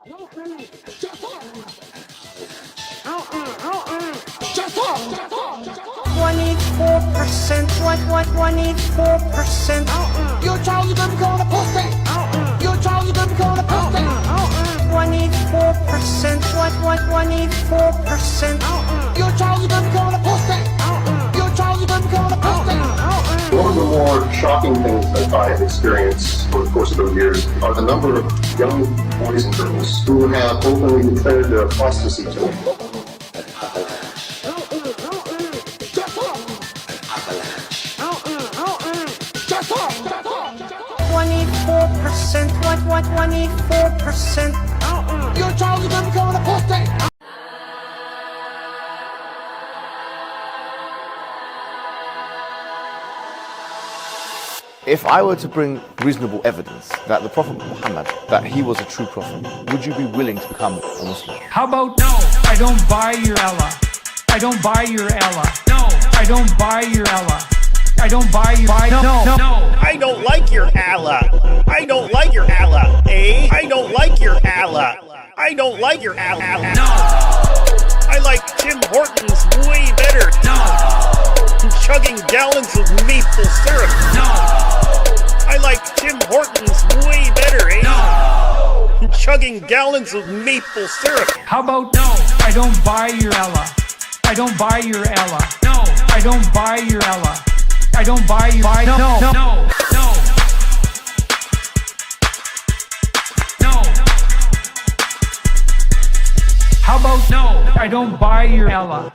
Just talk. 24%. What? 24%. You're Charlie Baby calling a pussy. You're Charlie Baby calling a pussy. 24%. What? 24%. You're Charlie Baby calling a pussy. You're Charlie Baby calling a pussy. One of the more shocking things that I have experienced over the course of those years are the number of young boys and girls who have openly declared their apostasy to me. 24%. What? 24%. You're Charlie Baby calling a pussy. If I were to bring reasonable evidence that the Prophet Muhammad, that he was a true prophet, would you be willing to become a Muslim? How about no? I don't buy your Allah. I don't buy your Allah. No, I don't buy your Allah. I don't buy your no. I don't like your Allah. I don't like your Allah. I don't like your Allah. I don't like your Allah. No. I like Tim Hortons way better. No. Chugging gallons of maple syrup. No. I like Tim Hortons way better. No. Chugging gallons of maple syrup. How about no? I don't buy your Allah. I don't buy your Allah. No. I don't buy your Allah. I don't buy you. No. No. How about no? I don't buy your Allah.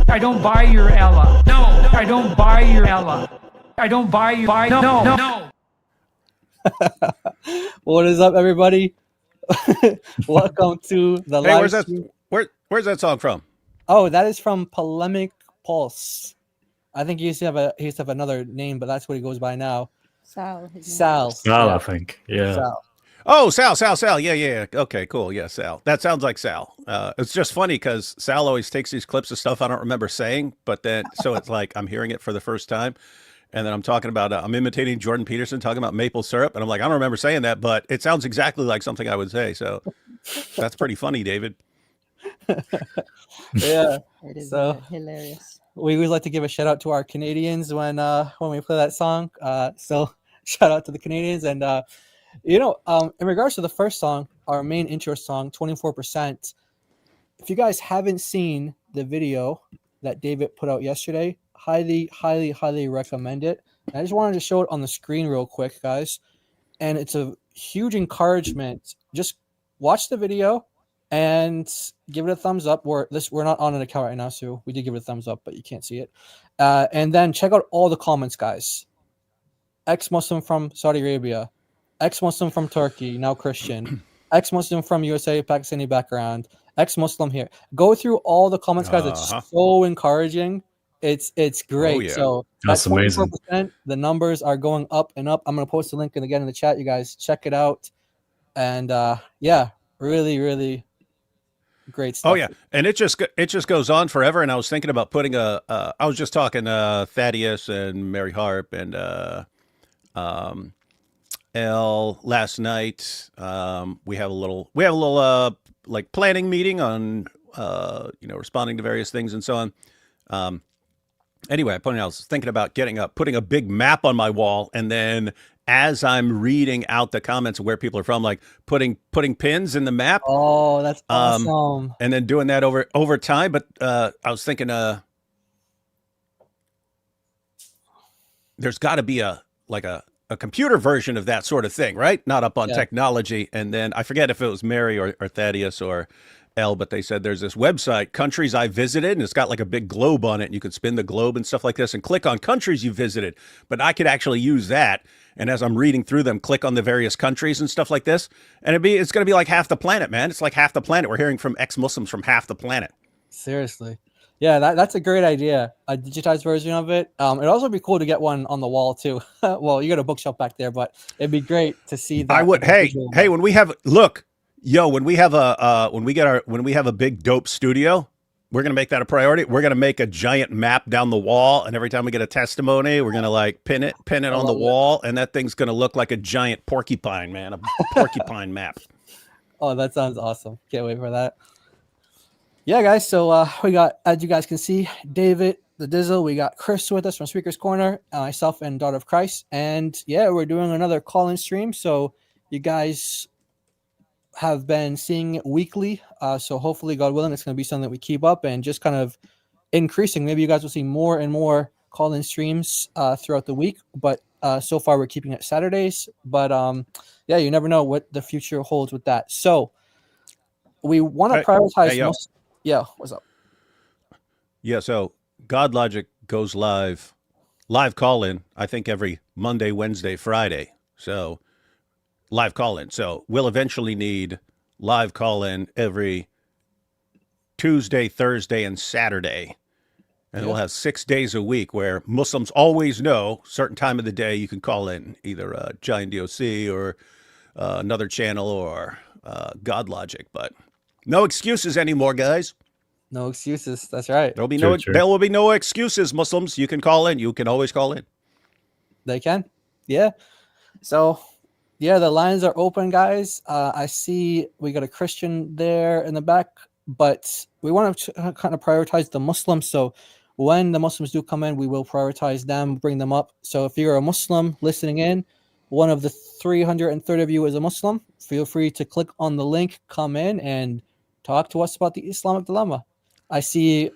I don't buy your Allah. No. I don't buy your Allah. I don't buy you. No. What is up, everybody? Welcome to the Hey, live stream. where's that song from? Oh, that is from Polemic Pulse. I think he used to have another name, but that's what he goes by now. Sal. Sal. Sal, I think. Yeah. Sal. Oh, Sal. Yeah. Okay, cool. Yeah, Sal. That sounds like Sal. It's just funny because Sal always takes these clips of stuff I don't remember saying, but then, so it's like I'm hearing it for the first time. And then I'm talking about, I'm imitating Jordan Peterson talking about maple syrup. And I'm like, I don't remember saying that, but it sounds exactly like something I would say. So that's pretty funny, David. Yeah. It is So- hilarious. We always like to give a shout out to our Canadians when we play that song. So shout out to the Canadians. And, in regards to the first song, our main intro song, 24%, if you guys haven't seen the video that David put out yesterday, highly recommend it. And I just wanted to show it on the screen real quick, guys. And it's a huge encouragement. Just watch the video and give it a thumbs up. We're not on an account right now, so we did give it a thumbs up, but you can't see it. And then check out all the comments, guys. Ex-Muslim from Saudi Arabia, ex-Muslim from Turkey, now Christian, ex-Muslim from USA, Pakistani background, ex-Muslim here. Go through all the comments, guys. It's so encouraging. It's great. Oh, yeah. So That's amazing. 24%, the numbers are going up and up. I'm gonna post the link again in the chat. You guys check it out. And really great stuff. Oh yeah, and it just goes on forever. And I was thinking about putting I was just talking Thaddeus and Mary Harp and Elle last night. We have a little like planning meeting on responding to various things and so on. Anyway, I was thinking about putting a big map on my wall, and then as I'm reading out the comments of where people are from, like putting pins in the map. Oh, that's awesome. And then doing that over time. But I was thinking there's got to be a computer version of that sort of thing, right? Not up on technology. And then I forget if it was Mary or Thaddeus or Elle, but they said there's this website, Countries I Visited, and it's got like a big globe on it, and you could spin the globe and stuff like this and click on countries you visited. But I could actually use that, and as I'm reading through them, click on the various countries and stuff like this, and it's going to be like half the planet, man. It's like half the planet. We're hearing from ex-Muslims from half the planet. Seriously. Yeah, that's a great idea. A digitized version of it. It'd also be cool to get one on the wall too. Well, you got a bookshelf back there, but it'd be great to see that. I would. Hey, when we have when we have a big dope studio, we're going to make that a priority. We're going to make a giant map down the wall, and every time we get a testimony, we're going to like pin it on the wall, and that thing's going to look like a giant porcupine, man, a porcupine map. Oh, that sounds awesome. Can't wait for that. Yeah, guys. So we got, as you guys can see, David, the Dizzle. We got Chris with us from Speaker's Corner, myself and Daughter of Christ. And yeah, we're doing another call-in stream. So you guys have been seeing it weekly. So hopefully, God willing, it's going to be something that we keep up and just kind of increasing. Maybe you guys will see more and more call-in streams throughout the week. But so far, we're keeping it Saturdays. But yeah, you never know what the future holds with that. So we want to prioritize. Yeah, what's up? Yeah, so God Logic goes live call-in, I think every Monday, Wednesday, Friday. So live call-in. So we'll eventually need live call-in every Tuesday, Thursday, and Saturday. And we'll have 6 days a week where Muslims always know certain time of the day you can call in either Giant DOC or another channel or God Logic. But no excuses anymore, guys. No excuses. That's right. There will be no excuses, Muslims. You can call in. You can always call in. They can. Yeah. So, yeah, the lines are open, guys. I see we got a Christian there in the back, but we want to kind of prioritize the Muslims. So when the Muslims do come in, we will prioritize them, bring them up. So if you're a Muslim listening in, one of the 330 of you is a Muslim, feel free to click on the link, come in, and talk to us about the Islamic dilemma. I see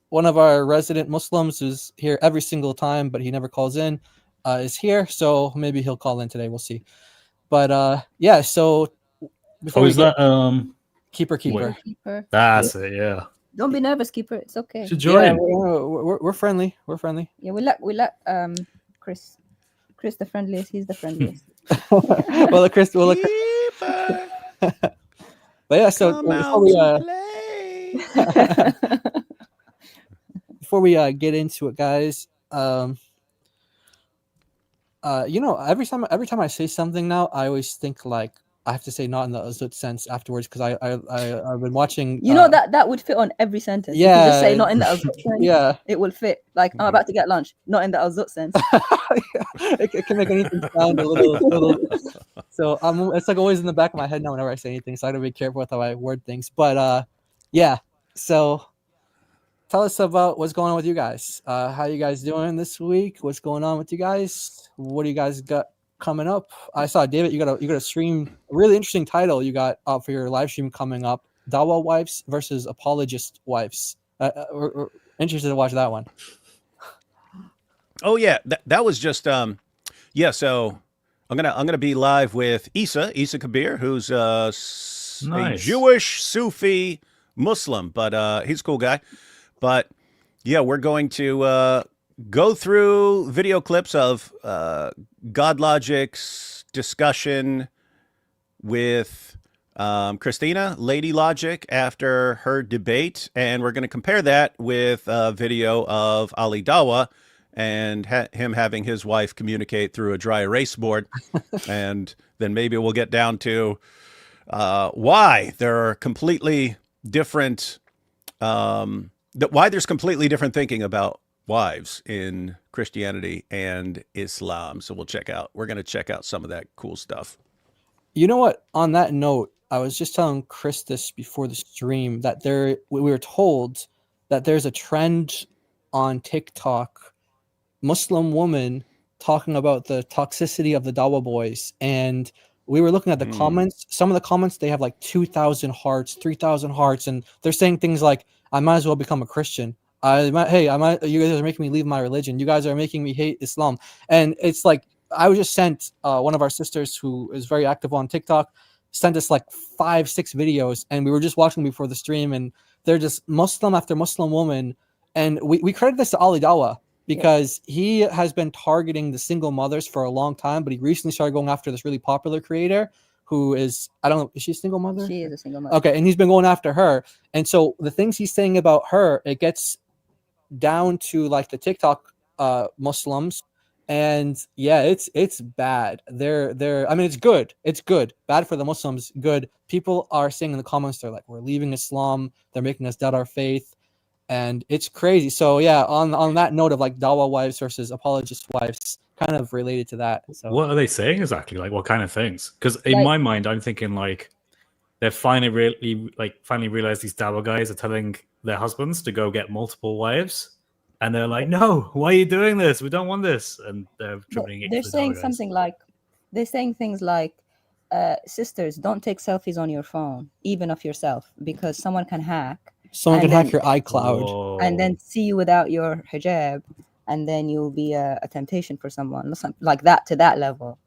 one of our resident Muslims who's here every single time, but he never calls in, is here. So maybe he'll call in today. We'll see. But yeah, so before that Keeper. That's it. Yeah. Don't be nervous, Keeper. It's okay. Should join. Yeah, we're friendly. We're friendly. Yeah, we let Chris the friendliest. He's the friendliest. well, Chris. But yeah, so before we get into it, guys, every time I say something now, I always think like I have to say not in the azut sense afterwards because I've been watching. That would fit on every sentence. Yeah, you could just say not in the azut sense. Yeah, it will fit. Like I'm about to get lunch, not in the azut sense. it can make anything sound a little. So it's like always in the back of my head now whenever I say anything. So I gotta be careful with how I word things. But yeah. So tell us about what's going on with you guys. How you guys doing this week? What's going on with you guys? What do you guys got coming up? I saw David. You got a stream. A really interesting title you got up for your live stream coming up. Dawah wives versus apologist wives. We're interested to watch that one. Oh yeah, that was just yeah. So I'm gonna be live with Isa Kabir, who's a Jewish Sufi Muslim, but he's a cool guy. But yeah, we're going to go through video clips of God Logic's discussion with Christina, Lady Logic, after her debate, and we're going to compare that with a video of Ali Dawah and him having his wife communicate through a dry erase board. And then maybe we'll get down to why there are completely different, why there's completely different thinking about wives in Christianity and Islam. So we're going to check out some of that cool stuff. You know what? On that note, I was just telling Chris this before the stream that we were told that there's a trend on TikTok, Muslim woman talking about the toxicity of the Dawah boys. And we were looking at the comments. Some of the comments, they have like 2,000 hearts, 3,000 hearts. And they're saying things like, I might as well become a Christian. You guys are making me leave my religion. You guys are making me hate Islam. And it's like, I was just sent one of our sisters who is very active on TikTok, sent us like 5-6 videos. And we were just watching before the stream. And they're just Muslim after Muslim woman. And we credit this to Ali Dawah because he has been targeting the single mothers for a long time. But he recently started going after this really popular creator who is, I don't know, is she a single mother? She is a single mother. Okay. And he's been going after her. And so the things he's saying about her, it gets down to like the TikTok Muslims, and yeah, it's bad. I mean, it's good. It's good. Bad for the Muslims. Good. People are saying in the comments, they're like, we're leaving Islam. They're making us doubt our faith, and it's crazy. So yeah, on that note of like Dawah wives versus apologist wives, kind of related to that. So what are they saying exactly? Like what kind of things? Because in my mind, I'm thinking like they've finally realized these Dawa guys are telling their husbands to go get multiple wives, and they're like, "No, why are you doing this? We don't want this." And they're attributing it They're to the saying Dawa guys. something like, they're saying things like, sisters, don't take selfies on your phone, even of yourself, because someone can hack. Someone And can hack then- your iCloud. Whoa. and then see you without your hijab, and then you'll be a temptation for someone, like that, to that level.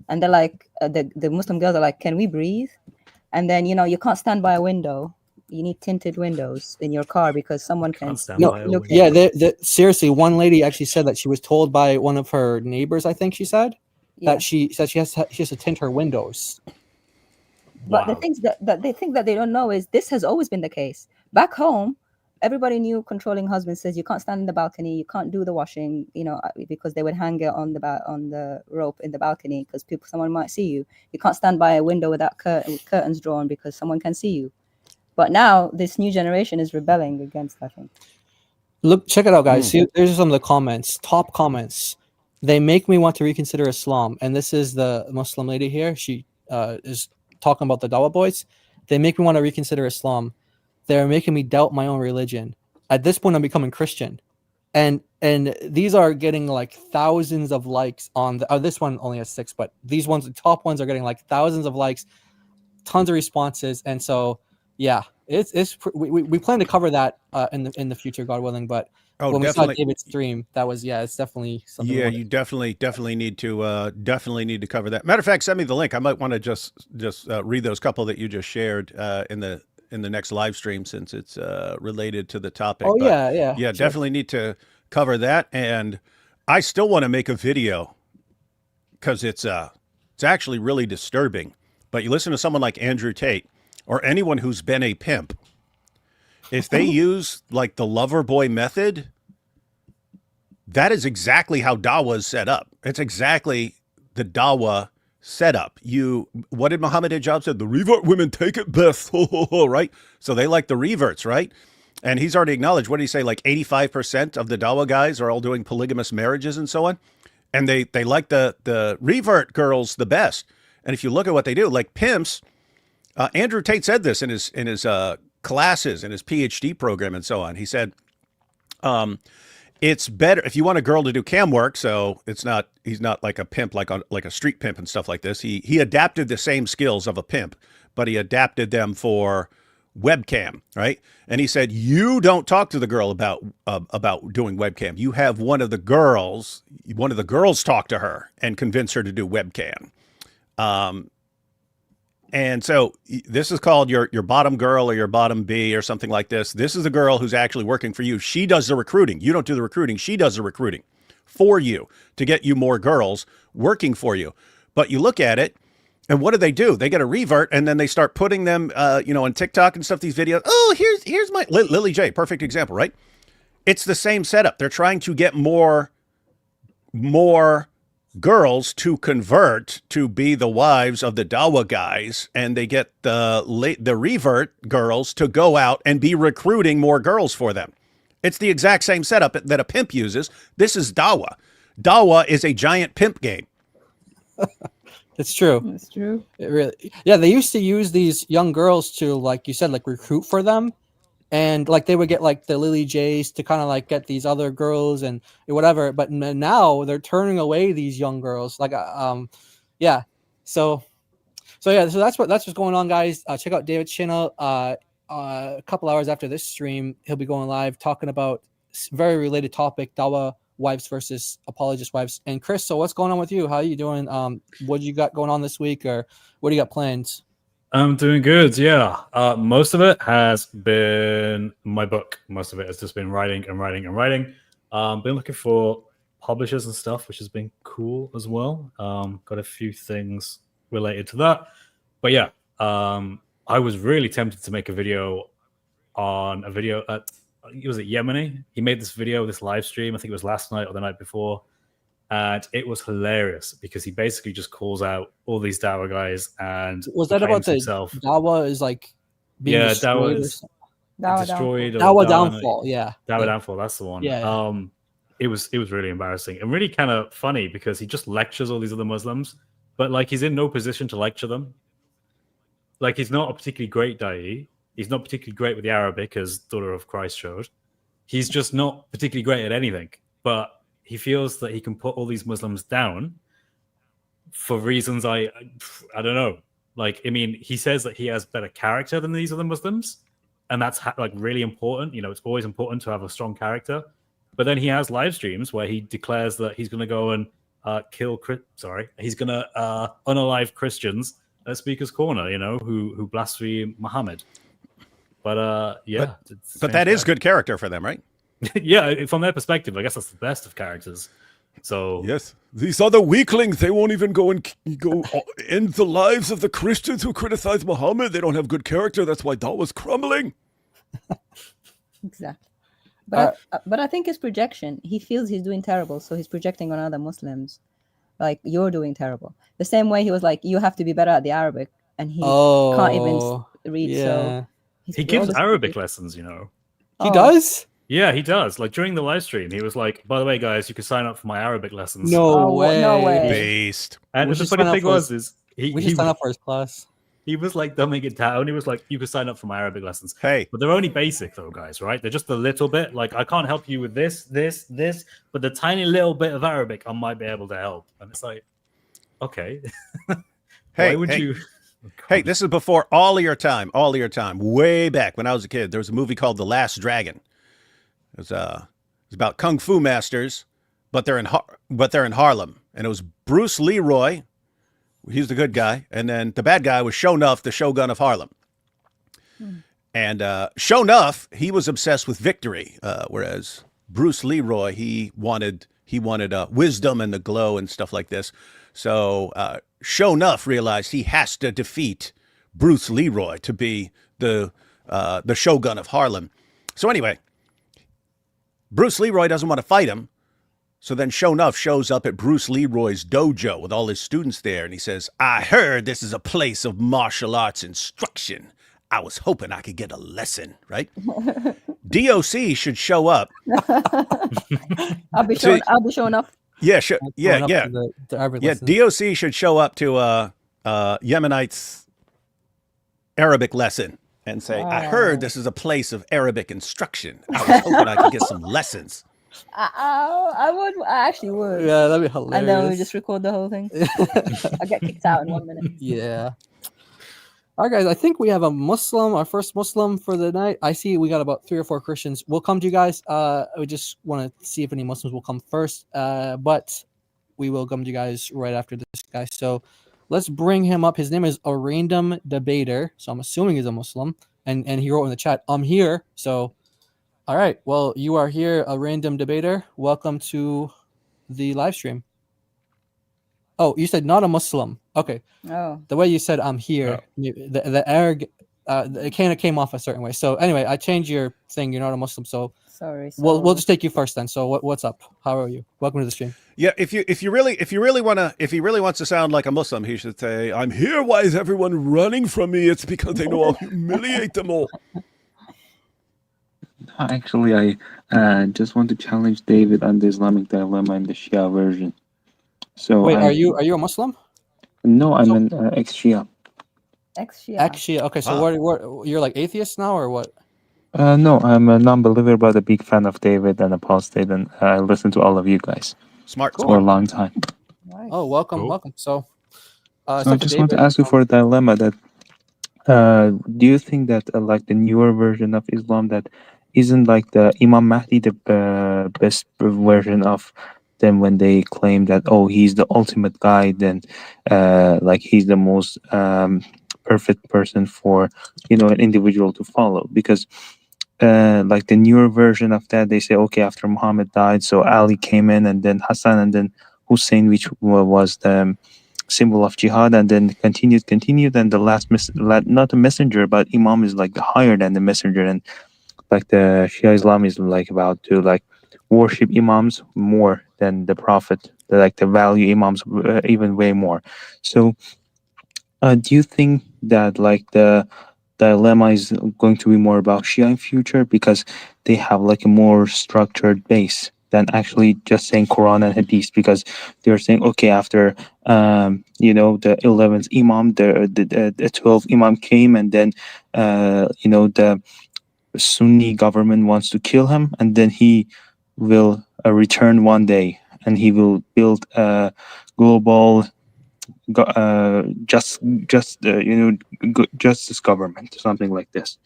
And they're like, the Muslim girls are like, can we breathe? And then, you can't stand by a window. You need tinted windows in your car because someone can Can't stand No, by a look window. at Yeah, seriously, one lady actually said that she was told by one of her neighbors, I think she said, Yeah. that she has to tint her windows. But the Wow. things that they think that they don't know is this has always been the case. Back home, everybody knew controlling husband says you can't stand in the balcony, you can't do the washing, because they would hang it on the rope in the balcony because someone might see you. You can't stand by a window without curtains drawn because someone can see you. But now this new generation is rebelling against that thing. Look, check it out, guys. See, there's some of the comments. Top comments. They make me want to reconsider Islam. And this is the Muslim lady here. She is talking about the Dawa boys. They make me want to reconsider Islam. They're making me doubt my own religion. At this point, I'm becoming Christian. And these are getting like thousands of likes on this one only has 6, but these ones, the top ones, are getting like thousands of likes, tons of responses. And so, yeah, we plan to cover that in the future, God willing. But when we saw David's stream, that was it's definitely something. Yeah, you definitely need to cover that. Matter of fact, send me the link. I might want to just read those couple that you just shared in the next live stream since it's related to the topic. Oh, But yeah, sure. Sure. Definitely need to cover that. And I still want to make a video because it's actually really disturbing. But you listen to someone like Andrew Tate or anyone who's been a pimp, if they use like the lover boy method, that is exactly how Dawa is set up. It's exactly the Dawa setup. What did Muhammad Hijab said? The revert women take it best, right? So they like the reverts, right? And he's already acknowledged, what did he say? Like 85% of the Dawa guys are all doing polygamous marriages and so on. And they like the revert girls the best. And if you look at what they do, like pimps, Andrew Tate said this in his classes, in his PhD program and so on. He said, it's better if you want a girl to do cam work. So he's not like a pimp, like a street pimp and stuff like this. He adapted the same skills of a pimp, but he adapted them for webcam, right? And he said, you don't talk to the girl about doing webcam. You have one of the girls talk to her and convince her to do webcam. And so this is called your bottom girl or your bottom B or something like this. This is the girl who's actually working for you. She does the recruiting. You don't do the recruiting. She does the recruiting for you to get you more girls working for you. But you look at it, and what do? They get a revert, and then they start putting them, on TikTok and stuff, these videos. Oh, here's my Lily J, perfect example, right? It's the same setup. They're trying to get more girls to convert to be the wives of the Dawa guys, and they get the revert girls to go out and be recruiting more girls for them. It's the exact same setup that a pimp uses. This is Dawa. Dawa is a giant pimp game. It's true. It's true. It really, yeah. They used to use these young girls to, like you said, like recruit for them, and like they would get like the Lily J's to kind of like get these other girls and whatever. But now they're turning away these young girls. Like, yeah. So that's what's going on, guys. Check out David's channel. A couple hours after this stream, he'll be going live talking about very related topic: Dawa wives versus apologist wives. And Chris, so what's going on with you? How are you doing? What you got going on this week, or what do you got planned? I'm doing good, yeah. Most of it has been my book. Most of it has just been writing. Been looking for publishers and stuff, which has been cool as well. Got a few things related to that. But yeah, I was really tempted to make a video on a video at, was it Yemeni? He made this video, this live stream, I think it was last night or the night before. And it was hilarious because he basically just calls out all these Dawa guys and was that about himself. Dawa is like being destroyed? Destroyed. Dawa downfall. Yeah. Dawa downfall. That's the one. Yeah. It was really embarrassing and really kind of funny because he just lectures all these other Muslims, but like he's in no position to lecture them. like he's not a particularly great da'i. He's not particularly great with the Arabic, as Daughter of Christ showed. He's just not particularly great at anything. But he feels that he can put all these Muslims down for reasons I don't know. Like, I mean, he says that he has better character than these other Muslims, and that's like really important. You know, it's always important to have a strong character. But then he has live streams where he declares that he's going to go and he's going to unalive Christians at Speaker's Corner, you know, who blaspheme Muhammad. But yeah, but that is good character for them, right? Yeah, from their perspective, I guess that's the best of characters. So yes, these other weaklings, they won't even go and end the lives of the Christians who criticize Muhammad. They don't have good character. That's why Dawah's crumbling. Exactly. But I think it's projection. He feels he's doing terrible, so he's projecting on other Muslims. Like, you're doing terrible. The same way he was like, you have to be better at the Arabic, and he can't even read. Yeah. So he gives Arabic lessons, you know. He does? Yeah, he does. Like, during the live stream, he was like, by the way, guys, you can sign up for my Arabic lessons. No way. No way. Based. And the funny thing was, we just signed up for his class. He was like dumbing it down. He was like, you can sign up for my Arabic lessons. Hey. But they're only basic though, guys, right? They're just a little bit. Like, I can't help you with this, but the tiny little bit of Arabic, I might be able to help. And it's like, okay. Why would you? Hey, this is before all of your time. Way back when I was a kid, there was a movie called The Last Dragon. It was about kung fu masters, but they're in Harlem. And it was Bruce Leroy. He's the good guy. And then the bad guy was Shonuff, the Shogun of Harlem. And Shonuff, he was obsessed with victory, whereas Bruce Leroy, he wanted wisdom and the glow and stuff like this. So Shonuff realized he has to defeat Bruce Leroy to be the Shogun of Harlem. So anyway, Bruce Leroy doesn't want to fight him. So then Shonuff shows up at Bruce Leroy's dojo with all his students there, and he says, I heard this is a place of martial arts instruction. I was hoping I could get a lesson, right? DOC should show up. I'll be showing up. Yeah, DOC should show up to Yemenite's Arabic lesson and say, I heard this is a place of Arabic instruction. I was hoping I could get some lessons. I actually would. Yeah, that'd be hilarious. And then we just record the whole thing. I'll get kicked out in 1 minute. Yeah. All right, guys. I think we have our first Muslim for the night. I see we got about 3 or 4 Christians. We'll come to you guys. We just want to see if any Muslims will come first. But we will come to you guys right after this guy. So let's bring him up. His name is a random debater. So I'm assuming he's a Muslim. And he wrote in the chat, I'm here. So all right. Well, you are here, a random debater. Welcome to the live stream. Oh, you said not a Muslim. Okay. Oh. The way you said I'm here, the Arab, it kind of came off a certain way. So anyway, I changed your thing. You're not a Muslim. So sorry. We'll just take you first then. So what's up? How are you? Welcome to the stream. Yeah, if he really wants to sound like a Muslim, he should say, I'm here. Why is everyone running from me? It's because they know I'll humiliate them all. Actually, I just want to challenge David on the Islamic dilemma in the Shia version. So wait, are you a Muslim? No, I'm an ex-Shia. Ex-Shia. Okay, so what you're like atheist now or what? No, I'm a non-believer, but a big fan of David and apostate, and I listen to all of you guys. Smart. For a long time. Nice. Oh, welcome. So I just want to ask you for a dilemma that do you think that like the newer version of Islam that isn't like the Imam Mahdi the best version of them when they claim that he's the ultimate guide and like he's the most perfect person for an individual to follow? Because like the newer version of that, they say after Muhammad died, so Ali came in and then Hassan and then Hussein, which was the symbol of jihad, and then continued, and the last not a messenger, but Imam is like higher than the messenger, and like the Shia Islam is like about to like worship Imams more than the Prophet, like the value Imams even way more. So do you think that like the dilemma is going to be more about Shia in future because they have like a more structured base than actually just saying Quran and Hadith, because they're saying, okay, after the 11th Imam, the 12th Imam came, and then the Sunni government wants to kill him, and then he will return one day, and he will build a global justice government, something like this.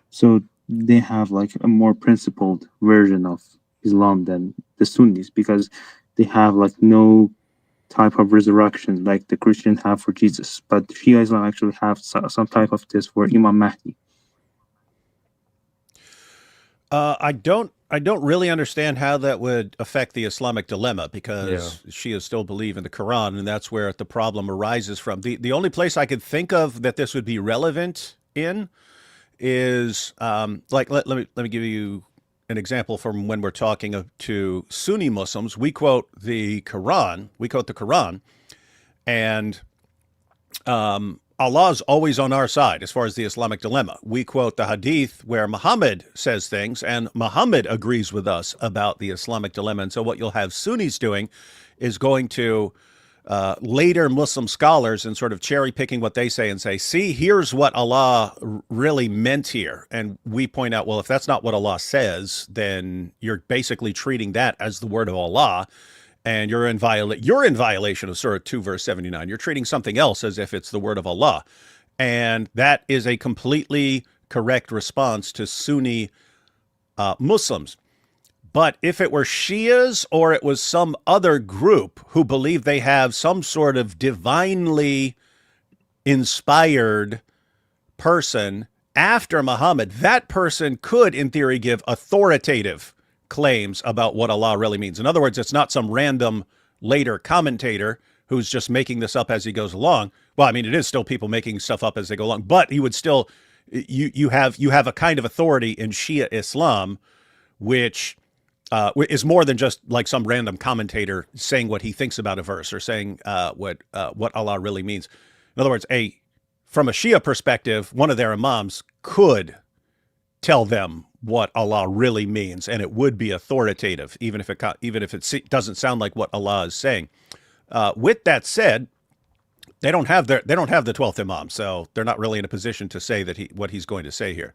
So they have like a more principled version of Islam than the Sunnis, because they have like no type of resurrection like the Christians have for Jesus, but Shia Islam actually have some type of this for Imam Mahdi. I don't really understand how that would affect the Islamic dilemma, because Shias still believe in the Quran, and that's where the problem arises from. The only place I could think of that this would be relevant in is like let me give you an example from when we're talking to Sunni Muslims. We quote the Quran. And Allah's always on our side as far as the Islamic dilemma. We quote the Hadith where Muhammad says things, and Muhammad agrees with us about the Islamic dilemma. And so what you'll have Sunnis doing is going to later Muslim scholars and sort of cherry picking what they say and say, see, here's what Allah really meant here. And we point out, well, if that's not what Allah says, then you're basically treating that as the word of Allah. And you're in violation of Surah 2, verse 79. You're treating something else as if it's the word of Allah. And that is a completely correct response to Sunni Muslims. But if it were Shias or it was some other group who believe they have some sort of divinely inspired person after Muhammad, that person could, in theory, give authoritative claims about what Allah really means. In other words, it's not some random later commentator who's just making this up as he goes along. Well, I mean, it is still people making stuff up as they go along, but he would still, you have a kind of authority in Shia Islam, which is more than just like some random commentator saying what he thinks about a verse or saying what Allah really means. In other words, from a Shia perspective, one of their imams could tell them what Allah really means, and it would be authoritative, even if it doesn't sound like what Allah is saying. With that said, they don't have the 12th Imam, so they're not really in a position to say that what he's going to say here.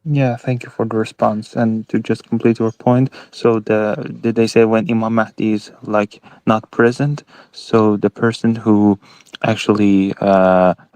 Yeah, thank you for the response. And to just complete your point, so did they say when Imam Mahdi is like not present, so the person who actually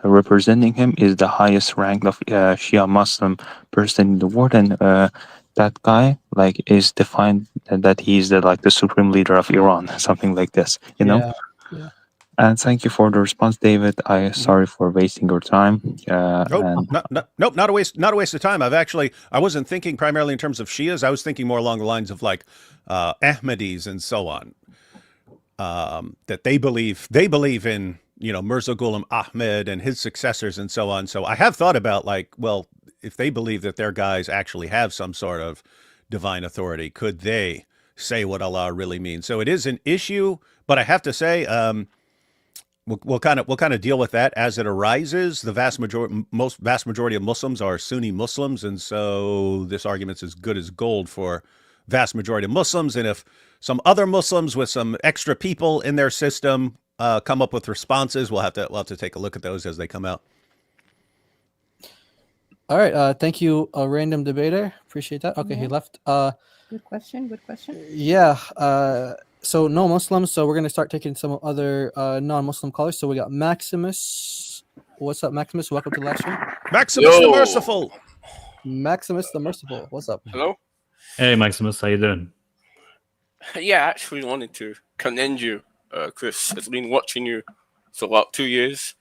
representing him is the highest rank of Shia Muslim person in the world, and that guy like is defined that he's the supreme leader of Iran, something like this, you know? Yeah. And thank you for the response, David. Sorry for wasting your time. Nope, not a waste of time. I wasn't thinking primarily in terms of Shias. I was thinking more along the lines of like Ahmadis and so on. That they believe in, Mirza Ghulam Ahmed and his successors and so on. So I have thought about like, well, if they believe that their guys actually have some sort of divine authority, could they say what Allah really means? So it is an issue, but I have to say, We'll kind of deal with that as it arises. The vast majority of Muslims are Sunni Muslims, and so this argument's as good as gold for vast majority of Muslims. And if some other Muslims with some extra people in their system come up with responses, we'll have to take a look at those as they come out. All right. Thank you, a random debater. Appreciate that. Okay, he left. Good question. Yeah. So no Muslims. So we're gonna start taking some other non-Muslim callers. So we got Maximus. What's up, Maximus? Welcome to the live stream. Maximus the Merciful. Maximus the Merciful. What's up? Hello. Hey, Maximus, how you doing? Yeah, I actually wanted to commend you, Chris. I've been watching you for about 2 years.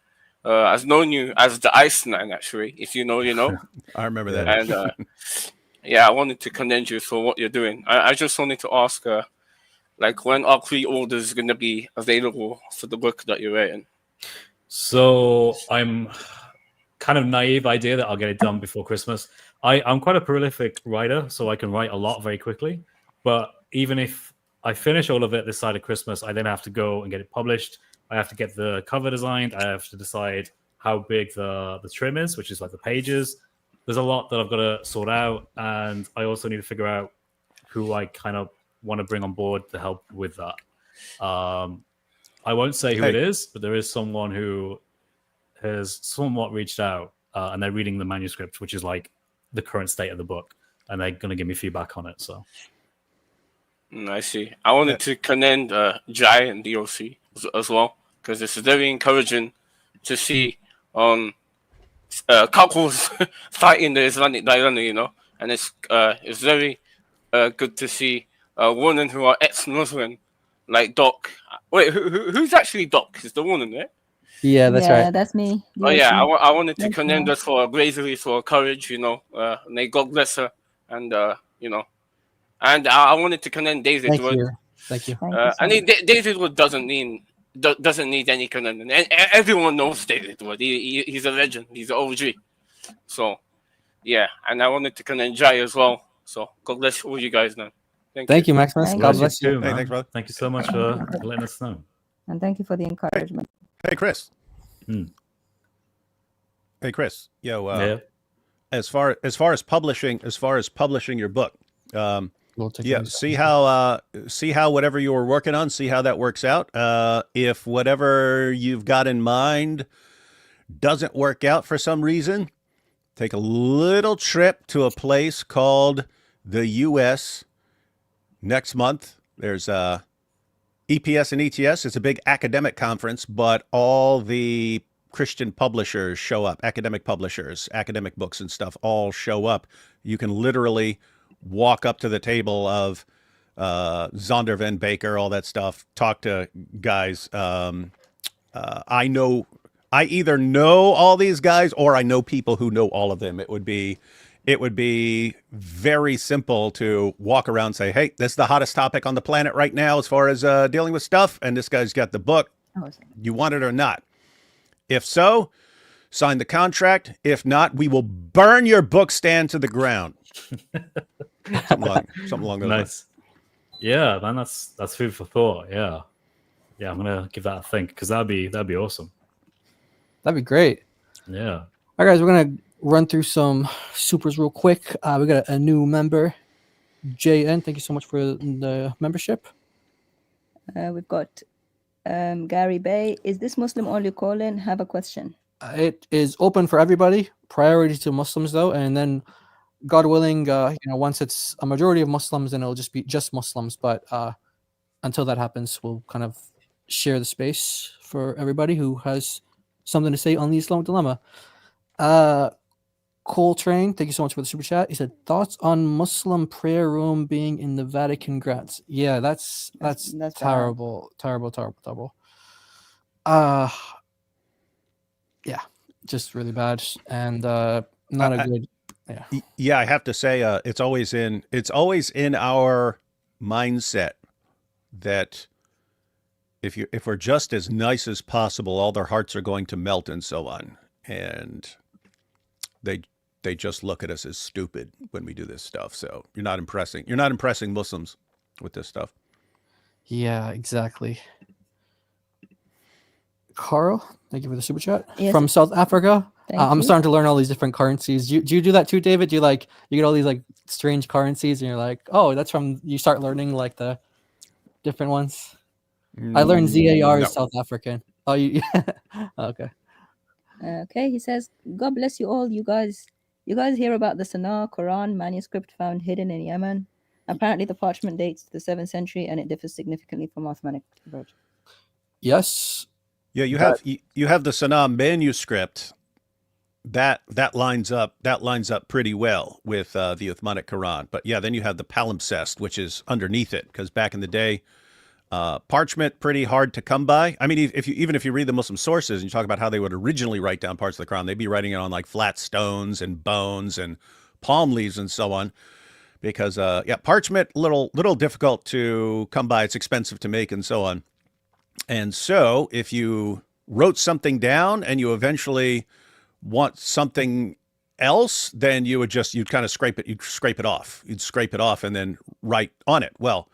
I've known you as the Iceman, actually. If you know, you know. I remember that. And yeah, I wanted to commend you for what you're doing. I just wanted to ask, like, when are pre-orders going to be available for the book that you're writing? So I'm kind of naive idea that I'll get it done before Christmas. I'm quite a prolific writer, so I can write a lot very quickly. But even if I finish all of it this side of Christmas, I then have to go and get it published. I have to get the cover designed. I have to decide how big the trim is, which is like the pages. There's a lot that I've got to sort out, and I also need to figure out who I kind of want to bring on board to help with that. I won't say who it is, but there is someone who has somewhat reached out, and they're reading the manuscript, which is like the current state of the book, and they're going to give me feedback on it. So I see. I wanted to commend Jai and DOC as well, because it's very encouraging to see couples fighting the Islamic dilemma, you know, and it's very good to see women who are ex-Muslim, like Doc. Wait, who's actually Doc? Is the woman, right? Yeah, that's right. That's me. Oh yeah, I wanted to Thank commend you. her for her bravery, for her courage, you know. May God bless her, and you know, and I wanted to commend David Thank Wood. you. Thank you. I mean, David Wood doesn't need any commendation. Everyone knows David Wood. He's a legend. He's an OG. So yeah, and I wanted to commend Jai as well. So God bless all you guys, man. Thank you, Maximus. Thank God you. bless you. too, man. thanks, brother. Thank you so much for letting us know. And thank you for the encouragement. Hey, Chris. Hmm. Hey, Chris. Yo, Yeah. as far as publishing your book, We'll take yeah, it. see how whatever you were working on, see how that works out. If whatever you've got in mind doesn't work out for some reason, take a little trip to a place called the U.S. next month. There's EPS and ETS. It's a big academic conference, but all the Christian publishers show up, academic publishers, academic books and stuff all show up. You can literally walk up to the table of Zondervan, Baker, all that stuff, talk to guys. I either know all these guys or I know people who know all of them. It would be very simple to walk around and say, hey, this is the hottest topic on the planet right now as far as dealing with stuff. And this guy's got the book. You want it or not? If so, sign the contract. If not, we will burn your book stand to the ground. something along those lines. Nice. Yeah, man, that's food for thought. Yeah, I'm gonna give that a think because that'd be awesome. That'd be great. Yeah. All right, guys, we're gonna run through some supers real quick. We got a new member, JN. Thank you so much for the membership. We've got Gary Bay. Is this Muslim only call-in? Have a question. It is open for everybody. Priority to Muslims though, and then God willing, once it's a majority of Muslims, then it'll just be just Muslims. But until that happens, we'll kind of share the space for everybody who has something to say on the Islamic dilemma. Coltrane, thank you so much for the super chat. He said, thoughts on Muslim prayer room being in the Vatican grounds. Yeah, that's terrible. Yeah, just really bad and not a good. Yeah, I have to say, it's always in our mindset that if we're just as nice as possible, all their hearts are going to melt and so on, and they just look at us as stupid when we do this stuff. So you're not impressing Muslims with this stuff. Yeah, exactly. Carl, thank you for the super chat. Yes. From South Africa. I'm you. starting to learn all these different currencies. Do you do that too, David? Do you get all these like strange currencies and you're like, oh, that's from, you start learning like the different ones. I learned ZAR is South African. Oh, you okay. Okay, he says, God bless you all. You guys hear about the Sanaa Quran manuscript found hidden in Yemen? Apparently the parchment dates to the 7th century and it differs significantly from Ottoman version. Yes. Yeah, you have the Sanaa manuscript that lines up pretty well with the Uthmanic Quran. But yeah, then you have the palimpsest, which is underneath it, because back in the day, parchment pretty hard to come by. I mean, even if you read the Muslim sources and you talk about how they would originally write down parts of the Quran, they'd be writing it on like flat stones and bones and palm leaves and so on. Because parchment little difficult to come by. It's expensive to make and so on. And so if you wrote something down and you eventually want something else, then you'd kind of scrape it off and then write on it. Well,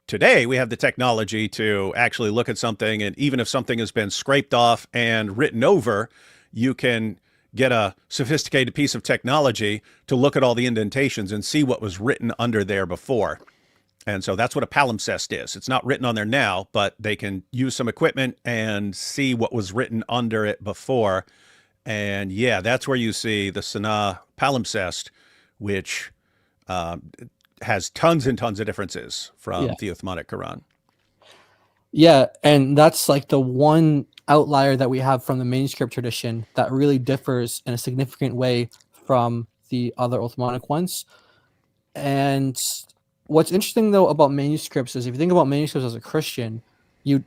today we have the technology to actually look at something, and even if something has been scraped off and written over, you can get a sophisticated piece of technology to look at all the indentations and see what was written under there before. And so that's what a palimpsest is. It's not written on there now, but they can use some equipment and see what was written under it before. And yeah, that's where you see the Sanaa palimpsest, which has tons and tons of differences from the Uthmanic Quran. Yeah, and that's like the one outlier that we have from the manuscript tradition that really differs in a significant way from the other Uthmanic ones. And what's interesting though about manuscripts is if you think about manuscripts as a Christian, you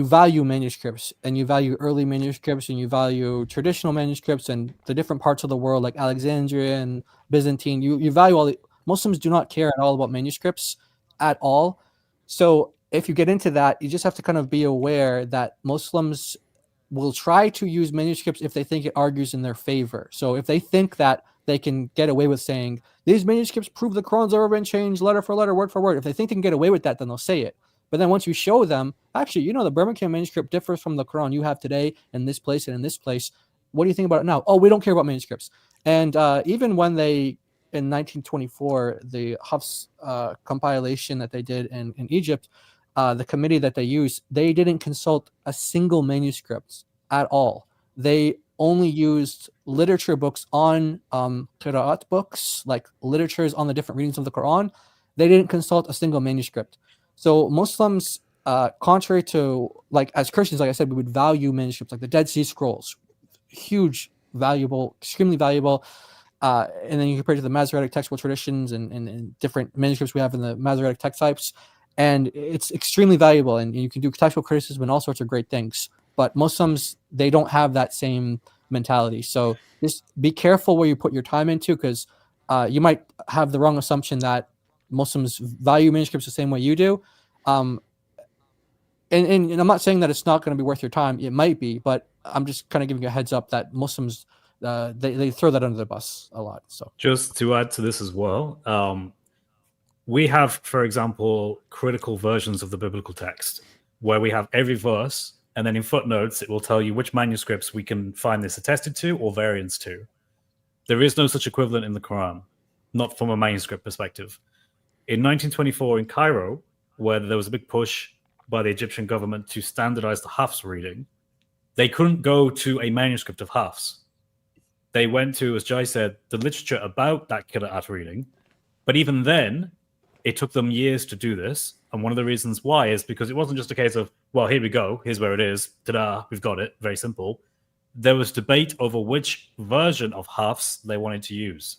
value manuscripts, and you value early manuscripts, and you value traditional manuscripts and the different parts of the world like Alexandria and Byzantine. You value all the Muslims do not care at all about manuscripts at all. So if you get into that, you just have to kind of be aware that Muslims will try to use manuscripts if they think it argues in their favor. So if they think that they can get away with saying these manuscripts prove the Quran's ever been changed letter for letter, word for word, if they think they can get away with that, then they'll say it. But then once you show them, actually, the Birmingham manuscript differs from the Quran you have today in this place and in this place. What do you think about it now? Oh, we don't care about manuscripts. And even when they, in 1924, the Hafs compilation that they did in Egypt, the committee that they used, they didn't consult a single manuscript at all. They only used literature books on qira'at books, like literatures on the different readings of the Quran. They didn't consult a single manuscript. So Muslims, contrary to, like, as Christians, like I said, we would value manuscripts like the Dead Sea Scrolls, huge, valuable, extremely valuable. And then you compare it to the Masoretic textual traditions and different manuscripts we have in the Masoretic text types. And it's extremely valuable, and you can do textual criticism and all sorts of great things. But Muslims, they don't have that same mentality. So just be careful where you put your time into, because you might have the wrong assumption that Muslims value manuscripts the same way you do. And I'm not saying that it's not going to be worth your time. It might be, but I'm just kind of giving you a heads up that Muslims, they throw that under the bus a lot. So just to add to this as well, we have, for example, critical versions of the biblical text where we have every verse, and then in footnotes, it will tell you which manuscripts we can find this attested to or variants to. There is no such equivalent in the Quran, not from a manuscript perspective. In 1924 in Cairo, where there was a big push by the Egyptian government to standardize the Hafs reading, they couldn't go to a manuscript of Hafs. They went to, as Jai said, the literature about that Qira'at reading. But even then, it took them years to do this. And one of the reasons why is because it wasn't just a case of, well, here we go, here's where it is, ta-da, we've got it, very simple. There was debate over which version of Hafs they wanted to use,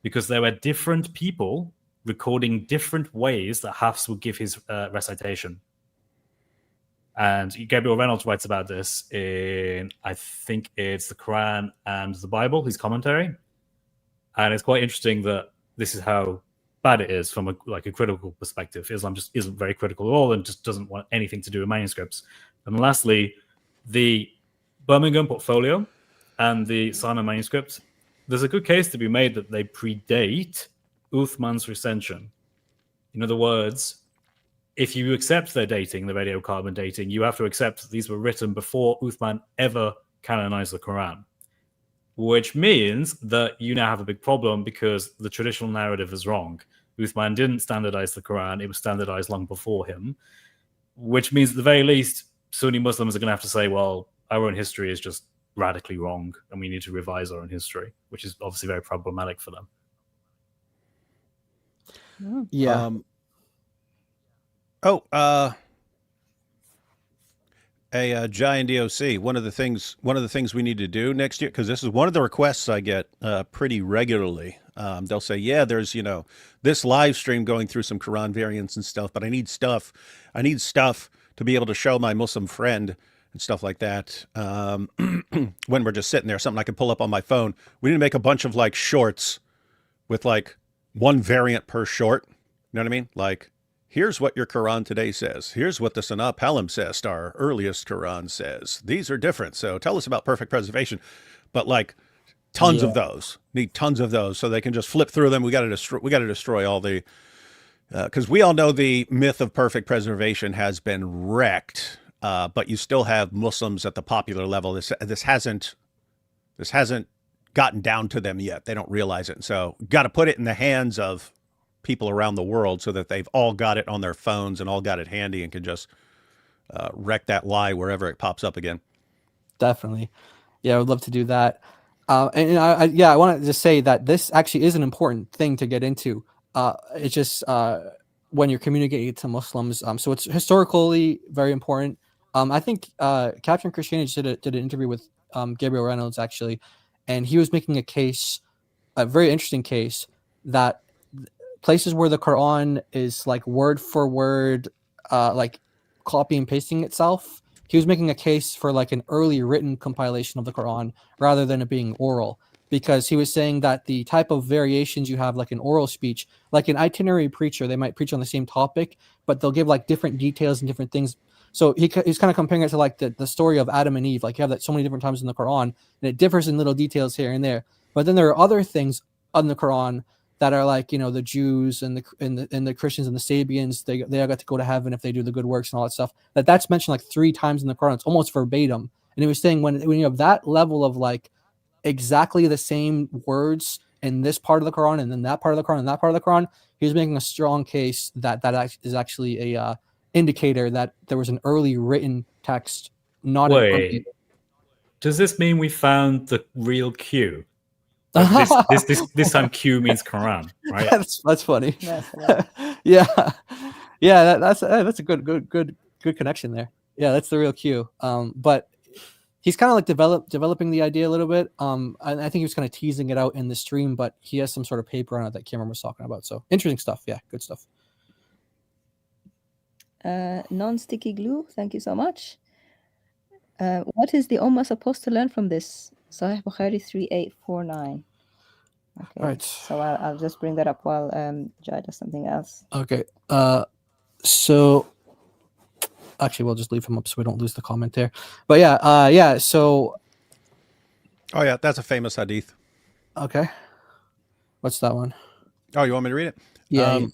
because there were different people recording different ways that Hafs would give his recitation. And Gabriel Reynolds writes about this in, I think it's the Quran and the Bible, his commentary. And it's quite interesting that this is how bad it is from a critical perspective. Islam just isn't very critical at all and just doesn't want anything to do with manuscripts. And lastly, the Birmingham portfolio and the Sanaa manuscript, there's a good case to be made that they predate Uthman's recension. In other words, if you accept their dating, the radiocarbon dating, you have to accept that these were written before Uthman ever canonized the Quran, which means that you now have a big problem because the traditional narrative is wrong. Uthman didn't standardize the Quran. It was standardized long before him, which means at the very least, Sunni Muslims are going to have to say, well, our own history is just radically wrong and we need to revise our own history, which is obviously very problematic for them. Yeah. Giant DOC. One of the things we need to do next year, because this is one of the requests I get pretty regularly. They'll say, yeah, there's this live stream going through some Quran variants and stuff, but I need stuff to be able to show my Muslim friend and stuff like that. When we're just sitting there, something I can pull up on my phone. We need to make a bunch of shorts with one variant per short. You know what I mean? Here's what your Quran today says. Here's what the Sanaa palimpsest, our earliest Quran, says. These are different. So tell us about perfect preservation. But tons of those. Need tons of those so they can just flip through them. We got to destroy all the, because we all know the myth of perfect preservation has been wrecked. But you still have Muslims at the popular level. This hasn't this hasn't gotten down to them yet. They don't realize it. And so got to put it in the hands of people around the world so that they've all got it on their phones and all got it handy and can just wreck that lie wherever it pops up again. Definitely. Yeah, I would love to do that. I want to just say that this actually is an important thing to get into. It's just when you're communicating to Muslims. So it's historically very important. I think Captain Christianity did an interview with Gabriel Reynolds, actually, and he was making a case, a very interesting case, that places where the Quran is like word for word, like copy and pasting itself, he was making a case for like an early written compilation of the Quran rather than it being oral, because he was saying that the type of variations you have, like an oral speech, like an itinerary preacher, they might preach on the same topic, but they'll give like different details and different things. So he's kind of comparing it to like the story of Adam and Eve. Like you have that so many different times in the Quran, and it differs in little details here and there. But then there are other things on the Quran that are like, the Jews and the Christians and the Sabians, they all got to go to heaven if they do the good works and all that stuff. That's mentioned like 3 times in the Quran. It's almost verbatim. And he was saying when you have that level of like exactly the same words in this part of the Quran and then that part of the Quran and that part of the Quran, he was making a strong case that is actually a indicator that there was an early written text, not Wait, does this mean we found the real Q? Like this time Q means Quran, right? That's funny. Yeah, that's a good connection there. Yeah, that's the real Q. But he's kind of like developing the idea a little bit. And I think he was kind of teasing it out in the stream, but he has some sort of paper on it that Cameron was talking about. So interesting stuff. Yeah, good stuff. Non-sticky glue. Thank you so much. What is the Ummah supposed to learn from this? Sahih Bukhari 3849. Okay. Right. So I'll just bring that up while Jai does something else. Okay. So actually, we'll just leave him up so we don't lose the comment there. But yeah. So. Oh yeah, that's a famous hadith. Okay. What's that one? Oh, you want me to read it? Yeah.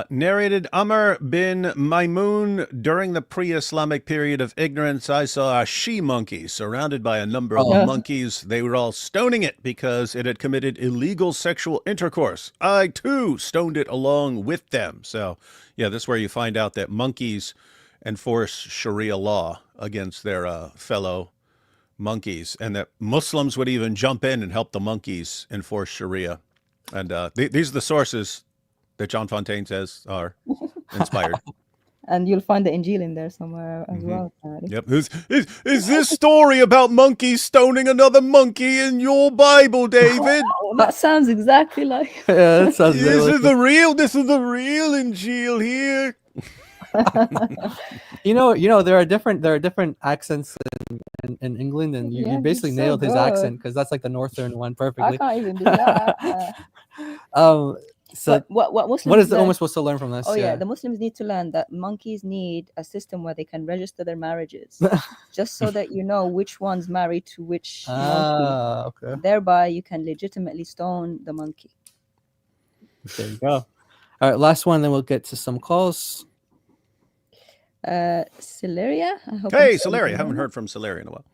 Narrated Amr bin Maimun, during the pre-Islamic period of ignorance, I saw a she-monkey surrounded by a number of monkeys. They were all stoning it because it had committed illegal sexual intercourse. I, too, stoned it along with them. So, yeah, this is where you find out that monkeys enforce Sharia law against their fellow monkeys, and that Muslims would even jump in and help the monkeys enforce Sharia. And these are the sources that John Fontaine says are inspired. And you'll find the Injil in there somewhere as well. Yep. Is this story about monkeys stoning another monkey in your Bible, David? That sounds exactly like. Yeah, that sounds. This is the real Injil here. There are different accents in England, and you basically nailed his accent, because that's like the northern one perfectly. I can't even do that. So what what is the Ummah supposed to learn from this? Oh yeah, the Muslims need to learn that monkeys need a system where they can register their marriages, just so that you know which one's married to which monkey. Okay. Thereby, you can legitimately stone the monkey. There you go. All right, last one, then we'll get to some calls. Celeria. Hey, Celeria. I haven't heard from Celeria in a while.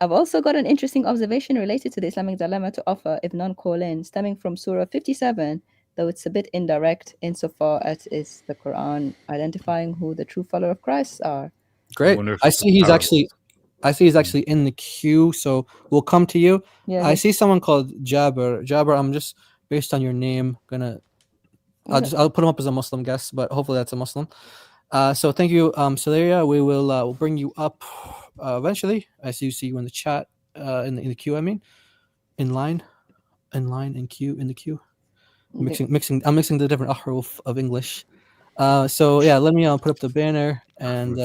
I've also got an interesting observation related to the Islamic dilemma to offer if none call in, stemming from Surah 57, though it's a bit indirect insofar as it's the Quran identifying who the true follower of Christ are. Great. I see he's actually in the queue, so we'll come to you. Yeah, I see someone called Jabber. Jabber, I'm just based on your name I'll put him up as a Muslim guest, but hopefully that's a Muslim. So thank you, Celeria. We will we'll bring you up eventually. I see you in the chat, in the queue. I mean, in line, in queue, in the queue. I'm mixing the different ahruf of English. So yeah, let me put up the banner and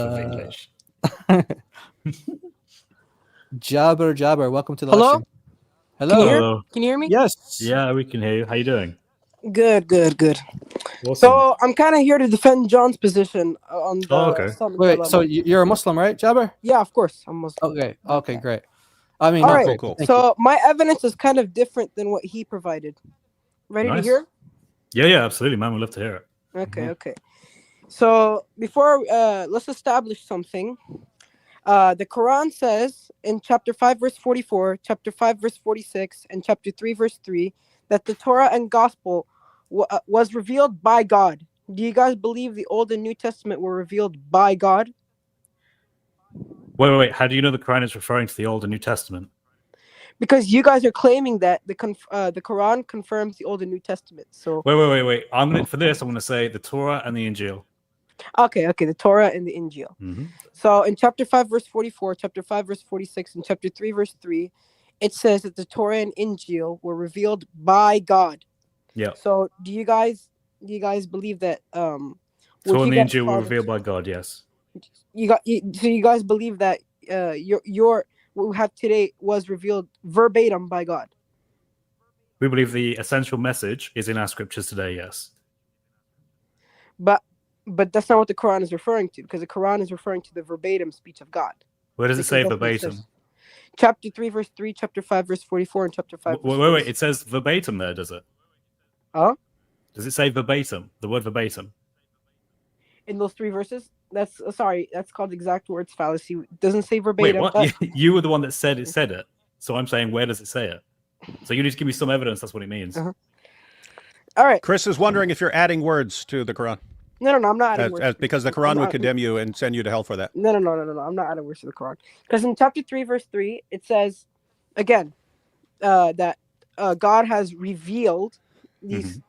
Jabber, welcome to the Hello? lecture. Hello. Can you hear me? Yes. Yeah, we can hear you. How you doing? Good. Awesome. So I'm kind of here to defend John's position on the. okay. Wait, so you're a Muslim, right, Jabber? Yeah, of course, I'm Muslim. Okay, great. I mean, all right. Cool. So my evidence is kind of different than what he provided. Ready to hear? Yeah, absolutely, man. We'd love to hear it. Okay. So before let's establish something. The Quran says in chapter 5, verse 44, chapter 5, verse 46, and chapter 3, verse 3, that the Torah and Gospel was revealed by God. Do you guys believe the Old and New Testament were revealed by God? Wait. How do you know the Quran is referring to the Old and New Testament? Because you guys are claiming that the Quran confirms the Old and New Testament. So Wait. I'm gonna say the Torah and the Injil. okay, the Torah and the Injil. Mm-hmm. So in chapter 5, verse 44, chapter 5, verse 46, and chapter 3, verse 3, it says that the Torah and Injil were revealed by God. Yeah. So do you guys believe that Torah and the Injil were revealed by God? Yes. So you guys believe that your what we have today was revealed verbatim by God? We believe the essential message is in our scriptures today. Yes. But that's not what the Quran is referring to, because the Quran is referring to the verbatim speech of God. Where does it say Because that's what it verbatim? says. Chapter 3, verse 3, chapter 5, verse 44, and chapter 5, verse Wait. It says verbatim there, does it? Huh? Does it say verbatim? The word verbatim? In those 3 verses? That's that's called exact words fallacy. It doesn't say verbatim. Wait, what? You were the one that said it. So I'm saying, where does it say it? So you need to give me some evidence. That's what it means. Uh-huh. All right. Chris is wondering if you're adding words to the Quran. No, I'm not adding words. Because the Quran would condemn you and send you to hell for that. No. I'm not adding words to the Quran. Because in chapter 3, verse 3, it says, again, that God has revealed these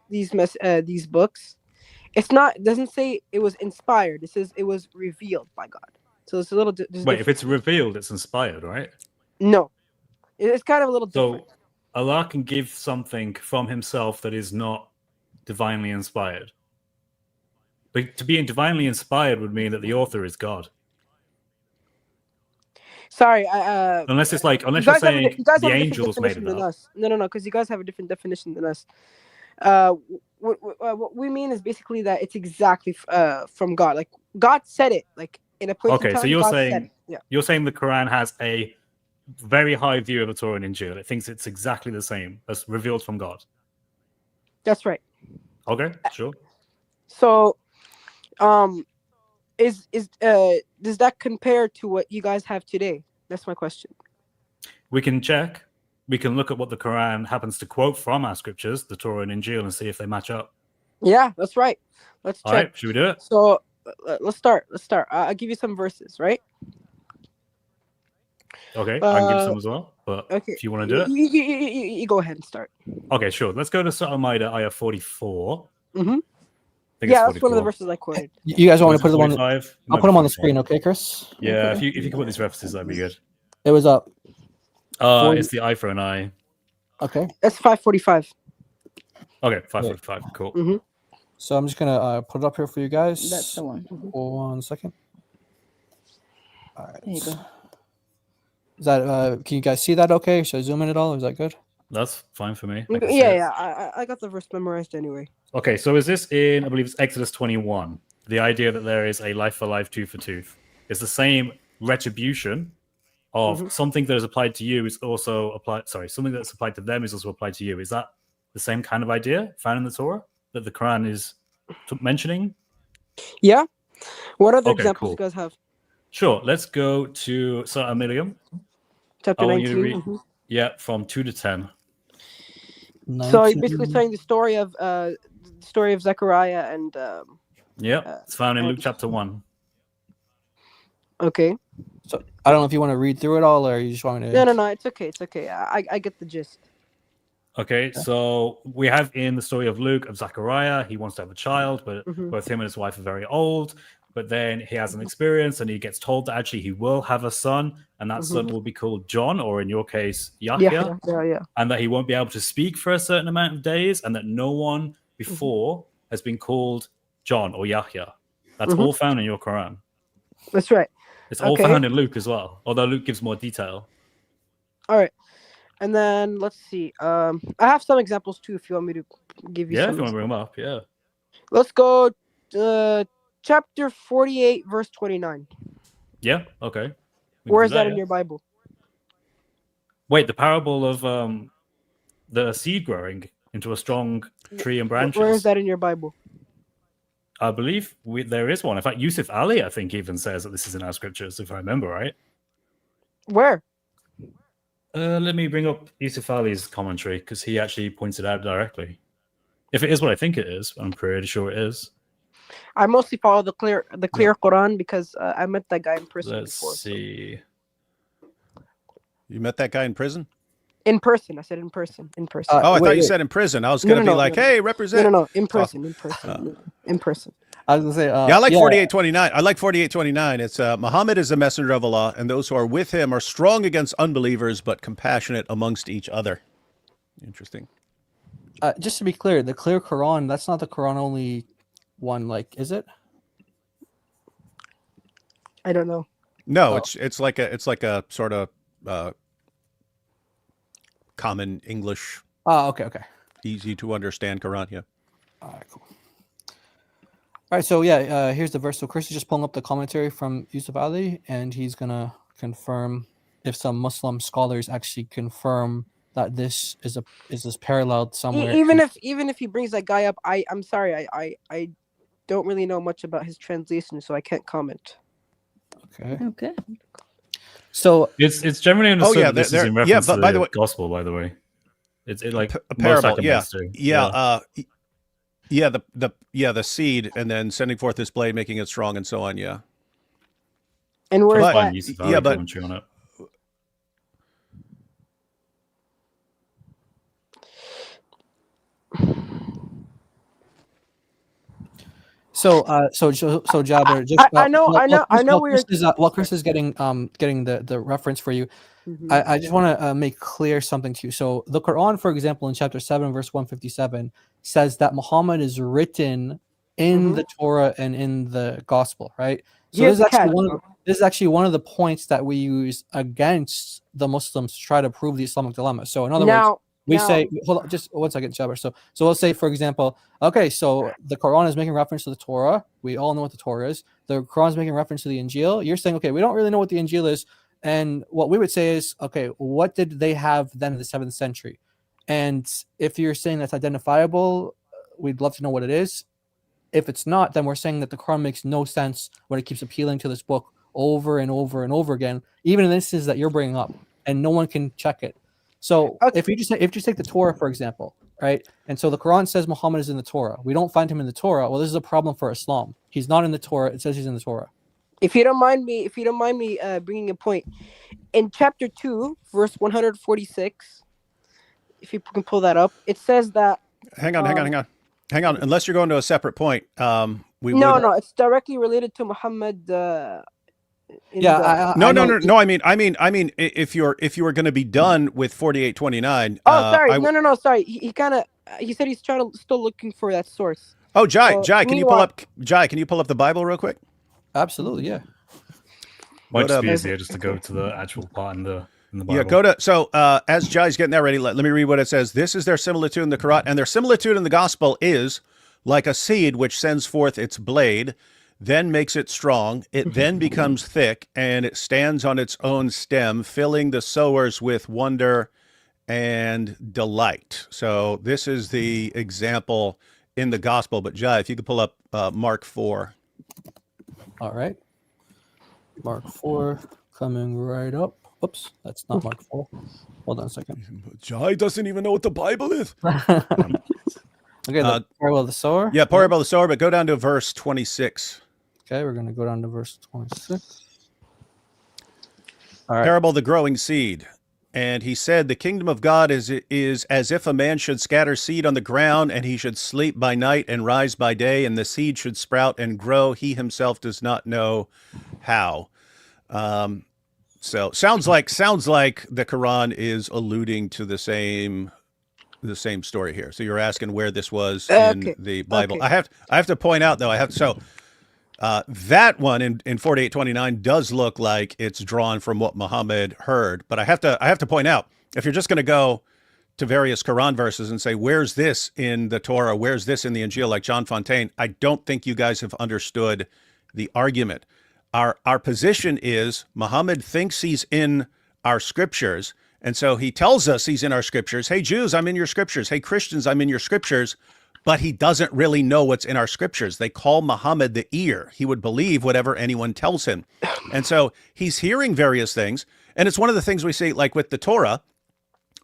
books. It doesn't say it was inspired. It says it was revealed by God. So it's a little Wait, if it's revealed, it's inspired, right? No. It's kind of a little different. So Allah can give something from himself that is not divinely inspired. But to be divinely inspired would mean that the author is God. Sorry, unless you're saying the angels made it up. No, because you guys have a different definition than us. What we mean is basically that it's exactly from God. Like God said it, like in a point in time. So you're God saying said it. you're saying the Quran has a very high view of the Torah and Injil. It thinks it's exactly the same as revealed from God. That's right. Okay, sure. So, does that compare to what you guys have today? That's my question. We can check. We can look at what the Quran happens to quote from our scriptures, the Torah and Injil, and see if they match up. Yeah, that's right. Let's check. All right, should we do it? So let's start. I'll give you some verses, right? Okay, I can give some as well. But if you want to do it, you go ahead and start. Okay, sure. Let's go to Surah Al-Ma'idah, ayah 44. Mm-hmm. Yeah, that's one of the verses I quoted. You guys want me to put them on? 45? I'll put them on the screen, okay, Chris? Yeah, if you can put these references, that'd be good. It was up. It's the iPhone I. Okay. That's 545. Okay, 545. Cool. Mm-hmm. So I'm just gonna put it up here for you guys. That's the one. 1 second. All right. There you go. Is that can you guys see that okay? Should I zoom in at all? Is that good? That's fine for me. Yeah. I got the verse memorized anyway. Okay, so is this in, I believe it's Exodus 21, the idea that there is a life for life, tooth for tooth. It's the same retribution of something that is applied to you is also applied, something that's applied to them is also applied to you. Is that the same kind of idea found in the Torah that the Quran is mentioning? Yeah. What other examples you guys have? Sure, let's go to Surah Al-Miriam. Chapter 19. Yeah, from 2 to 10. 19. So you're basically telling the story of Zechariah and it's found in Luke chapter 1. Okay. So I don't know if you want to read through it all or you just want me to. No, it's okay. I get the gist. Okay, so we have in the story of Luke of Zechariah, he wants to have a child, but both him and his wife are very old. But then he has an experience and he gets told that actually he will have a son, and that son will be called John, or in your case, Yahya. Yeah. And that he won't be able to speak for a certain amount of days, and that no one before has been called John or Yahya. That's all found in your Quran. That's right. It's all found in Luke as well, although Luke gives more detail. All right. And then let's see. I have some examples too if you want me to give you some. Yeah, if you want to bring them up, yeah. Let's go chapter 48, verse 29. Yeah, okay. Where is that in your Bible? Wait, the parable of the seed growing into a strong tree and branches. Where is that in your Bible? I believe there is one. In fact, Yusuf Ali, I think, even says that this is in our scriptures, if I remember right. Where? Let me bring up Yusuf Ali's commentary because he actually pointed out directly. If it is what I think it is, I'm pretty sure it is. I mostly follow the clear Quran because I met that guy in person before. Let's see. You met that guy in prison? In person. I said in person. In person. Oh, I thought you said in prison. I was going to be like, hey, represent. No. In person. In person. In person. I was gonna say, yeah, I like 4829. I like 4829. It's Muhammad is the messenger of Allah, and those who are with him are strong against unbelievers, but compassionate amongst each other. Interesting. Just to be clear, the clear Quran, that's not the Quran only one, like, is it? I don't know. No, it's like a sort of common English. Oh, okay. Easy to understand Quran, yeah. All right, cool. All right, so yeah, here's the verse. So Chris is just pulling up the commentary from Yusuf Ali, and he's gonna confirm if some Muslim scholars actually confirm that this is paralleled somewhere. Even if he brings that guy up, I'm sorry, I don't really know much about his translation, so I can't comment. Okay. So it's generally understood that this is in reference to the gospel. By the way, it's like a parable. The seed, and then sending forth this blade, making it strong, and so on. Yeah. And where's that? Commentary on it. So Jabber, just I know what Chris is getting the reference for you. Mm-hmm. I just want to make clear something to you. So the Quran, for example, in chapter 7, verse 157, says that Muhammad is written in the Torah and in the Gospel, right? So this is actually one of the points that we use against the Muslims to try to prove the Islamic dilemma. So in other words, we say, hold on, just 1 second, Jabber. So let's say, for example, okay, so the Quran is making reference to the Torah. We all know what the Torah is. The Quran is making reference to the Injil. You're saying, okay, we don't really know what the Injil is. And what we would say is, okay, what did they have then in the 7th century? And if you're saying that's identifiable, we'd love to know what it is. If it's not, then we're saying that the Quran makes no sense when it keeps appealing to this book over and over and over again, even in instances that you're bringing up, and no one can check it. So if you just take the Torah, for example, right? And so the Quran says Muhammad is in the Torah. We don't find him in the Torah. Well, this is a problem for Islam. He's not in the Torah. It says he's in the Torah. If you don't mind me bringing a point, in chapter 2, verse 146, if you can pull that up, it says that. Hang on. Unless you're going to a separate point, No, it's directly related to Muhammad. No. I mean, if you were going to be done with 4829. Oh, sorry. No. Sorry. He said he's still looking for that source. Oh, Jai, can you pull up the Bible real quick? Absolutely, yeah. Might just be easier just to go to the actual part in the Bible. Yeah, go to, so as Jai's getting that ready, let me read what it says. This is their similitude in the Quran, and their similitude in the gospel is like a seed which sends forth its blade, then makes it strong, it then becomes thick, and it stands on its own stem, filling the sowers with wonder and delight. So this is the example in the gospel. But Jai, if you could pull up Mark 4. All right. Mark 4 coming right up. Oops, that's not Mark 4. Hold on a second. Jai doesn't even know what the Bible is. Okay, the parable of the sower. Yeah, parable of the sower, but go down to verse 26. Okay, we're going to go down to verse 26. All right. Parable of the growing seed. And he said, the kingdom of God is as if a man should scatter seed on the ground, and he should sleep by night and rise by day, and the seed should sprout and grow. He himself does not know how. So sounds like the Quran is alluding to the same story here. So you're asking where this was in the Bible. Okay. I have to point out though, that one in 4829 does look like it's drawn from what Muhammad heard. But I have to point out, if you're just going to go to various Quran verses and say, where's this in the Torah? Where's this in the Injil? Like John Fontaine, I don't think you guys have understood the argument. Our position is Muhammad thinks he's in our scriptures. And so he tells us he's in our scriptures. Hey, Jews, I'm in your scriptures. Hey, Christians, I'm in your scriptures. but he doesn't really know what's in our scriptures. They call Muhammad the ear. He would believe whatever anyone tells him. And so he's hearing various things. And it's one of the things we see, like with the Torah.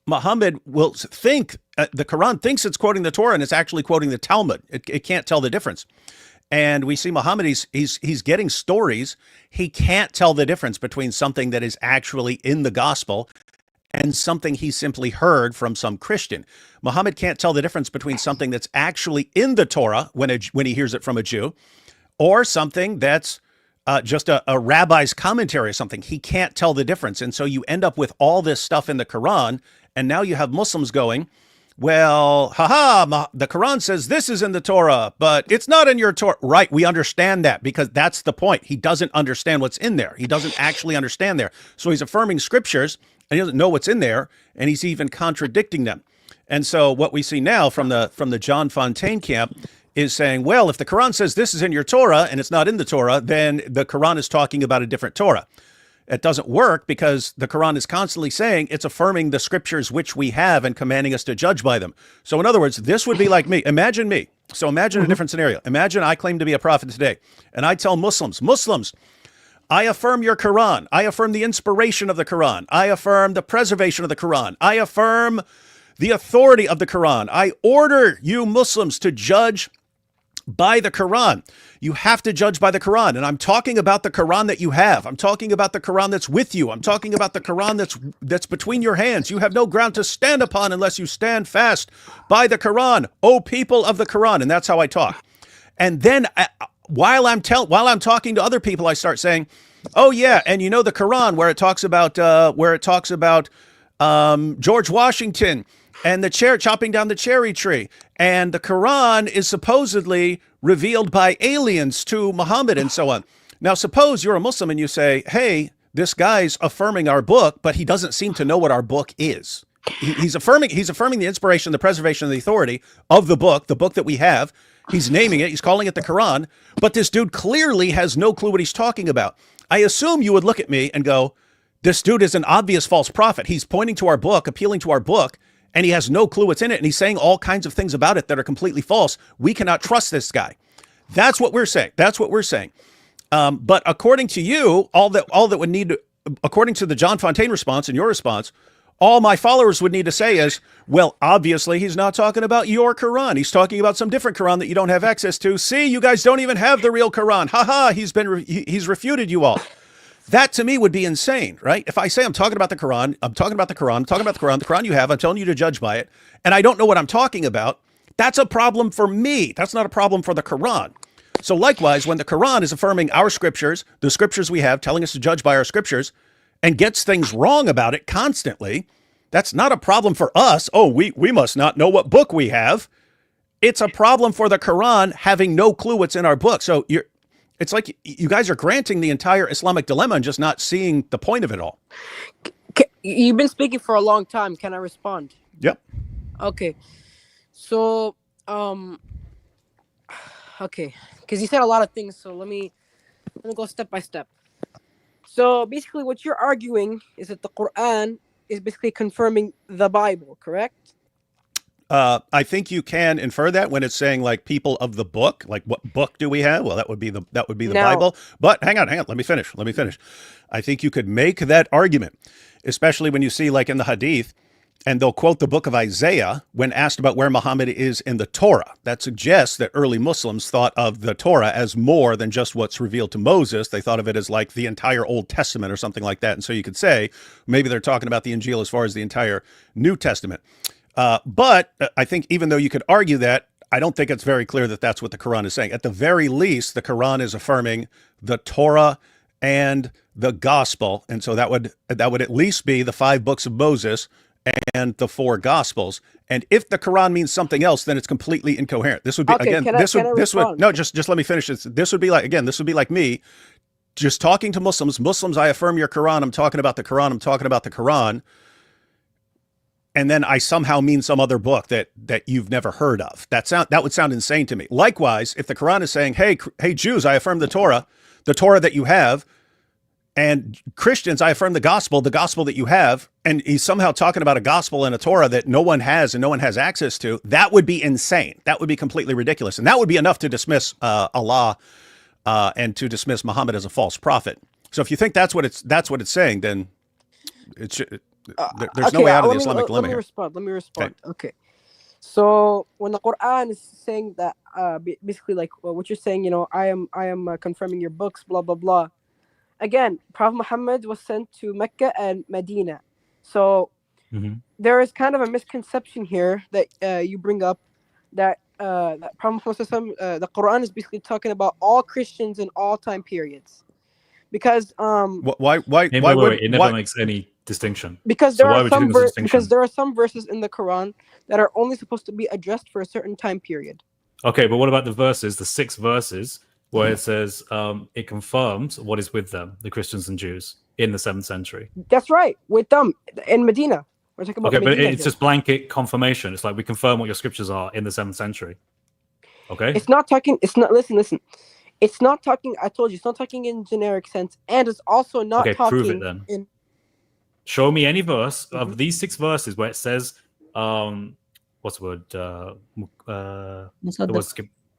Muhammad will think, the Quran thinks it's quoting the Torah, and it's actually quoting the Talmud. It can't tell the difference. And we see Muhammad, he's getting stories. He can't tell the difference between something that is actually in the gospel and something he simply heard from some Christian. Muhammad can't tell the difference between something that's actually in the Torah when he hears it from a Jew, or something that's just a rabbi's commentary or something. He can't tell the difference. And so you end up with all this stuff in the Quran, and now you have Muslims going, well, the Quran says this is in the Torah, but it's not in your Torah. Right, we understand that, because that's the point. He doesn't understand what's in there. He doesn't actually understand there. So he's affirming scriptures, and he doesn't know what's in there, and he's even contradicting them. And so what we see now from the John Fontaine camp is saying, well, if the Quran says this is in your Torah and it's not in the Torah, then the Quran is talking about a different Torah. It doesn't work, because the Quran is constantly saying it's affirming the scriptures which we have and commanding us to judge by them. So in other words, this would be like me. Imagine me. So imagine a different scenario. Imagine I claim to be a prophet today, and I tell Muslims, I affirm your Quran. I affirm the inspiration of the Quran. I affirm the preservation of the Quran. I affirm the authority of the Quran. I order you Muslims to judge by the Quran. You have to judge by the Quran. And I'm talking about the Quran that you have. I'm talking about the Quran that's with you. I'm talking about the Quran that's between your hands. You have no ground to stand upon unless you stand fast by the Quran, O people of the Quran. And that's how I talk. And then while I'm talking to other people, I start saying, oh yeah, and you know the Quran where it talks about George Washington and the chair chopping down the cherry tree, and the Quran is supposedly revealed by aliens to Muhammad and so on. Now, suppose you're a Muslim and you say, hey, this guy's affirming our book, but he doesn't seem to know what our book is. He's affirming the inspiration, the preservation, and the authority of the book that we have. He's naming it. He's calling it the Quran. But this dude clearly has no clue what he's talking about. I assume you would look at me and go, this dude is an obvious false prophet. He's pointing to our book, appealing to our book, and he has no clue what's in it. And he's saying all kinds of things about it that are completely false. We cannot trust this guy. That's what we're saying. But according to you, all that would need to, according to the John Fontaine response and your response, all my followers would need to say is, well, obviously he's not talking about your Quran. He's talking about some different Quran that you don't have access to. See, you guys don't even have the real Quran. He's refuted you all. That to me would be insane, right? If I say I'm talking about the Quran, I'm talking about the Quran you have, I'm telling you to judge by it, and I don't know what I'm talking about, that's a problem for me. That's not a problem for the Quran. So likewise, when the Quran is affirming our scriptures, the scriptures we have, telling us to judge by our scriptures, and gets things wrong about it constantly, that's not a problem for us. Oh, we must not know what book we have. It's a problem for the Quran having no clue what's in our book. So it's like you guys are granting the entire Islamic dilemma and just not seeing the point of it all. You've been speaking for a long time. Can I respond? Yep. Okay. So, okay, because you said a lot of things. So let me go step by step. So basically, what you're arguing is that the Quran is basically confirming the Bible, correct? I think you can infer that when it's saying like people of the book, like what book do we have? Well, that would be the Bible. But hang on. Let me finish. I think you could make that argument, especially when you see like in the Hadith, and they'll quote the book of Isaiah when asked about where Muhammad is in the Torah. That suggests that early Muslims thought of the Torah as more than just what's revealed to Moses. They thought of it as like the entire Old Testament or something like that. And so you could say maybe they're talking about the Injil as far as the entire New Testament. But I think even though you could argue that, I don't think it's very clear that that's what the Quran is saying. At the very least, the Quran is affirming the Torah and the Gospel. And so that would at least be the 5 books of Moses and the 4 Gospels. And if the Quran means something else, then it's completely incoherent. This would be, okay, again, just let me finish this. This would be like me just talking to Muslims. Muslims, I affirm your Quran. I'm talking about the Quran. And then I somehow mean some other book that you've never heard of. That would sound insane to me. Likewise, if the Quran is saying, hey Jews, I affirm the Torah that you have, and Christians, I affirm the gospel that you have, and he's somehow talking about a gospel and a Torah that no one has and no one has access to. That would be insane. That would be completely ridiculous. And that would be enough to dismiss Allah and to dismiss Muhammad as a false prophet. So if you think that's what it's saying, then it should, there's no way out of the Islamic dilemma here. Let me respond. Okay. So when the Quran is saying that, basically like what you're saying, I am confirming your books, blah, blah, blah. Again, Prophet Muhammad was sent to Mecca and Medina. So there is kind of a misconception here that you bring up that that Prophet Muhammad, the Quran is basically talking about all Christians in all time periods. Because why it never makes any distinction. Because there are some verses in the Quran that are only supposed to be addressed for a certain time period. Okay, but what about the 6 verses where it says it confirms what is with them, the Christians and Jews, in the 7th century? That's right, with them in Medina. We're talking about Medina but it's here. just blanket confirmation. It's like we confirm what your scriptures are in the 7th century. Okay? Listen. It's not talking, I told you, it's not talking in generic sense, and it's also not talking prove it then. Show me any verse of these 6 verses where it says, what's the word?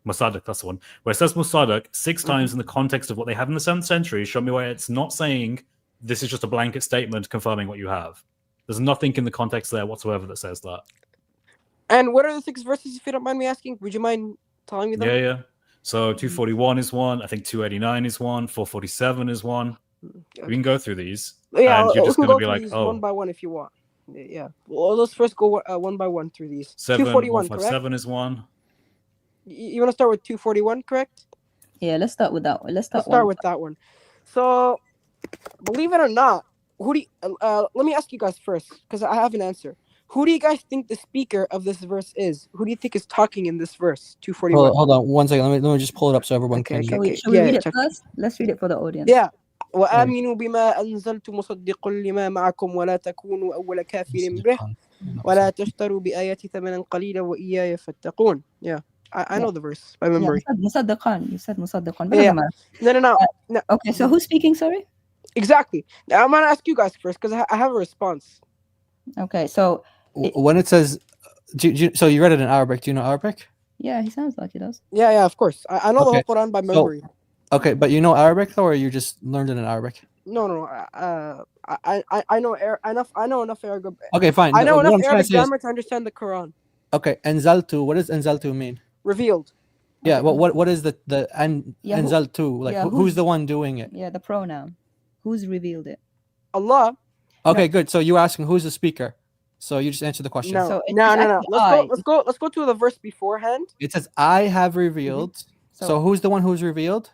Musaddiq, that's the one. Where it says Musaddiq 6 times in the context of what they have in the 7th century. Show me where it's not saying this is just a blanket statement confirming what you have. There's nothing in the context there whatsoever that says that. And what are the 6 verses, if you don't mind me asking? Would you mind telling me them? Yeah. So 241 is one. I think 289 is one. 447 is one. Okay. We can go through these. Yeah, and you're just going to be like, one by one if you want. Yeah. Well, let's first go one by one through these. 241, 157 is one. You want to start with 241, correct? Yeah, let's start with that one. Let's start with that one. So, believe it or not, let me ask you guys first, because I have an answer. Who do you guys think the speaker of this verse is? Who do you think is talking in this verse? 241. Hold on 1 second. Let me just pull it up so everyone can. Shall we read it first? Let's read it for the audience. Yeah. وآمنوا بما أنزلت مصدق لما معكم ولا تكونوا أول كافر به ولا تشتروا بآياتي ثمنا قليلا وإياي فاتقون. Yeah. I know the verse by memory. مصدقان. You said مصدقان. Yeah. No. Okay, so who's speaking, sorry? Exactly. Now I'm going to ask you guys first because I have a response. Okay, so when it says, so you read it in Arabic. Do you know Arabic? Yeah, he sounds like he does. Yeah, of course. I know the whole Quran by memory. Okay, but you know Arabic though, or you just learned it in Arabic? No. I know enough. I know enough Arabic. Okay, fine. I know enough Arabic grammar to understand the Quran. Okay, Anzaltu. What does Anzaltu mean? Revealed. Yeah. What is the Anzaltu? Like who's the one doing it? Yeah, the pronoun. Who's revealed it? Allah. Okay, good. So you're asking who's the speaker. So you just answered the question. No. Let's go to the verse beforehand. It says, "I have revealed." So who's the one who's revealed?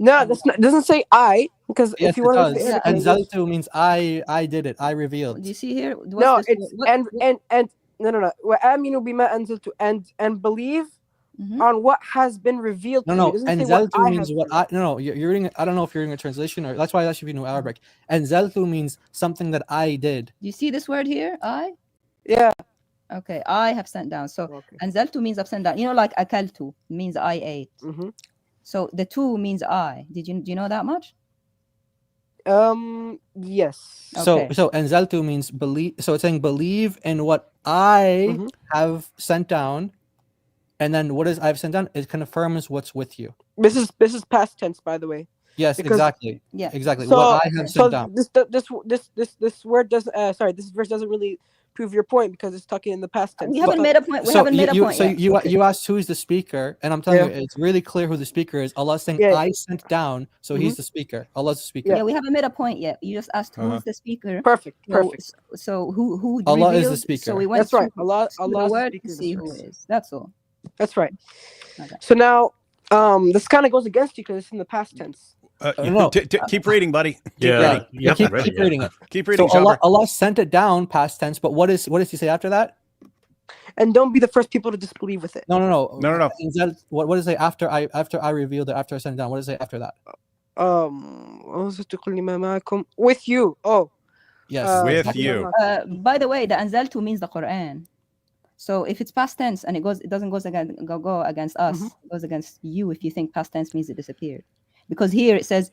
No, it doesn't say I, because yes, if you want to say Anzaltu means I did it. I revealed. Do you see here? No, it's no. وآمنوا بما أنزلت and believe on what has been revealed. No. Anzaltu means what I. No. You're reading. I don't know if you're reading a translation or that's why I asked you if you know Arabic. Anzaltu means something that I did. Do you see this word here? I. Yeah. Okay, I have sent down. So Anzaltu means I've sent down. You know, like akaltu means I ate. So the two means I. Do you know that much? Yes. Okay. So Anzaltu means believe. So it's saying believe in what I have sent down, and then what is I've sent down? It confirms what's with you. This is past tense, by the way. Yes, exactly. Yeah, exactly. So, what I have sent down. This word doesn't. This verse doesn't really prove your point because it's talking in the past tense. We haven't made a point. We haven't made a point. So you asked who's the speaker, and I'm telling you, it's really clear who the speaker is. Allah's saying I sent down, so he's the speaker. Allah's the speaker. Yeah, we haven't made a point yet. You just asked who's the speaker. Perfect. So who? Allah is the speaker. So we went. That's right. Allah the word to see who is. That's all. That's right. Okay. So now, this kind of goes against you because it's in the past tense. Keep reading, buddy. Keep reading it. Keep reading. So Allah sent it down past tense, but what does he say after that? And don't be the first people to disbelieve with it. No. What does it say after I revealed it, after I sent it down? What does it say after that? With you. Oh. Yes. With you. By the way, the Anzaltu means the Quran. So if it's past tense and it doesn't go against us, it goes against you if you think past tense means it disappeared. Because here it says,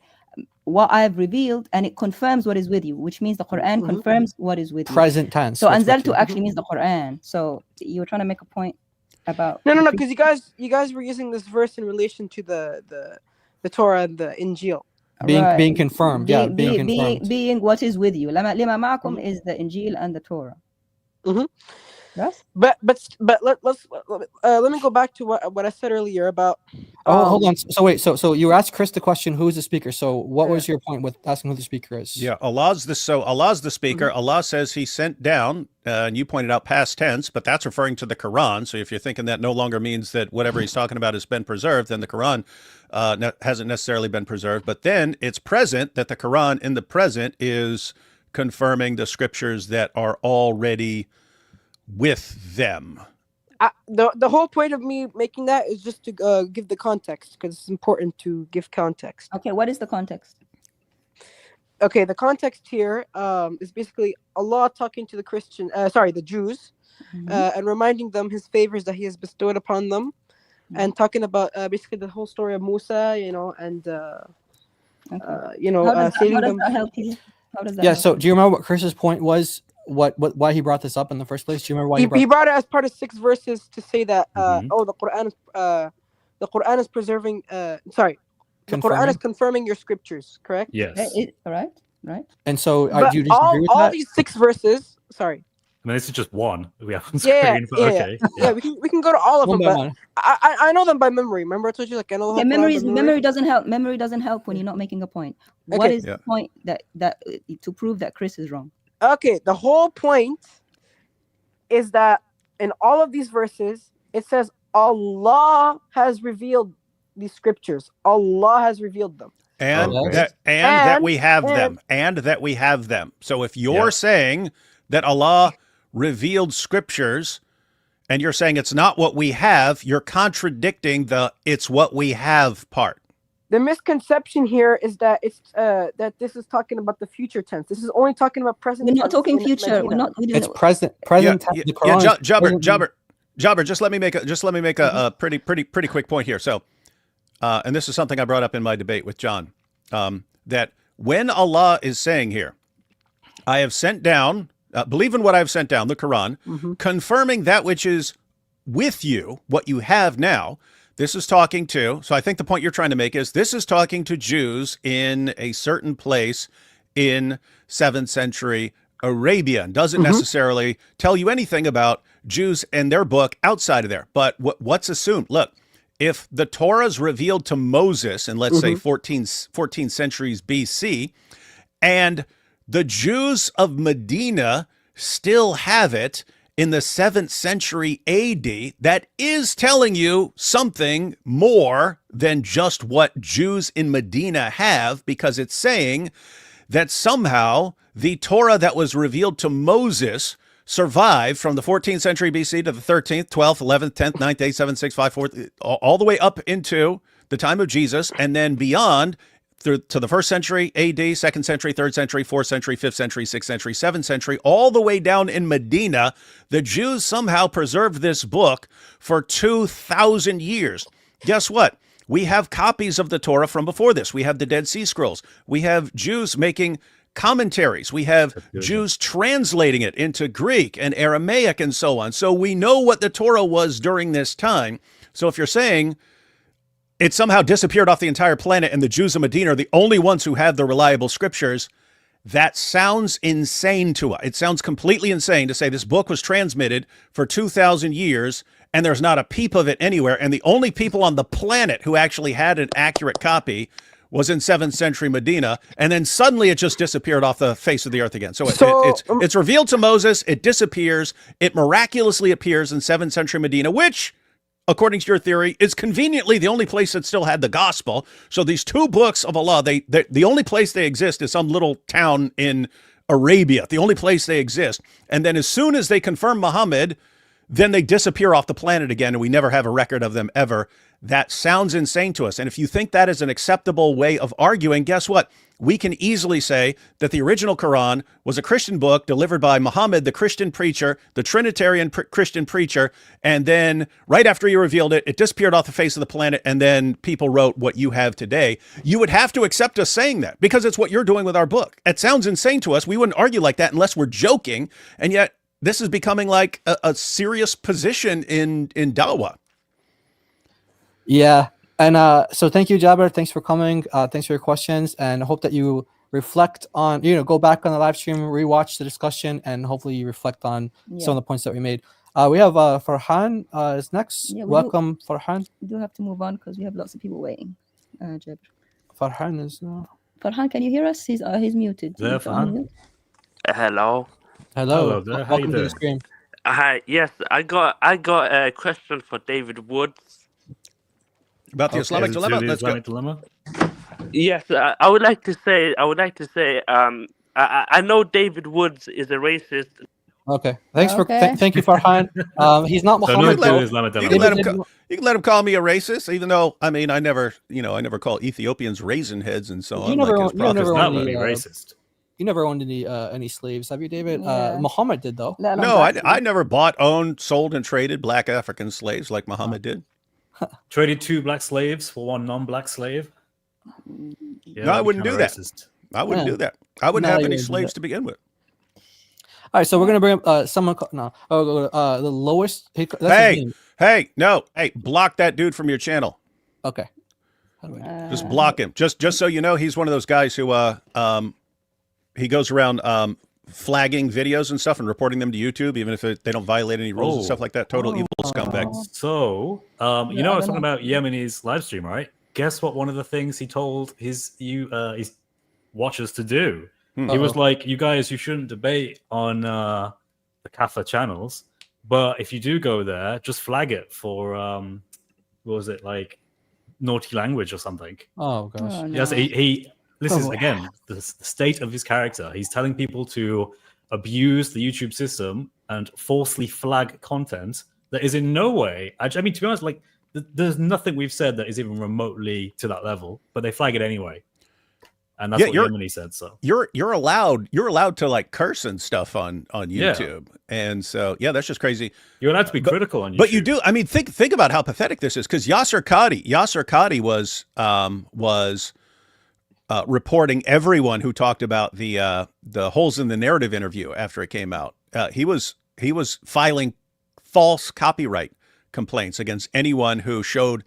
what I've revealed, and it confirms what is with you, which means the Quran confirms what is with you. Present tense. So what's with anzaltu you. actually means the Quran. So you were trying to make a point about No, because you guys were using this verse in relation to the Torah and the Injil. Being confirmed. Being confirmed. Being what is with you. Lima ma'akum is the Injil and the Torah. Yes. But let me go back to what I said earlier about. Hold on. So wait. So you asked Chris the question, who's the speaker? So what was your point with asking who the speaker is? Yeah, Allah's the speaker. Allah says He sent down, and you pointed out past tense, but that's referring to the Quran. So if you're thinking that no longer means that whatever He's talking about has been preserved, then the Quran hasn't necessarily been preserved. But then it's present that the Quran in the present is confirming the scriptures that are already with them. The whole point of me making that is just to give the context, because it's important to give context. Okay, what is the context? Okay, the context here is basically Allah talking to the Jews, and reminding them His favors that He has bestowed upon them, and talking about basically the whole story of Musa, and saving them. How does that help you? How does that? Yeah. help? So do you remember what Chris's point was? Why he brought this up in the first place? Do you remember why he brought it as part of 6 verses to say that the Quran is preserving the Quran is confirming your scriptures, correct? Yes. Right. And so But do you disagree with all that? these 6 verses, sorry. I mean, this is just one we have on Yeah, screen, but okay. Yeah, we can go to all of One them, by but one. I know them by memory. Remember I told you, like, I know the whole Quran by Memory doesn't help. Memory doesn't help when you're not making a point. What Okay. is the point that to prove that Chris is wrong? Okay, the whole point is that in all of these verses, it says Allah has revealed these scriptures. Allah has revealed them. And Okay. that we have them. And that we have them. So if you're saying that Allah revealed scriptures and you're saying it's not what we have, you're contradicting the it's what we have part. The misconception here is that it's that this is talking about the future tense. This is only talking about present We're not tense talking in future. Medina. We're not. It's present. The Quran is Jabber, just let me make a pretty quick point here. So, and this is something I brought up in my debate with John, that when Allah is saying here, I have sent down, believe in what I've sent down, the Quran, confirming that which is with you, what you have now. This is talking to, so I think the point you're trying to make is this is talking to Jews in a certain place in 7th century Arabia, and doesn't necessarily tell you anything about Jews and their book outside of there. But what's assumed? Look, if the Torah is revealed to Moses in, let's say, 14 centuries BC, and the Jews of Medina still have it in the 7th century AD, that is telling you something more than just what Jews in Medina have, because it's saying that somehow the Torah that was revealed to Moses survived from the 14th century BC to the 13th, 12th, 11th, 10th, 9th, 8th, 7th, 6th, 5th, 4th, all the way up into the time of Jesus, and then beyond through to the 1st century AD, 2nd century, 3rd century, 4th century, 5th century, 6th century, 7th century, all the way down in Medina. The Jews somehow preserved this book for 2,000 years. Guess what? We have copies of the Torah from before this. We have the Dead Sea Scrolls. We have Jews making commentaries. We have Jews translating it into Greek and Aramaic and so on. So we know what the Torah was during this time. So if you're saying it somehow disappeared off the entire planet and the Jews of Medina are the only ones who have the reliable scriptures, that sounds insane to us. It sounds completely insane to say this book was transmitted for 2,000 years and there's not a peep of it anywhere. And the only people on the planet who actually had an accurate copy was in 7th century Medina. And then suddenly it just disappeared off the face of the earth again. So it's revealed to Moses. It disappears. It miraculously appears in 7th century Medina, which, according to your theory, is conveniently the only place that still had the gospel. So these 2 books of Allah, the only place they exist is some little town in Arabia, the only place they exist. And then as soon as they confirm Muhammad, then they disappear off the planet again, and we never have a record of them ever. That sounds insane to us. And if you think that is an acceptable way of arguing, guess what? we can easily say that the original Quran was a Christian book delivered by Muhammad, the Christian preacher, the Trinitarian Christian preacher, and then right after he revealed it, it disappeared off the face of the planet, and then people wrote what you have today. You would have to accept us saying that because it's what you're doing with our book. It sounds insane to us. We wouldn't argue like that unless we're joking, and yet this is becoming like a serious position in dawah. Yeah. And so thank you, Jabber. Thanks for coming. Thanks for your questions. And I hope that you reflect on, go back on the live stream, rewatch the discussion, and hopefully you reflect on some of the points that we made. We have Farhan is next. Yeah, Welcome, Farhan. We do have to move on because we have lots of people waiting. Jabber. Farhan is... Farhan, can you hear us? He's muted. There, Farhan. Hello. Hello. There. How you Welcome to the doing? stream. Hi. Yes, I got a question for David Woods. About the Islamic dilemma. Let's go. Dilemma. Yes, I would like to say. I know David Woods is a racist. Okay. Thanks for thank you, Farhan. He's not Muhammad. You can let him call me a racist, even though I never call Ethiopians raisin heads and so on. You never owned any racist. You never owned any slaves, have you, David? Yeah. Muhammad did, though. No, I never bought, owned, sold, and traded black African slaves like Muhammad did. Traded 2 black slaves for 1 non-black slave. Yeah, no, I wouldn't do that. I wouldn't do that. I wouldn't have any slaves to begin with. All right, so we're gonna bring up someone. No, the lowest. Hey, block that dude from your channel. Okay. Just block him. Just so you know, he's one of those guys who he goes around flagging videos and stuff and reporting them to YouTube, even if they don't violate any rules and stuff like that. Total evil scumbag. So, I was talking about Yemeni's live stream, right? Guess what? One of the things he told his watchers to do. He was like, "You guys, you shouldn't debate on the Kafir channels, but if you do go there, just flag it for what was it, like naughty language or something." Oh gosh. Oh, no. Yes, he. This is again the state of his character. He's telling people to abuse the YouTube system and falsely flag content that is in no way. To be honest, like there's nothing we've said that is even remotely to that level, but they flag it anyway. And that's what Yemeni said. So you're allowed to like curse and stuff on YouTube, and so that's just crazy. You're allowed to be critical on YouTube, but you do. I mean, think about how pathetic this is, because Yasser Qadi was reporting everyone who talked about the holes in the narrative interview after it came out. He was filing false copyright complaints against anyone who showed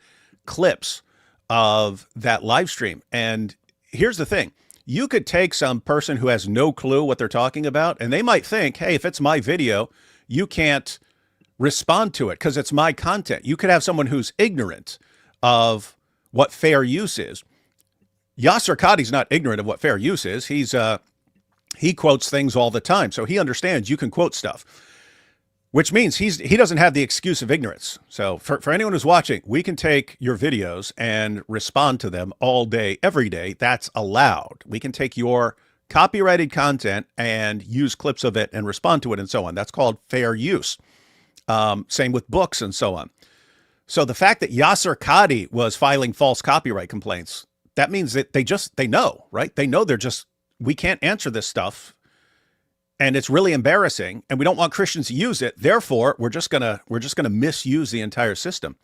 clips of that live stream. And here's the thing. You could take some person who has no clue what they're talking about, and they might think, hey, if it's my video, you can't respond to it because it's my content. You could have someone who's ignorant of what fair use is. Yasser Qadi's not ignorant of what fair use is. He quotes things all the time, so he understands you can quote stuff, which means he doesn't have the excuse of ignorance. So for anyone who's watching, we can take your videos and respond to them all day, every day. That's allowed. We can take your copyrighted content and use clips of it and respond to it and so on. That's called fair use. Same with books and so on. So the fact that Yasser Qadi was filing false copyright complaints, that means that they know, right? They know we can't answer this stuff. And it's really embarrassing, and we don't want Christians to use it. Therefore, we're just gonna misuse the entire system,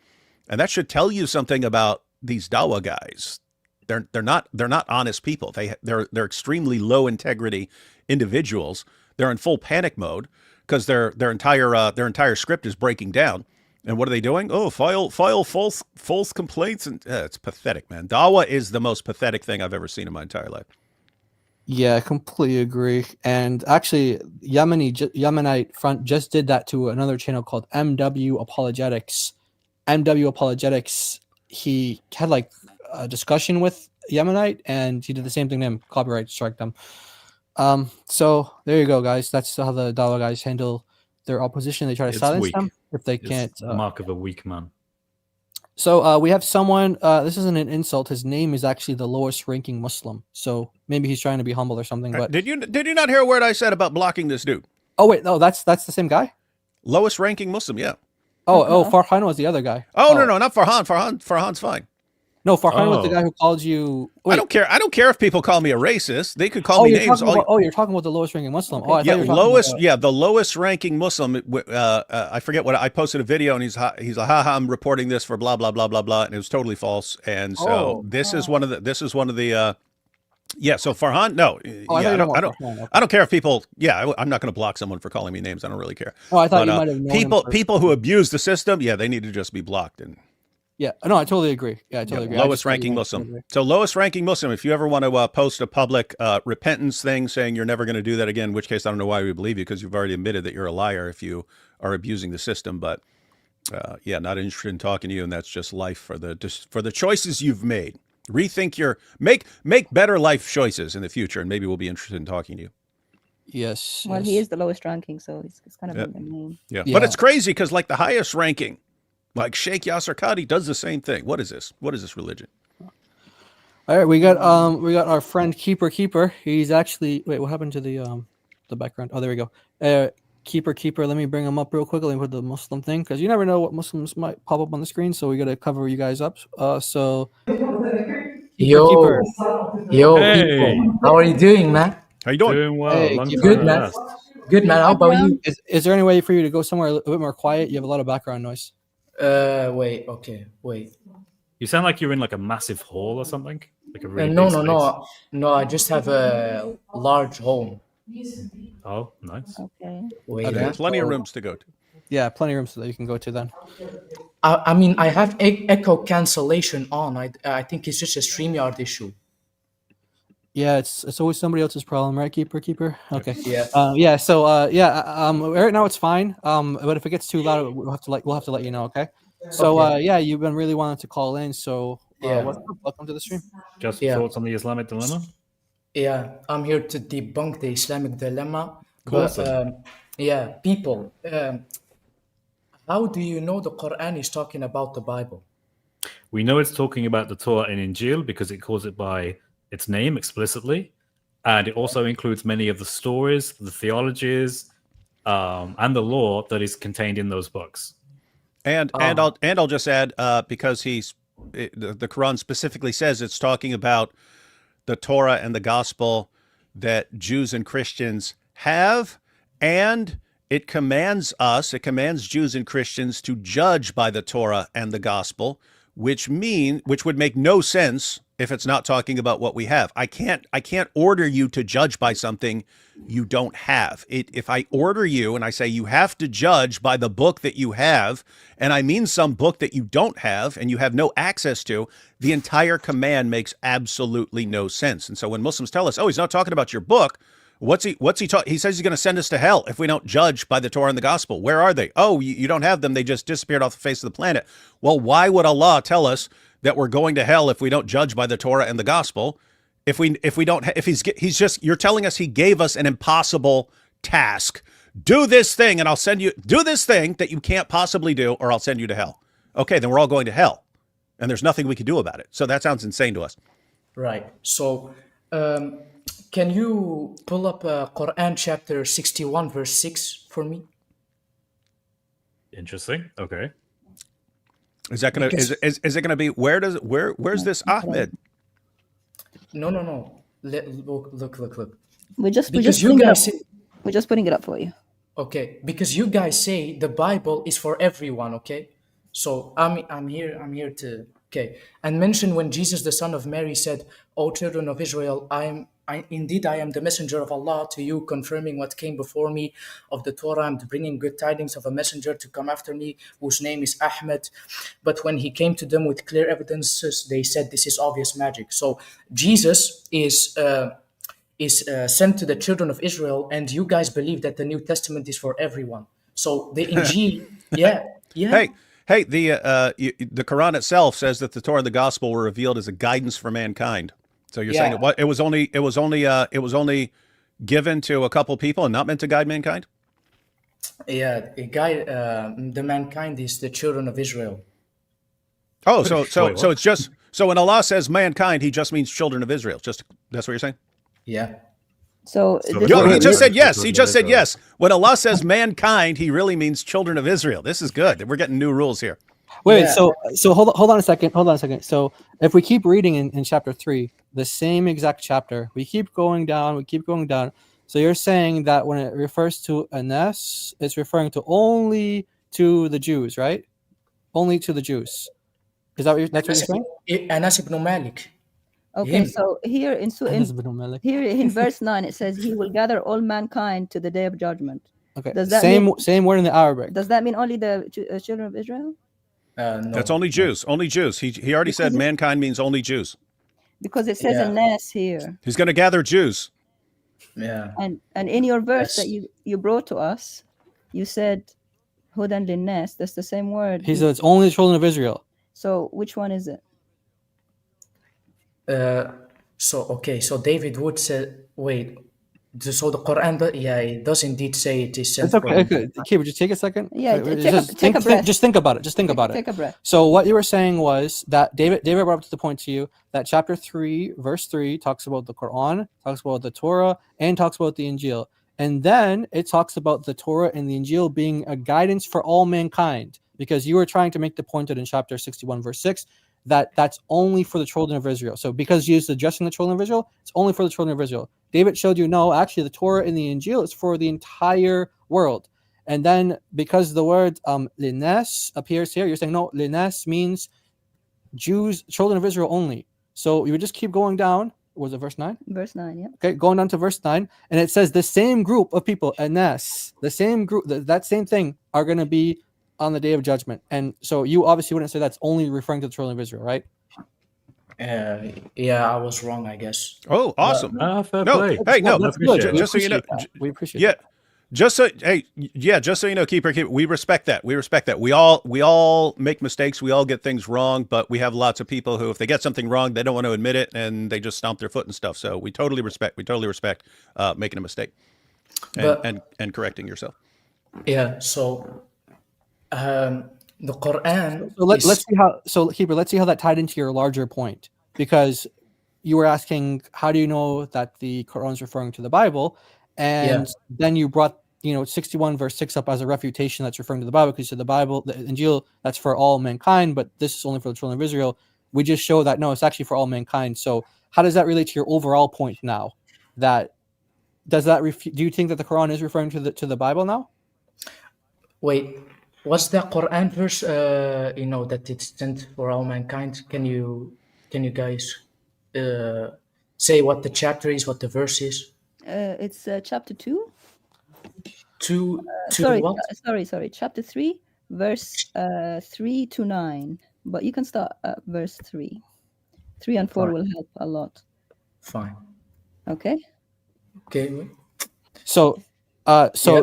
and that should tell you something about these dawah guys. They're not honest people. They're extremely low integrity individuals. They're in full panic mode because their entire script is breaking down. And what are they doing? Oh, file false complaints, and it's pathetic, man. Dawah is the most pathetic thing I've ever seen in my entire life. Yeah, I completely agree. And actually, Yemenite Front just did that to another channel called MW Apologetics. MW Apologetics, he had like a discussion with Yemenite, and he did the same thing to him, copyright strike them. So there you go, guys. That's how the Dawah guys handle their opposition. They try to silence them if they can't. The mark of a weak man. So we have someone, this isn't an insult. His name is actually the lowest ranking Muslim. So maybe he's trying to be humble or something. But did you not hear a word I said about blocking this dude? Oh, wait. No, that's the same guy? Lowest ranking Muslim, yeah. Oh, Farhan was the other guy. No, not Farhan. Farhan's fine. No, Farhan was the guy who called you. I don't care. I don't care if people call me a racist. They could call me you're names. you're talking about the lowest ranking Muslim. Oh, I thought you were talking lowest. about Yeah, the lowest ranking Muslim. I forget what I posted a video, and he's like, haha, I'm reporting this for blah blah blah blah blah, and it was totally false. And so this is one of the. Yeah, so Farhan, no, I don't care if people. Yeah, I'm not going to block someone for calling me names. I don't really care. Oh, I thought you might have known people who abuse the system. Yeah, they need to just be blocked. And yeah, no, I totally agree. Yeah, I totally agree. Lowest ranking Muslim. So lowest ranking Muslim. If you ever want to post a public repentance thing saying you're never going to do that again, in which case I don't know why we believe you, because you've already admitted that you're a liar if you are abusing the system. But yeah, not interested in talking to you, and that's just life for the choices you've made. Rethink make better life choices in the future, and maybe we'll be interested in talking to you. Yes. Well, he is the lowest ranking, so it's kind of a name. Yeah, but it's crazy because like the highest ranking, like Sheikh Yasser Qadi, does the same thing. What is this? What is this religion? All right, we got our friend Keeper. He's actually what happened to the background? Oh, there we go. Keeper. Let me bring him up real quickly with the Muslim thing, because you never know what Muslims might pop up on the screen. So we got to cover you guys up. So, Keeper. Hey. People. How are you doing, man? How you doing? Doing well. Hey, Good, man. Good, man. How about you? Is there any way for you to go somewhere a bit more quiet? You have a lot of background noise. Wait. You sound like you're in like a massive hall or something. Like a really No. big space. No, I just have a large home. Oh, nice. Okay. Okay, plenty of rooms to go to. Yeah, plenty of rooms that you can go to then. I mean, I have echo cancellation on. I think it's just a StreamYard issue. Yeah, it's always somebody else's problem, right, Keeper? Okay. Yeah. So right now it's fine. But if it gets too loud, we'll have to let you know. Okay. So Okay. you've been really wanting to call in. So Yeah. welcome to the stream. Just thoughts on the Islamic dilemma? Yeah, I'm here to debunk the Islamic dilemma. Awesome. But people, how do you know the Quran is talking about the Bible? We know it's talking about the Torah and Injil because it calls it by its name explicitly, and it also includes many of the stories, the theologies, and the law that is contained in those books. And I'll just add because the Quran specifically says it's talking about the Torah and the gospel that Jews and Christians have, and it commands Jews and Christians to judge by the Torah and the gospel, which would make no sense if it's not talking about what we have. I can't order you to judge by something you don't have. If I order you and I say you have to judge by the book that you have, and I mean some book that you don't have and you have no access to, the entire command makes absolutely no sense. And so when Muslims tell us, oh, he's not talking about your book, what's he talking? He says he's going to send us to hell if we don't judge by the Torah and the gospel. Where are they? Oh, you don't have them. They just disappeared off the face of the planet. Well, why would Allah tell us that we're going to hell if we don't judge by the Torah and the gospel? You're telling us he gave us an impossible task. Do this thing and do this thing that you can't possibly do, or I'll send you to hell. Okay, then we're all going to hell and there's nothing we can do about it. So that sounds insane to us. Right. So, can you pull up Quran chapter 61 verse 6 for me? Interesting. Okay. Is that gonna is it gonna be where's this Ahmed? No. Look. We're just putting it up for you. Okay, because you guys say the Bible is for everyone, okay? So I'm here to and mention when Jesus the son of Mary said, "O children of Israel, I am the messenger of Allah to you, confirming what came before me of the Torah. I'm bringing good tidings of a messenger to come after me, whose name is Ahmed." But when he came to them with clear evidences, they said this is obvious magic. So Jesus is sent to the children of Israel, and you guys believe that the New Testament is for everyone. So the Injil, yeah. Hey, the Quran itself says that the Torah and the gospel were revealed as a guidance for mankind. So you're saying it was only given to a couple people and not meant to guide mankind? Yeah, the mankind is the children of Israel. Oh, so it's just when Allah says mankind, he just means children of Israel. That's what you're saying? Yeah. So he just said yes. He just said yes. When Allah says mankind, he really means children of Israel. This is good. We're getting new rules here. Wait, Yeah. so hold on a second. Hold on a second. So if we keep reading in chapter 3, the same exact chapter, we keep going down, we keep going down. So you're saying that when it refers to Anas, it's referring to only to the Jews, right? Only to the Jews. Is that that's what you're saying? Anas ibn Malik. Okay, Him. so here in Anas ibn Malik. here in verse 9 it says he will gather all mankind to the day of judgment. Okay. Does that same mean, same word in the Arabic. does that mean only the children of Israel? No. That's only Jews. Only Jews. He already said mankind means only Jews. Because it says Yeah. Anas here. He's going to gather Jews. Yeah. And in your verse that Yes. you brought to us, you said Hudan linnas. That's the same word. He said it's only the children of Israel. So which one is it? So David Wood said, wait. So the Quran, it does indeed say it is sent It's okay. from. Okay. Keep just take a second. Yeah, Take a breath. Just think about it. Just think about it. Take a breath. So what you were saying was that David brought up to the point to you that chapter 3, verse 3 talks about the Quran, talks about the Torah, and talks about the Injil. And then it talks about the Torah and the Injil being a guidance for all mankind, because you were trying to make the point that in chapter 61, verse 6, that that's only for the children of Israel. So because Jesus is addressing the children of Israel, it's only for the children of Israel. David showed you, no, actually the Torah and the Injil is for the entire world. And then because the word linnas appears here, you're saying, no, linnas means Jews, children of Israel only. So you would just keep going down. Was it verse 9? Verse 9, yeah. Okay, going down to verse 9, and it says the same group of people, Anas, the same group, that same thing, are going to be on the day of judgment. And so you obviously wouldn't say that's only referring to the children of Israel, right? Yeah, I was wrong, I guess. Oh, awesome. Fair No, play. hey, no, That's good. just so you know, We appreciate yeah, that. just so just so you know, keeper, we respect that. We respect that. We all make mistakes. We all get things wrong, but we have lots of people who, if they get something wrong, they don't want to admit it and they just stomp their foot and stuff. So we totally respect making a mistake and correcting yourself. Yeah. So the Quran. So let's see how. So Keeper, let's see how that tied into your larger point, because you were asking, how do you know that the Quran is referring to the Bible, and then you brought 61 verse 6 up as a refutation that's referring to the Bible, because you said the Bible, the Injil, that's for all mankind, but this is only for the children of Israel. We just show that no, it's actually for all mankind. So how does that relate to your overall point now? Do you think that the Quran is referring to the Bible now? Wait, what's the Quran verse? That it's sent for all mankind. Can you guys say what the chapter is, what the verse is? It's chapter 2. Sorry, what? Sorry. Chapter 3, verse 3 to 9. But you can start at verse 3. 3 and 4 will help a lot. Fine. Okay. Okay. So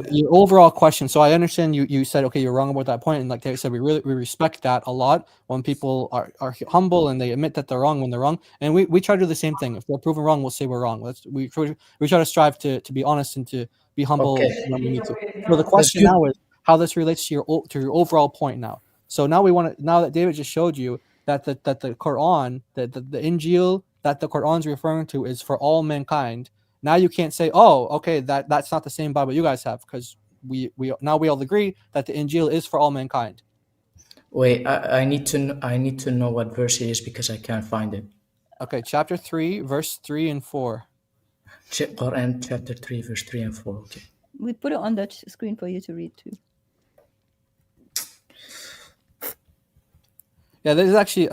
your overall question. So I understand you said, okay, you're wrong about that point, and like David said, we respect that a lot when people are humble and they admit that they're wrong when they're wrong. And we try to do the same thing. If we're proven wrong, we'll say we're wrong. We try to strive to be honest and to be humble when we need to. So the question now is how this relates to your overall point now. So now now that David just showed you that the Quran, the Injil that the Quran is referring to is for all mankind. Now you can't say, oh, okay, that's not the same Bible you guys have, because we all agree that the Injil is for all mankind. Wait, I need to know what verse it is, because I can't find it. Okay, chapter 3, verse 3 and 4. Quran chapter 3, verse 3 and 4. Okay. We put it on the screen for you to read too. Yeah, this is actually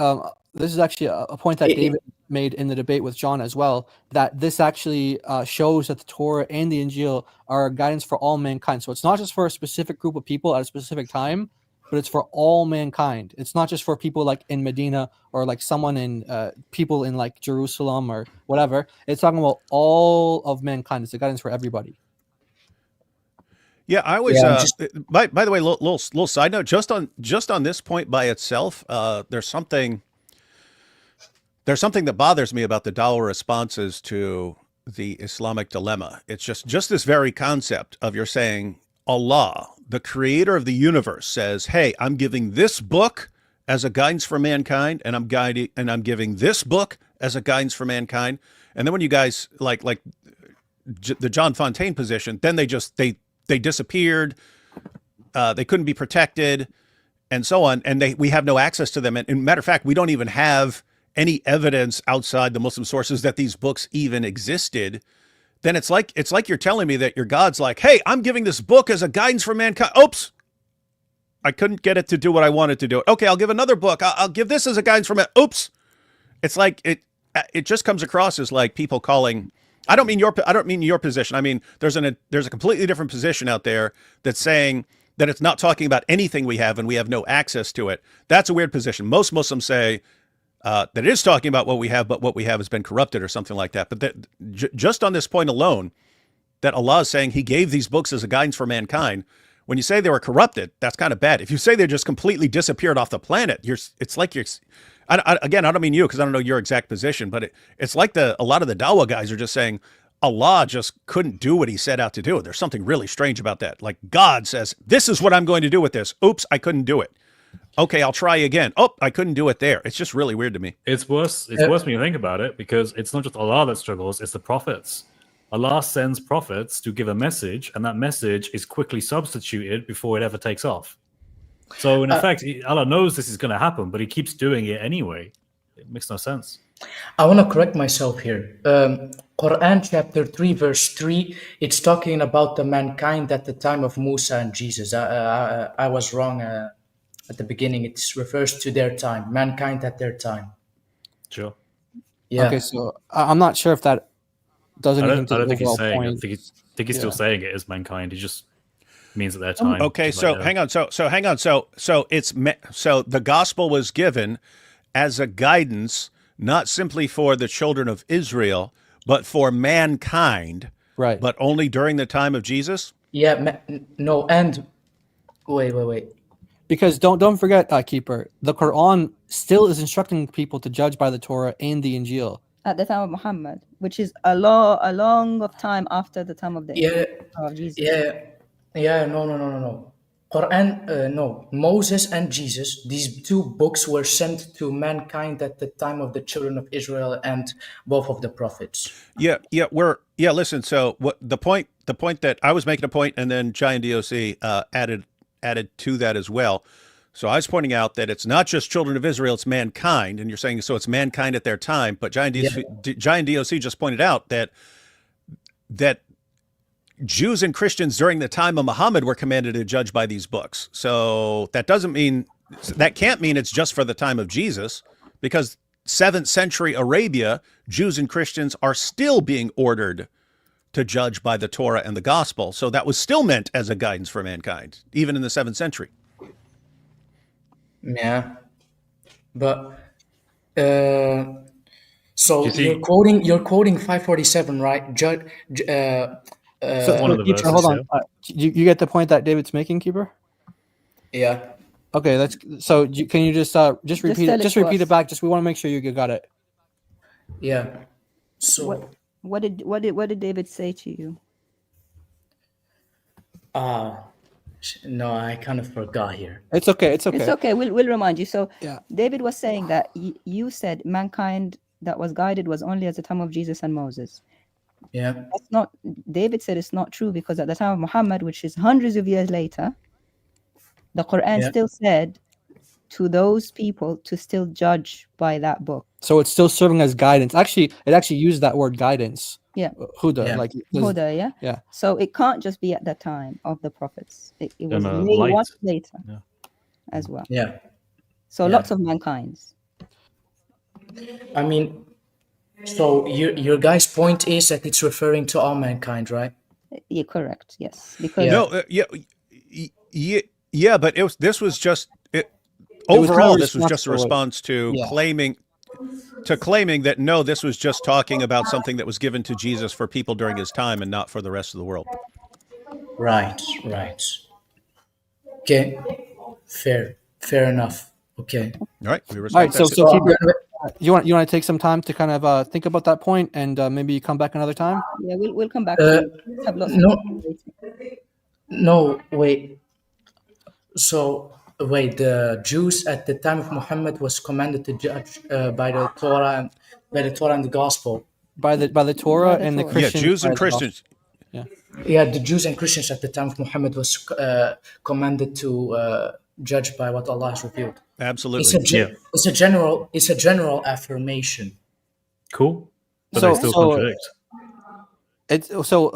a point that David made in the debate with John as well, that this actually shows that the Torah and the Injil are guidance for all mankind. So it's not just for a specific group of people at a specific time, but it's for all mankind. It's not just for people like in Medina or like someone in people in like Jerusalem or whatever. It's talking about all of mankind. It's a guidance for everybody. Yeah, I was. By the way, little side note. Just on this point by itself, there's something that bothers me about the Dawah responses to the Islamic dilemma. It's just this very concept of you're saying Allah, the creator of the universe, says, "Hey, I'm giving this book as a guidance for mankind, and I'm giving this book as a guidance for mankind." And then when you guys like the John Fontaine position, then they disappeared. They couldn't be protected. and so on, and we have no access to them. And matter of fact, we don't even have any evidence outside the Muslim sources that these books even existed. Then it's like you're telling me that your God's like, hey, I'm giving this book as a guidance for mankind. Oops, I couldn't get it to do what I wanted to do. Okay, I'll give another book. I'll give this as a guidance for mankind. Oops. It's like it just comes across as like people calling. I don't mean your position. I mean there's a completely different position out there that's saying that it's not talking about anything we have and we have no access to it. That's a weird position. Most Muslims say that it is talking about what we have, but what we have has been corrupted or something like that. But just on this point alone, that Allah is saying he gave these books as a guidance for mankind. When you say they were corrupted, that's kind of bad. If you say they just completely disappeared off the planet, it's like you're. Again, I don't mean you because I don't know your exact position, but it's like a lot of the Dawah guys are just saying Allah just couldn't do what he set out to do. There's something really strange about that. Like God says, this is what I'm going to do with this. Oops, I couldn't do it. Okay, I'll try again. Oh, I couldn't do it there. It's just really weird to me. It's worse. It's worse when you think about it, because it's not just Allah that struggles, it's the prophets. Allah sends prophets to give a message, and that message is quickly substituted before it ever takes off. So in effect, Allah knows this is going to happen, but he keeps doing it anyway. It makes no sense. I want to correct myself here. Quran chapter 3 verse 3, it's talking about the mankind at the time of Musa and Jesus. I was wrong at the beginning. It refers to their time, mankind at their time. Sure. Yeah. Okay, so I'm not sure if that does anything to the overall point. I think he's still saying it is mankind. He just means at their time. Okay, so hang on. So the gospel was given as a guidance, not simply for the children of Israel, but for mankind. Right. But only during the time of Jesus? Yeah, no, and wait. Because don't forget, Keeper, the Quran still is instructing people to judge by the Torah and the Injil. At the time of Muhammad, which is a long of time after the time of Jesus. No. Quran, no. Moses and Jesus, these two books were sent to mankind at the time of the children of Israel and both of the prophets. Listen, so what the point that I was making a point, and then Giant DOC added to that as well. So I was pointing out that it's not just children of Israel, it's mankind, and you're saying so it's mankind at their time, but Giant DOC just pointed out that Jews and Christians during the time of Muhammad were commanded to judge by these books. So that can't mean it's just for the time of Jesus, because 7th century Arabia, Jews and Christians are still being ordered to judge by the Torah and the gospel. So that was still meant as a guidance for mankind, even in the 7th century. Yeah. But so you're quoting 547, right? Hold on. You get the point that David's making, Keeper? Yeah. Okay, can you just repeat it? Just repeat it back. We want to make sure you got it. Yeah. So what did David say to you? No, I kind of forgot here. It's okay. It's okay. We'll remind you. So David was saying that you said mankind that was guided was only at the time of Jesus and Moses. Yeah. That's not. David said it's not true, because at the time of Muhammad, which is hundreds of years later, the Quran still said to those people to still judge by that book. So it's still serving as guidance. Actually, it actually used that word guidance. Yeah. Huda, Huda, yeah. Yeah. So it can't just be at the time of the prophets. It was light. once later as well. Yeah. So lots of mankind's. I mean, so your guys' point is that it's referring to all mankind, right? Yeah, correct. Yes, because but this was just a response to claiming that no, this was just talking about something that was given to Jesus for people during his time and not for the rest of the world. Right. Okay, fair enough. Okay. All right. We respect that. So you want to take some time to kind of think about that point, and maybe come back another time? Yeah, we'll come back. No, wait. So the Jews at the time of Muhammad was commanded to judge by the Torah and the gospel. By the Torah and the Christians. Yeah, Jews and Christians. Yeah, the Jews and Christians at the time of Muhammad was commanded to judge by what Allah has revealed. Absolutely. It's a general affirmation. Cool. But So- they still so- contradict.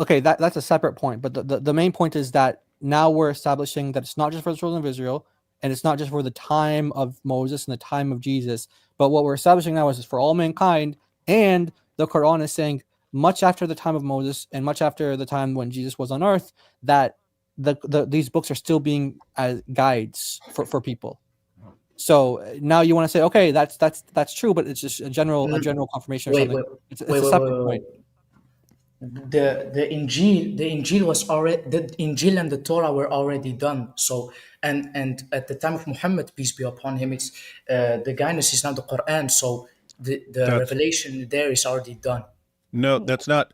Okay, that's a separate point, but the main point is that now we're establishing that it's not just for the children of Israel, and it's not just for the time of Moses and the time of Jesus, but what we're establishing now is for all mankind. And the Quran is saying much after the time of Moses and much after the time when Jesus was on earth, that these books are still being as guides for people. So now you want to say, okay, that's true, but it's just a general confirmation or something. It's a separate point. The Injil was already, the Injil and the Torah were already done. So and at the time of Muhammad, peace be upon him, it's the guidance is now the Quran. So the revelation there is already done. No, that's not.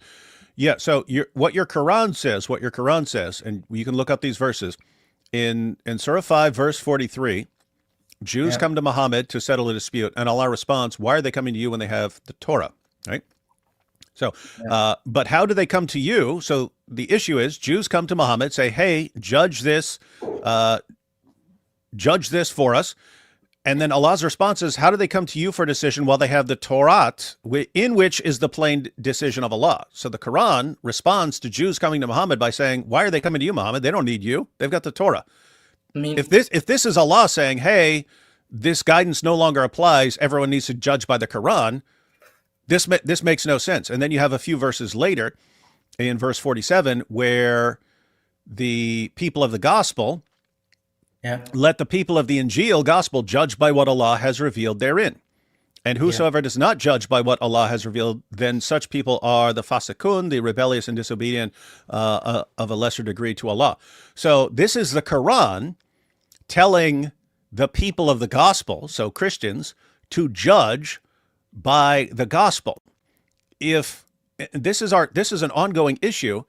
Yeah. So what your Quran says, and you can look up these verses in Surah 5, verse 43. Jews come to Muhammad to settle a dispute, and Allah responds, "Why are they coming to you when they have the Torah?" Right. So, but how do they come to you? So the issue is Jews come to Muhammad, say, "Hey, judge this for us." And then Allah's response is, how do they come to you for a decision while they have the Torah, in which is the plain decision of Allah? So the Quran responds to Jews coming to Muhammad by saying, why are they coming to you, Muhammad? They don't need you. They've got the Torah. I mean, if this is Allah saying, hey, this guidance no longer applies, everyone needs to judge by the Quran, this makes no sense. And then you have a few verses later in verse 47 where the people of the gospel, let the people of the Injil gospel judge by what Allah has revealed therein. And whosoever does not judge by what Allah has revealed, then such people are the fasikun, the rebellious and disobedient of a lesser degree to Allah. So this is the Quran telling the people of the gospel, so Christians, to judge by the gospel. If this is an ongoing issue,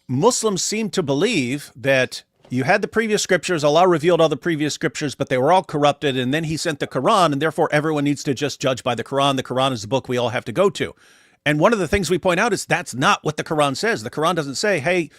Muslims seem to believe that you had the previous scriptures, Allah revealed all the previous scriptures, but they were all corrupted, and then he sent the Quran, and therefore everyone needs to just judge by the Quran. The Quran is the book we all have to go to. And one of the things we point out is that's not what the Quran says. The Quran doesn't say, hey,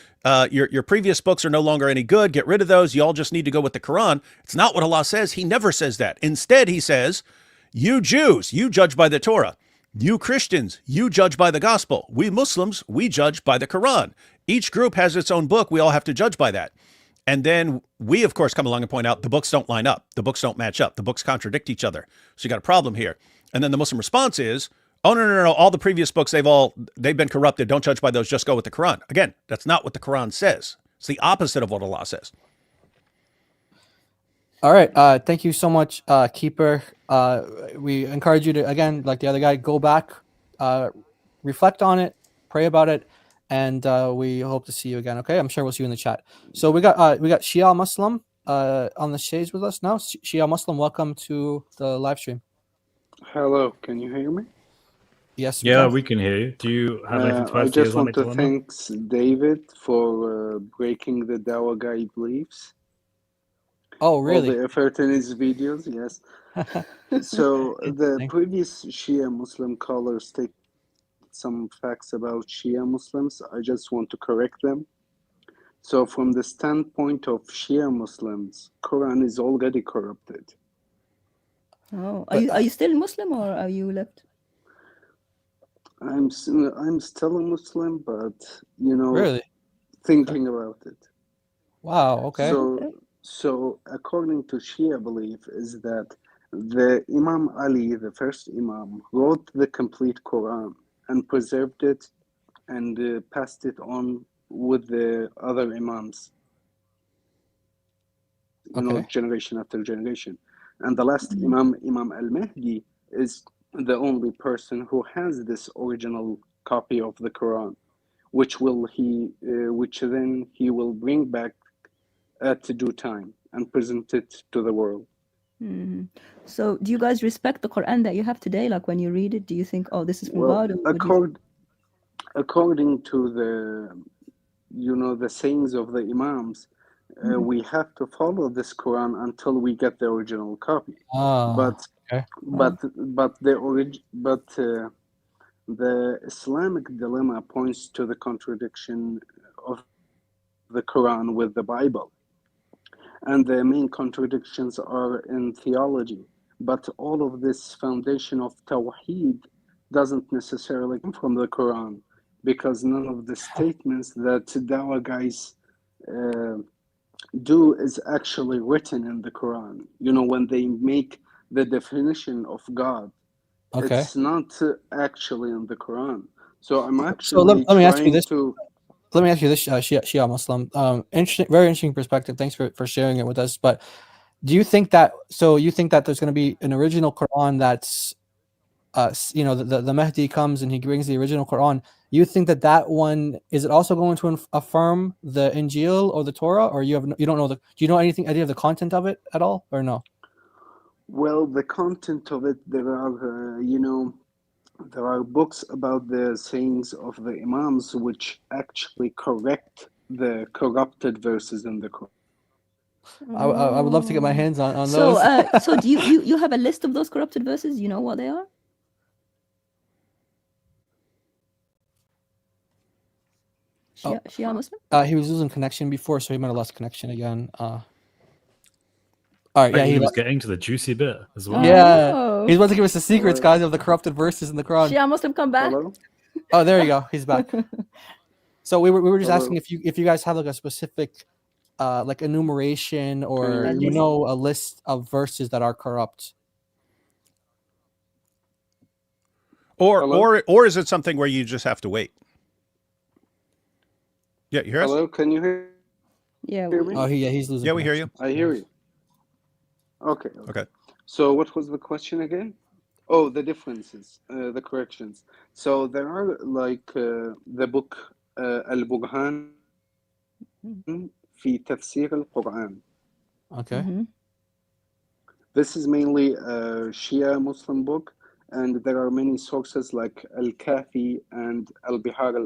your previous books are no longer any good, get rid of those, you all just need to go with the Quran. It's not what Allah says. He never says that. Instead, he says, you Jews, you judge by the Torah. You Christians, you judge by the gospel. We Muslims, we judge by the Quran. Each group has its own book. We all have to judge by that. And then we, of course, come along and point out the books don't line up. The books don't match up. The books contradict each other. So you got a problem here. And then the Muslim response is, oh, no. All the previous books, they've been corrupted. Don't judge by those. Just go with the Quran. Again, that's not what the Quran says. It's the opposite of what Allah says. All right. Thank you so much, Keeper. We encourage you to, again, like the other guy, go back, reflect on it, pray about it, and we hope to see you again. Okay, I'm sure we'll see you in the chat. So we got Shia Muslim on the shades with us now. Shia Muslim, welcome to the live stream. Hello, can you hear me? Yes. Yeah, we can hear you. Do you have anything to add? I just want to thank David for breaking the Dawa guy beliefs. Oh, really? All the effort in his videos, yes. So the previous Shia Muslim caller stated some facts about Shia Muslims. I just want to correct them. So from the standpoint of Shia Muslims, Quran is already corrupted. Oh, are you still Muslim or are you left? I'm still a Muslim, but really thinking about it. Wow. Okay. So according to Shia belief is that the Imam Ali, the first Imam, wrote the complete Quran and preserved it and passed it on with the other Imams, generation after generation. And the last Imam, Imam al-Mahdi, is the only person who has this original copy of the Quran, which then he will bring back at due time and present it to the world. Mm-hmm. So do you guys respect the Quran that you have today? Like when you read it, do you think, oh, this is from God? According to the sayings of the Imams, we have to follow this Quran until we get the original copy. But the Islamic dilemma points to the contradiction of the Quran with the Bible. and the main contradictions are in theology. But all of this foundation of Tawheed doesn't necessarily come from the Quran, because none of the statements that Dawa guys do is actually written in the Quran. You know, when they make the definition of God, Okay. it's not actually in the Quran. So I'm So actually let me ask you trying this. to. Let me ask you this, Shia Muslim. Interesting, very interesting perspective. Thanks for sharing it with us. But do you think that? So you think that there's going to be an original Quran that's, you know, the Mahdi comes and he brings the original Quran. You think that that one is it also going to affirm the Injil or the Torah, or you don't know do you know anything idea of the content of it at all, or no? Well, the content of it, there are, there are books about the sayings of the Imams which actually correct the corrupted verses in the Quran. I would love to get my hands on So, those. so do you have a list of those corrupted verses? You know what they are? Shia Muslim? He was losing connection before, so he might have lost connection again. All right, yeah, he was getting to the juicy bit as well. Yeah, Oh. he's about to give us the secrets, Hello? guys, of the corrupted verses in the Quran. Shia Muslim, come back. Hello? Oh, there you go. He's back. So we were just Hello? asking if you guys have like a specific like enumeration or Can you hear me? a list of verses that are corrupt. Or is it something where you just have to wait? Yeah, you hear us? Hello, can you hear me? Oh, he's losing. Yeah, we hear you. I hear you. Okay. Okay. So what was the question again? Oh, the differences, the corrections. So there are like the book Al-Burhan في تفسير القرآن. Okay. This is mainly a Shia Muslim book, and there are many sources like Al-Kafi and Al-Bihar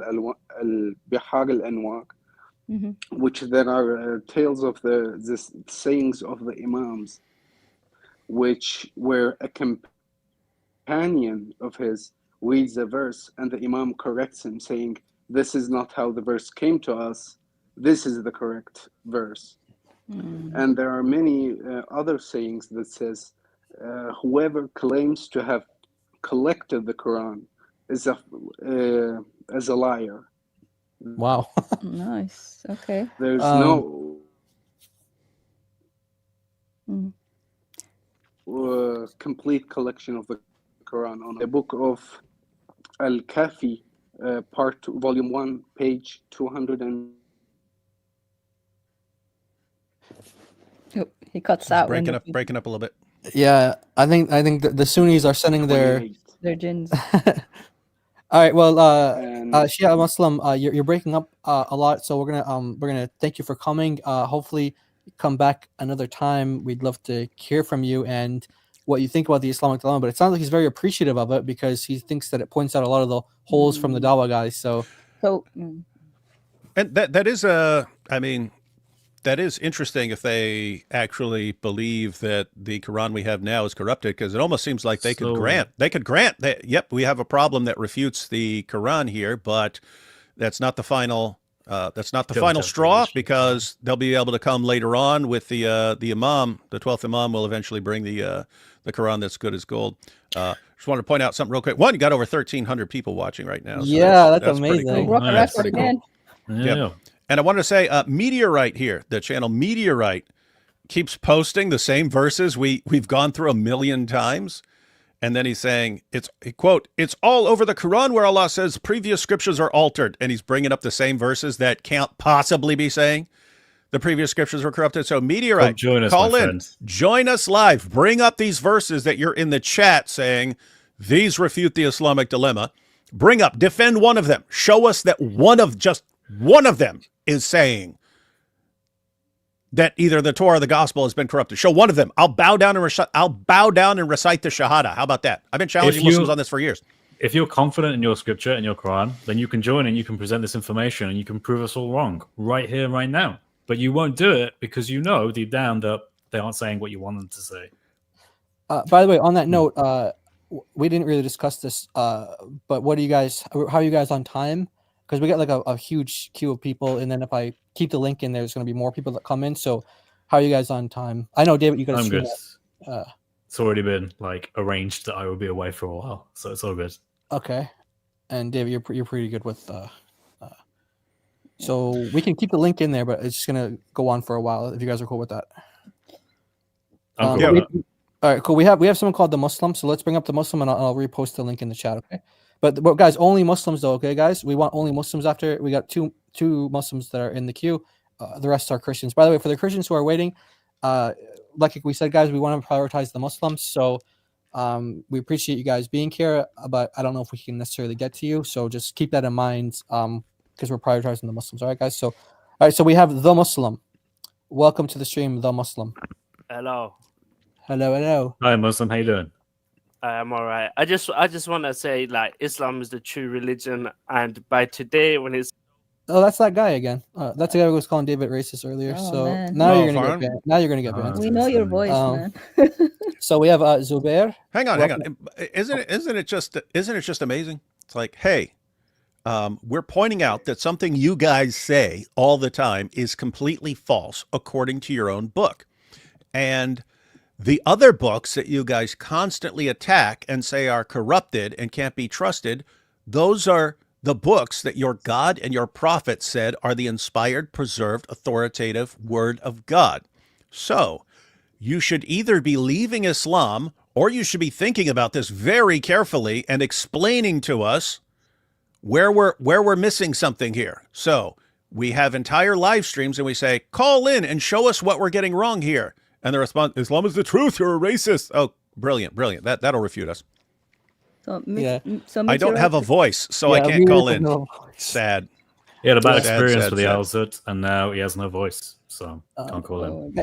Al-Anwar, which there are tales of the sayings of the Imams, which where a companion of his reads a verse and the Imam corrects him, saying, "This is not how the verse came to us. This is the correct verse." And there are many other sayings that says, "Whoever claims to have collected the Quran is a liar." Wow. Nice. Okay. There's no complete collection of the Quran on the book of Al-Kafi, part 2, volume 1, page 200 and he cuts out. Breaking up a little bit. Yeah, I think the Sunnis are sending their jinns. All right, well, Shia Muslim, you're breaking up a lot, so we're gonna thank you for coming. Hopefully, come back another time. We'd love to hear from you and what you think about the Islamic dilemma. But it sounds like he's very appreciative of it because he thinks that it points out a lot of the holes from the Dawa guys. So, and that is that is interesting if they actually believe that the Quran we have now is corrupted, because it almost seems like they could grant that, yep, we have a problem that refutes the Quran here, but that's not the final straw, because they'll be able to come later on with the Imam, the 12th Imam will eventually bring the Quran that's good as gold. Just wanted to point out something real quick. One, you got over 1,300 people watching right now. So yeah, that's pretty amazing. cool. That's pretty cool. Yeah. And I wanted to say, Meteorite here, the channel Meteorite, keeps posting the same verses we've gone through 1,000,000 times. And then he's saying, quote, "It's all over the Quran where Allah says previous scriptures are altered." And he's bringing up the same verses that can't possibly be saying the previous scriptures were corrupted. So Meteorite, call in, join us live, bring up these verses that you're in the chat saying, these refute the Islamic dilemma. Bring up, defend one of them. Show us that just one of them is saying that either the Torah or the gospel has been corrupted. Show one of them. I'll bow down and recite the Shahada. How about that? I've been challenging Muslims on this for years. If you're confident in your scripture and your Quran, then you can join and you can present this information and you can prove us all wrong right here, right now. But you won't do it because you know deep down that they aren't saying what you want them to say. By the way, on that note, we didn't really discuss this, but how are you guys on time? Because we got like a huge queue of people, and then if I keep the link in, there's going to be more people that come in. So How are you guys on time? I know, David, you got to I'm stream good. it. It's already been like arranged that I will be away for a while, so it's all good. Okay, and David, you're pretty good with. So we can keep the link in there, but it's just gonna go on for a while if you guys are cool with that. I'm cool with that. All right, cool. We have someone called the Muslim, so let's bring up the Muslim, and I'll repost the link in the chat. Okay, but guys, only Muslims though. Okay, guys, we want only Muslims. After we got two Muslims that are in the queue, the rest are Christians. By the way, for the Christians who are waiting, like we said, guys, we want to prioritize the Muslims. So we appreciate you guys being here, but I don't know if we can necessarily get to you. So just keep that in mind, because we're prioritizing the Muslims. All right, guys. So all right, so we have the Muslim. Welcome to the stream, the Muslim. Hello. Hello. Hi, Muslim. How you doing? I'm all right. I just want to say, like, Islam is the true religion, and by today, when it's Oh, that's that guy again. That's the guy who was calling David racist earlier. Oh, so man. now Oh, you're gonna fine. get banned. Now you're gonna get banned. We know your voice, man. So we have Zubair. Hang on. Isn't it just amazing? It's like, hey, we're pointing out that something you guys say all the time is completely false according to your own book. And the other books that you guys constantly attack and say are corrupted and can't be trusted, those are the books that your God and your prophet said are the inspired, preserved, authoritative word of God. So you should either be leaving Islam or you should be thinking about this very carefully and explaining to us where we're missing something here. So we have entire live streams and we say, call in and show us what we're getting wrong here. And the response, Islam is the truth, you're a racist. Oh, brilliant. That'll refute us. So, I don't have a voice, so I can't call in. Sad. He had a bad Sad, experience sad, with the sad. Al-Zut, and now he has no voice, so can't call in. We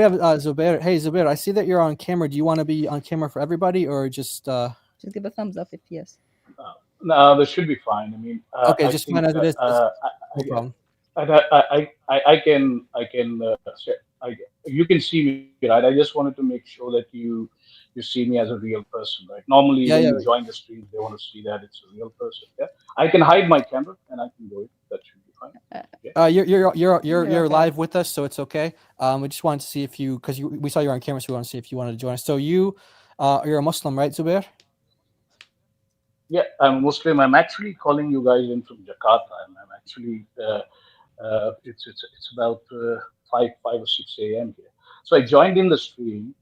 have Zubair. Hey, Zubair, I see that you're on camera. Do you want to be on camera for everybody, or just Just give a thumbs up if yes. No, this should be fine. I mean, okay, just fine as it is. No problem. You can see me, right? I just wanted to make sure that you see me as a real person, right? Normally, when you join the stream, they want to see that it's a real person. Yeah, I can hide my camera and I can go in. That should be fine. You're live with us, so it's okay. We just wanted to see if you, because we saw you on camera, so we want to see if you wanted to join us. So you're a Muslim, right, Zubair? Yeah, I'm Muslim. I'm actually calling you guys in from Jakarta. I'm actually it's about 5 or 6 a.m. here. So I joined in the stream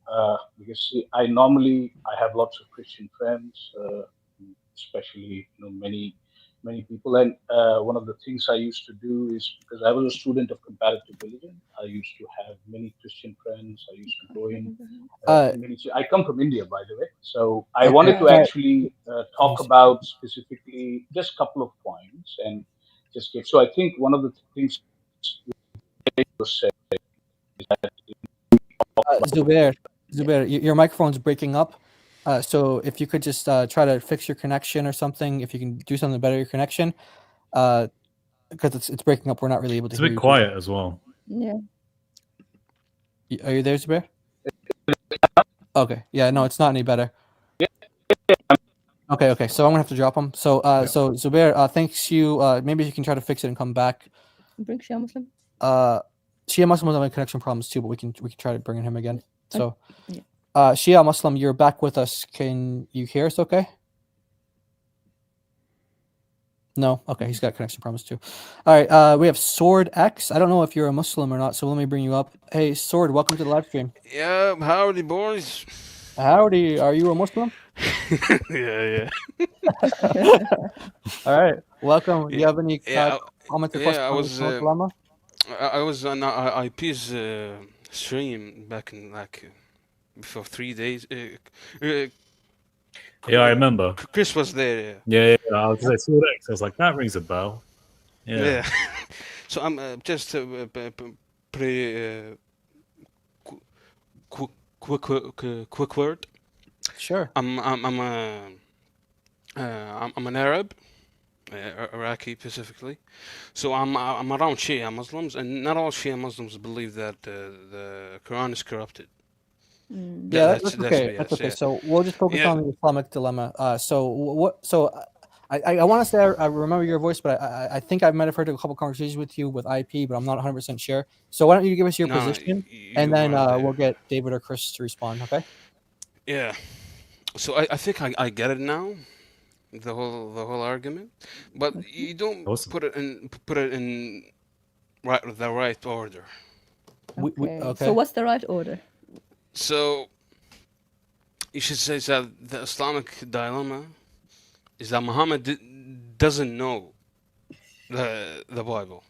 because I have lots of Christian friends, especially many people. And one of the things I used to do is, because I was a student of comparative religion, I used to have many Christian friends. I used to go in. I come from India, by the way. So I wanted to actually talk about specifically just a couple of points and just get. So I think one of the things was said is that Zubair, your microphone's breaking up. So if you could just try to fix your connection or something, if you can do something better your connection, because it's breaking up. We're not really able to hear you. It's a bit quiet as well. Yeah. Are you there, Zubair? Okay. Yeah. No, it's not any better. Okay. So I'm gonna have to drop him. So so Zubair, thanks you. Maybe you can try to fix it and come back. Bring Shia Muslim. Shia Muslim was having connection problems too, but we can try to bring him again. So, Shia Muslim, you're back with us. Can you hear us? Okay. No. Okay, he's got connection problems too. All right. We have Sword X. I don't know if you're a Muslim or not, so let me bring you up. Hey, Sword, welcome to the live stream. Yeah, howdy, boys. Howdy. Are you a Muslim? Yeah. All right. Welcome. Do you have any comments or questions? Yeah, I was on IP's stream back in before 3 days. Yeah, I remember. Chris was there. Yeah. I was going to say Sword X. I was like, that rings a bell. Yeah. So I'm just pretty quick word. Sure. I'm an Arab, Iraqi specifically. So I'm around Shia Muslims, and not all Shia Muslims believe that the Quran is corrupted. Yeah, that's okay. That's okay. So we'll just focus on the Islamic dilemma. So I want to say I remember your voice, but I think I might have heard a couple conversations with you with IP, but I'm not 100% sure. So why don't you give us your No, position, you and then are there. we'll get David or Chris to respond. Okay. Yeah. So I think I get it now, the whole argument, but you don't Awesome. put it in the right order. Okay. So what's the right order? So you should say that the Islamic dilemma is that Muhammad doesn't know the Bible.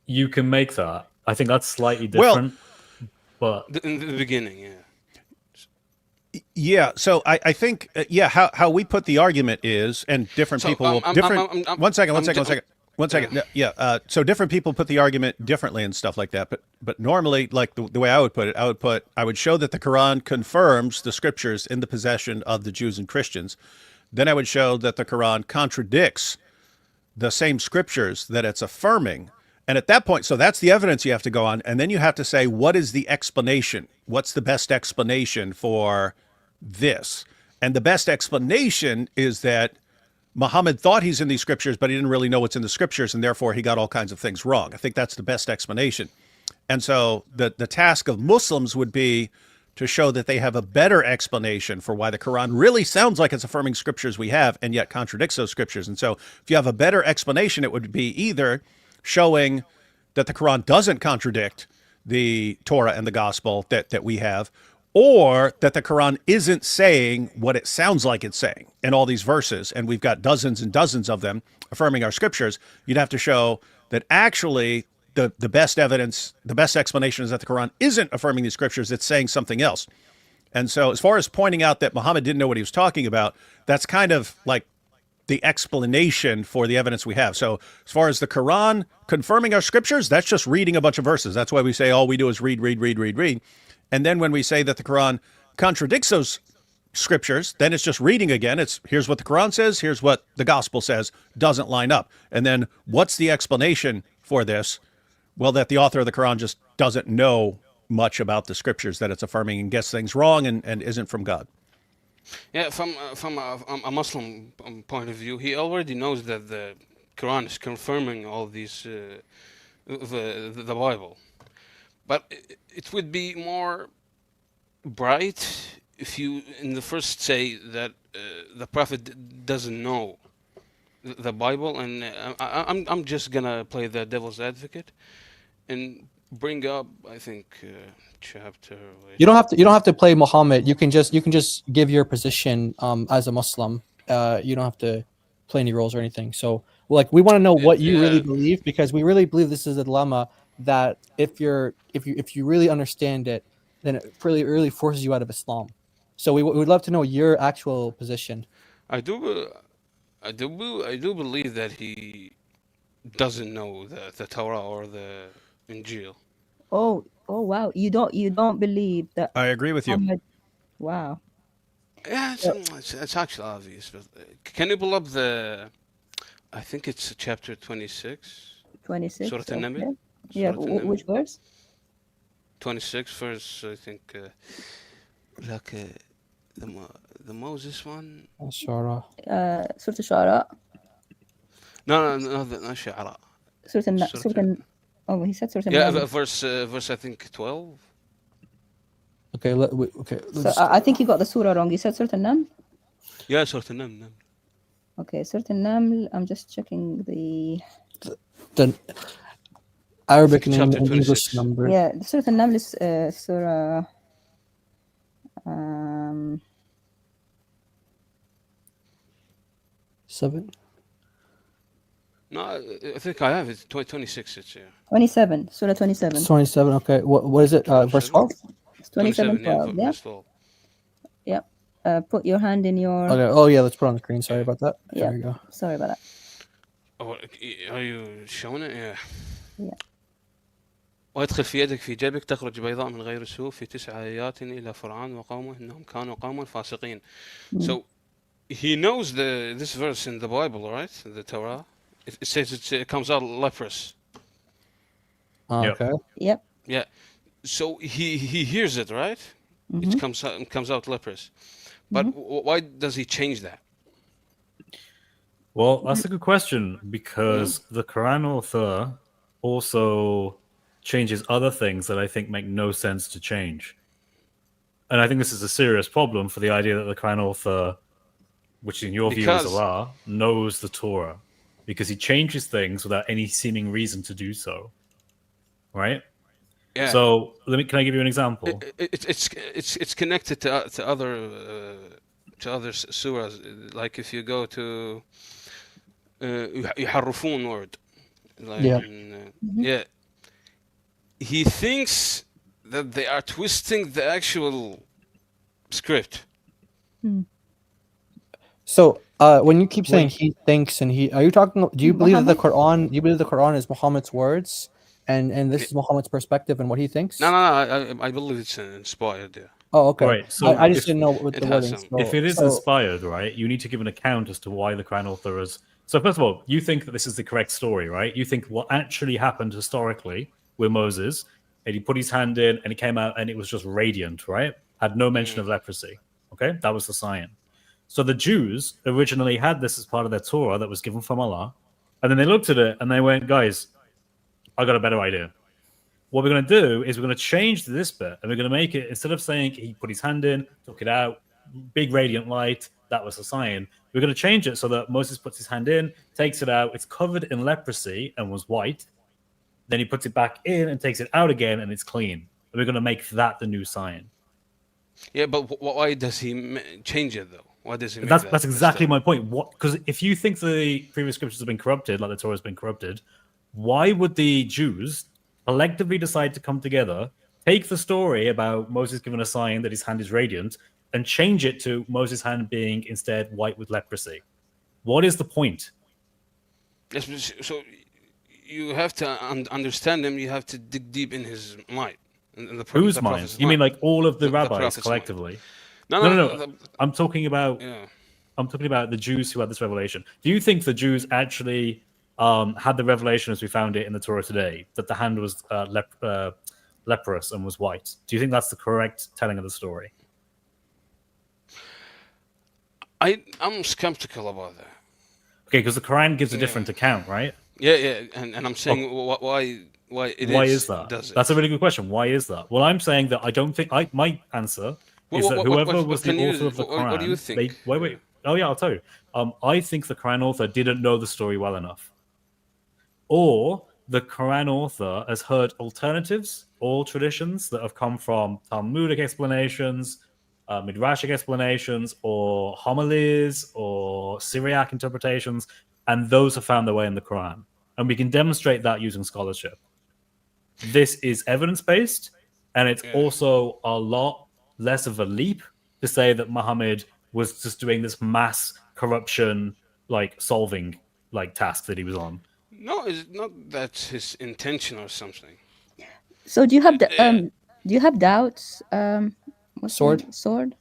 You can make that. I think that's slightly Well, different, but In the beginning, yeah. Yeah, so I think how we put the argument is, and different So, people will I'm- different. I'm- One second. I'm- One second. Yeah. So different people put the argument differently and stuff like that. But normally, like the way I would put it, I would show that the Quran confirms the scriptures in the possession of the Jews and Christians. Then I would show that the Quran contradicts the same scriptures that it's affirming. And at that point, so that's the evidence you have to go on. And then you have to say, what is the explanation? What's the best explanation for this? And the best explanation is that Muhammad thought he's in these scriptures, but he didn't really know what's in the scriptures, and therefore he got all kinds of things wrong. I think that's the best explanation. And so the task of Muslims would be to show that they have a better explanation for why the Quran really sounds like it's affirming scriptures we have and yet contradicts those scriptures. And so if you have a better explanation, it would be either showing that the Quran doesn't contradict the Torah and the gospel that we have, or that the Quran isn't saying what it sounds like it's saying in all these verses, and we've got dozens and dozens of them affirming our scriptures. You'd have to show that actually the best evidence, the best explanation is that the Quran isn't affirming these scriptures, it's saying something else. And so as far as pointing out that Muhammad didn't know what he was talking about, that's kind of like the explanation for the evidence we have. So as far as the Quran confirming our scriptures, that's just reading a bunch of verses. That's why we say all we do is read. And then when we say that the Quran contradicts those scriptures, then it's just reading again. It's here's what the Quran says, here's what the gospel says, doesn't line up. And then what's the explanation for this? Well, that the author of the Quran just doesn't know much about the scriptures that it's affirming and gets things wrong and isn't from God. Yeah, from a Muslim point of view, he already knows that the Quran is confirming all these the Bible. But it would be more bright if you, in the first, say that the Prophet doesn't know the Bible, and I'm just gonna play the devil's advocate and bring up, I think, chapter. You don't have to play Muhammad. You can just give your position as a Muslim. You don't have to play any roles or anything. So like we want to know what you really believe, because we really believe this is a dilemma that if you really understand it, then it really forces you out of Islam. So we'd love to know your actual position. I do believe that he doesn't know the Torah or the Injil. Oh wow. You don't believe that I agree with you. Muhammad. Wow. Yeah, it's actually obvious. But can you pull up I think it's chapter 26. 26. Surah An-Naml. Okay. Yeah. Which verse? 26 verse, I think. Like the Moses one. Surah. Surah Shara. No, not Shara. Oh, he said Surah. Yeah, verse I think 12. Okay. So I think you got the surah wrong. You said Surah An-Naml? Yeah, Surah An-Naml. Okay, Surah An-Naml. I'm just checking the Arabic and English number. Yeah, Surah An-Naml is Surah 7. No, I think I have it. 26. It's 27. Surah 27. 27. Okay. What is it? Verse 12. It's 27, 12. Yeah. Verse 12. Yep. Put your hand in your. Okay. Oh yeah, let's put it on the screen. Sorry about that. Yeah. There you go. Sorry about that. Oh, are you showing it? Yeah. Yeah. وادخل في يدك في جيبك تخرج بيضاء من غير سوء في 9 آيات إلى فرعون وقومه إنهم كانوا قوما فاسقين. So he knows this verse in the Bible, right? The Torah. It says it comes out leprous. Okay. Yep. Yeah. So he hears it, right? It comes out leprous. But why does he change that? Well, that's a good question because the Quran author also changes other things that I think make no sense to change. And I think this is a serious problem for the idea that the Quran author, which in your view is Because- Allah, knows the Torah because he changes things without any seeming reason to do so. Right? Yeah. So can I give you an example? It's connected to other surahs. Like if you go to يحرفون word, like Yeah. yeah, he thinks that they are twisting the actual script. So, when you keep saying he thinks and he, are you talking? Do you believe that the Quran? Do you believe the Quran is Muhammad's words, and this is Muhammad's perspective and what he thinks? No, I believe it's inspired. Yeah. Oh, okay. Right. So I just didn't know what the wording. If it is inspired, right, you need to give an account as to why the Quran author is. So first of all, you think that this is the correct story, right? You think what actually happened historically with Moses, and he put his hand in, and it came out, and it was just radiant, right? Had no mention of leprosy. Okay, that was the sign. So the Jews originally had this as part of their Torah that was given from Allah, and then they looked at it and they went, "Guys, I got a better idea. What we're going to do is we're going to change this bit, and we're going to make it, instead of saying he put his hand in, took it out, big radiant light, that was a sign, we're going to change it so that Moses puts his hand in, takes it out, it's covered in leprosy and was white. Then he puts it back in and takes it out again, and it's clean. And we're going to make that the new sign." Yeah, but why does he change it though? Why does he? Make That's exactly my point. What? Because if you think the previous scriptures have been corrupted, like the Torah has been corrupted, why would the Jews collectively decide to come together, take the story about Moses giving a sign that his hand is radiant, and change it to Moses' hand being instead white with leprosy? What is the point? Yes, so you have to understand him. You have to dig deep in his mind. In the Whose mind? You mean like all of the rabbis prophet's collectively? mind. No. I'm talking about. Yeah. I'm talking about the Jews who had this revelation. Do you think the Jews actually had the revelation as we found it in the Torah today, that the hand was leprous and was white? Do you think that's the correct telling of the story? I'm skeptical about that. Okay, because the Quran gives a different account, right? Yeah, and I'm saying why is that? does it? That's a really good question. Why is that? Well, I'm saying that I don't think my answer is that whoever was the author of the Quran. What do you think? Wait. Oh yeah, I'll tell you. I think the Quran author didn't know the story well enough, or the Quran author has heard alternatives, all traditions that have come from Talmudic explanations, Midrashic explanations, or homilies, or Syriac interpretations, and those have found their way in the Quran. And we can demonstrate that using scholarship. This is evidence-based, and it's also a lot less of a leap to say that Muhammad was just doing this mass corruption, like solving task that he was on. No, it's not that's his intention or something. So do you have doubts? What's Sword? the name? Sword?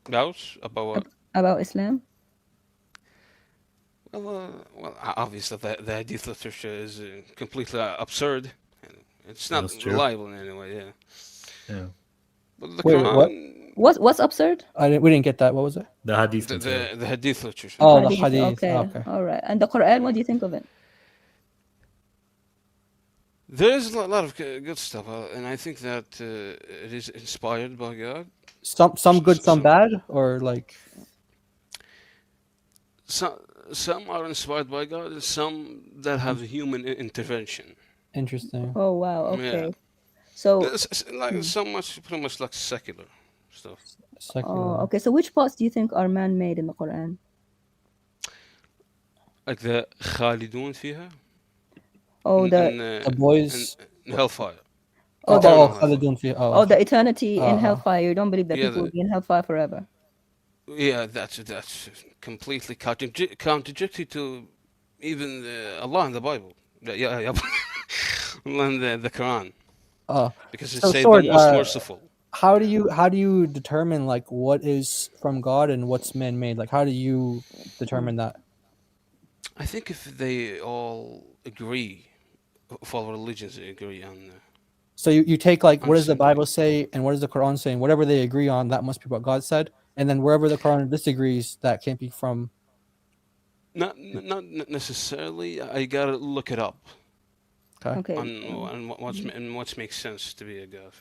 Doubts about what? About Islam? Well, obviously the hadith literature is completely absurd. It's not reliable in any way. Yeah. But the Quran, What's absurd? We didn't get that. What was it? The hadith. The hadith literature. Oh, the hadith. Okay. All right. And the Quran, what do you think of it? There is a lot of good stuff, and I think that it is inspired by God. Some good, some bad, or like some are inspired by God, and some that have human intervention. Interesting. Oh wow. Okay. Yeah. So It's like pretty much like secular stuff. Oh, okay. So which parts do you think are man-made in the Quran? Like the Khalidun fiha. Oh, the boys in hellfire. The eternity in hellfire. You don't believe that Yeah, people will be in hellfire forever. Yeah, that's completely contradictory to even Allah in the Bible. Yeah. Allah in the Quran. Because it says the most merciful. How do you determine like what is from God and what's man-made? Like how do you determine that? I think if they all agree, if all religions agree on So you take like I'm what does the saying Bible say and what does the Quran say, and whatever they agree on, that must be what God said. And then wherever the Quran disagrees, that can't be from. not necessarily. I gotta look it up Okay. on what makes sense to be a god.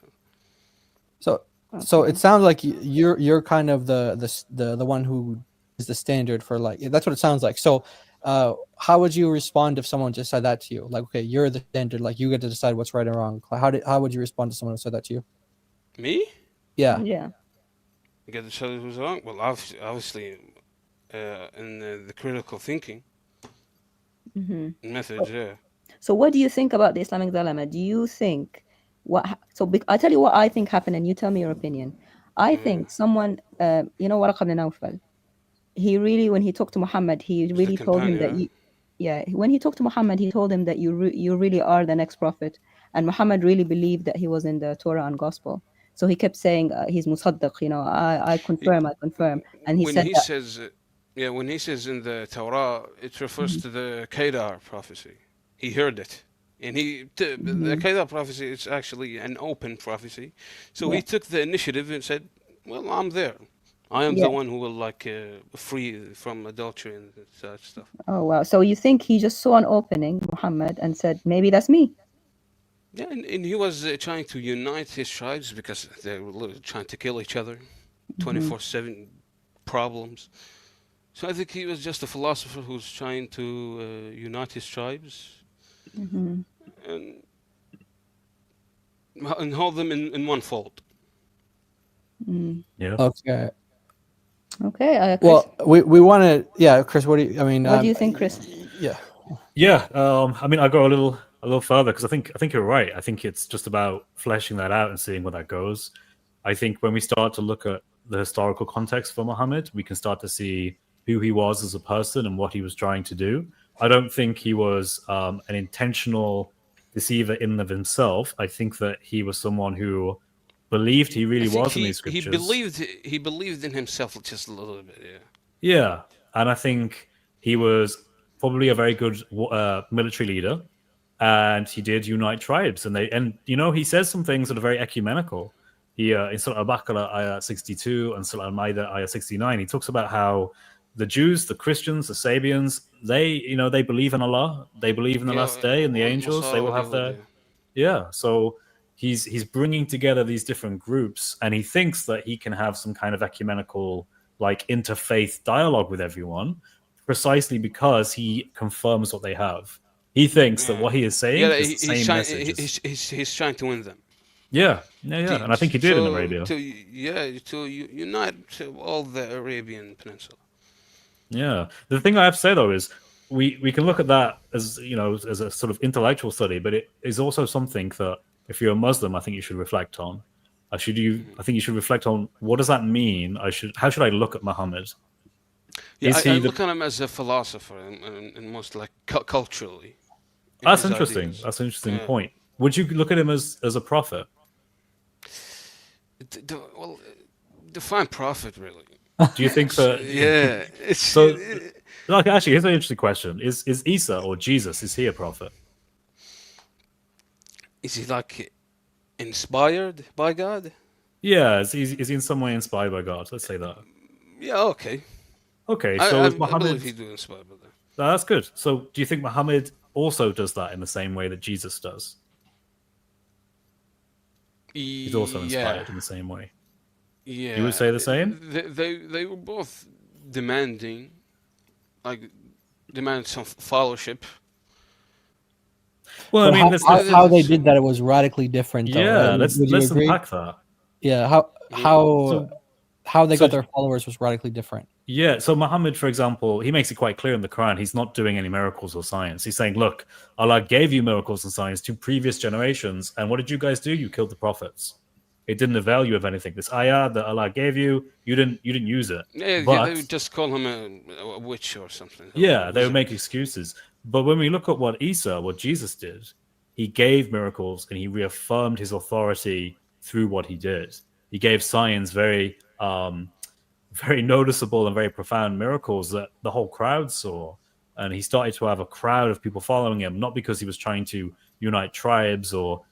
So it sounds like you're kind of the one who is the standard for, like, that's what it sounds like. So how would you respond if someone just said that to you? Like, okay, you're the standard, like you get to decide what's right or wrong. How would you respond to someone who said that to you? Me? Yeah. Yeah. You get to tell who's wrong. Well, obviously, in the critical thinking methods, yeah. So what do you think about the Islamic dilemma? Do you think I'll tell you what I think happened, and you tell me your opinion. I think someone, Waraq ibn Nawfal, he really, when he talked to Muhammad, he really told him that when he talked to Muhammad, he told him that you really are the next prophet, and Muhammad really believed that he was in the Torah and Gospel. So he kept saying he's musaddiq, I confirm, and he When said he that. says, when he says in the Torah, it refers to the Kedar prophecy. He heard it. And the Kedar prophecy is actually an open prophecy. So he took the initiative and said, well, I'm there. I am the one who will free from adultery and such stuff. Oh wow! So you think he just saw an opening, Muhammad, and said, maybe that's me? Yeah, and he was trying to unite his tribes because they were trying to kill each other, 24/7 problems. So I think he was just a philosopher who's trying to unite his tribes and hold them in one fold. Yeah. Okay. Okay. Well, we want to. Yeah, Chris. What do you? I mean, what do you think, Chris? Yeah. Yeah. I mean, I go a little further because I think you're right. I think it's just about fleshing that out and seeing where that goes. I think when we start to look at the historical context for Muhammad, we can start to see who he was as a person and what he was trying to do. I don't think he was an intentional deceiver in and of himself. I think that he was someone who believed he really was in these scriptures. He believed in himself just a little bit, yeah. Yeah, and I think he was probably a very good military leader, and he did unite tribes, and he says some things that are very ecumenical. He in Surah Al-Baqarah ayah 62 and Surah Al-Ma'idah ayah 69, he talks about how the Jews, the Christians, the Sabians, they believe in Allah, they believe in the last day and the angels. They will have their So he's bringing together these different groups, and he thinks that he can have some kind of ecumenical, like, interfaith dialogue with everyone, precisely because he confirms what they have. He thinks that what he is saying is the same message. He's trying to win them. Yeah, and I think he did in Arabia. To unite all the Arabian Peninsula. Yeah, the thing I have to say though is we can look at that as as a sort of intellectual study, but it is also something that if you're a Muslim, I think you should reflect on. I think you should reflect on what does that mean. How should I look at Muhammad? Yeah, I look at him as a philosopher and most like culturally. That's interesting. Ideas. That's an interesting point. Would you look at him as a prophet? Well, define prophet really. Do you think that? Yeah. Actually, here's an interesting question: Is Isa or Jesus, is he a prophet? Is he like inspired by God? Yeah, is he in some way inspired by God? Let's say that. Yeah. Okay. Okay. So I believe he's inspired by that. That's good. So, do you think Muhammad also does that in the same way that Jesus does? He's also inspired in the same way. Yeah. You would say the same? They were both demanding some fellowship. Well, I mean, how they did that, it was radically different. Though, yeah, right? let's unpack that. Yeah, how they got their followers was radically different. Yeah, so Muhammad, for example, he makes it quite clear in the Quran, he's not doing any miracles or science. He's saying, look, Allah gave you miracles and science to previous generations, and what did you guys do? You killed the prophets. It didn't avail you of anything. This ayah that Allah gave you, you didn't use it. Yeah, but, they would just call him a witch or something. Yeah, they would make excuses. But when we look at what Jesus did, he gave miracles and he reaffirmed his authority through what he did. He gave science very noticeable and very profound miracles that the whole crowd saw. And he started to have a crowd of people following him, not because he was trying to unite tribes or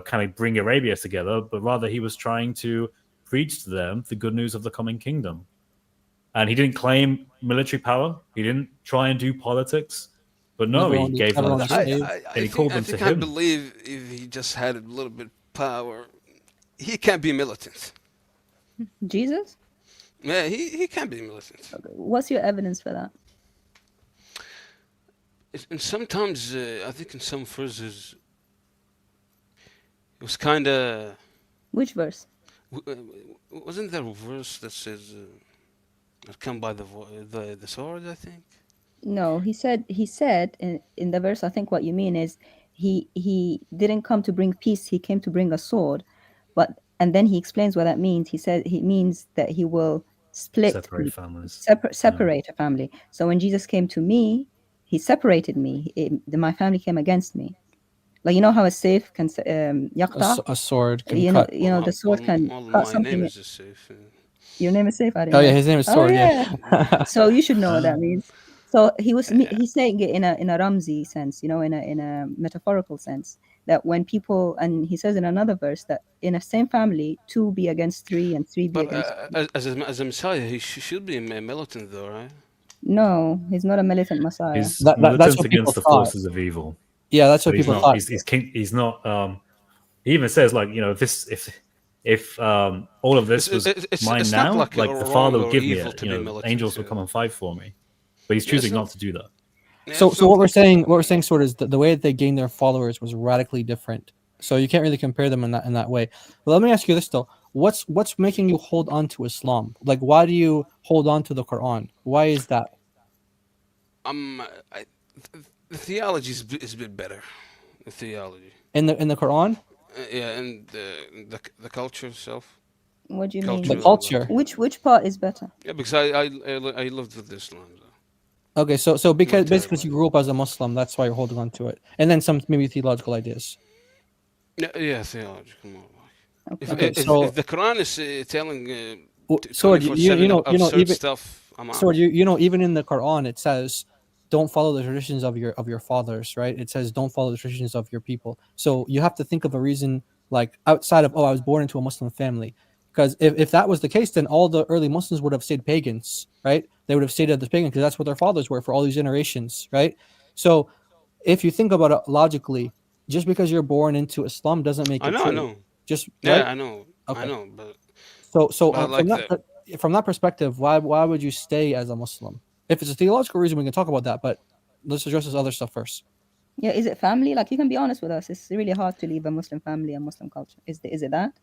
kind of bring Arabia together, but rather he was trying to preach to them the good news of the coming kingdom. And he didn't claim military power. He didn't try and do politics. But no, he gave them the truth, and he called them to I him. believe if he just had a little bit of power, he can't be militant. Jesus? Yeah, he can't be militant. What's your evidence for that? And sometimes, I think in some verses, it was kind of... Which verse? Wasn't there a verse that says, come by the sword, I think? No, he said in the verse, I think what you mean is he didn't come to bring peace, he came to bring a sword. And then he explains what that means. He said he means that he will Separate families. separate a family. So when Jesus came to me, he separated me. My family came against me. Like, you know how a safe can yaqta? A sword can cut. cut. The sword can cut My something. name is just safe. Your name is safe. I didn't Oh know. yeah, his name is Sword. Yeah. So you should know what that means. So he's saying it in a Ramzi sense, in a metaphorical sense, that when people, and he says in another verse that in a same family, 2 be against 3 and 3 be But against 2. as a Messiah, he should be a militant, though, right? No, he's not a militant Messiah. He's that's militant what people against the thought. forces of evil. Yeah, that's what But people thought. He's not. He even says, like, if all of this was mine it's now, not like like the wrong Father would or give me evil it. to be militant, Angels would come and fight for me. But he's choosing not to do that. So what we're saying, sort of, is that the way that they gained their followers was radically different. So you can't really compare them in that way. But let me ask you this though: what's making you hold on to Islam? Like, why do you hold on to the Quran? Why is that? The theology is a bit better. The theology In the Quran? Yeah, and the culture itself. What do you mean? The culture. Which part is better? Yeah, because I lived with Islam. Okay, so because you grew up as a Muslim, that's why you're holding on to it, and then some maybe theological ideas. Yeah, theology. Come on. Okay, If the Quran is telling Sword, 24/7 absurd even stuff, I'm out. Sword, even in the Quran it says, don't follow the traditions of your fathers, right? It says don't follow the traditions of your people. So you have to think of a reason like outside of, I was born into a Muslim family. Because if that was the case, then all the early Muslims would have stayed pagans, right? They would have stayed as pagans because that's what their fathers were for all these generations, right? So if you think about it logically, just because you're born into Islam doesn't make it true. I know. Just yeah, right? I know. Okay. I know, but from that perspective, why would you stay as a Muslim? If it's a theological reason, we can talk about that. But let's address this other stuff first. Yeah, is it family? Like, you can be honest with us. It's really hard to leave a Muslim family and Muslim culture. Is it that?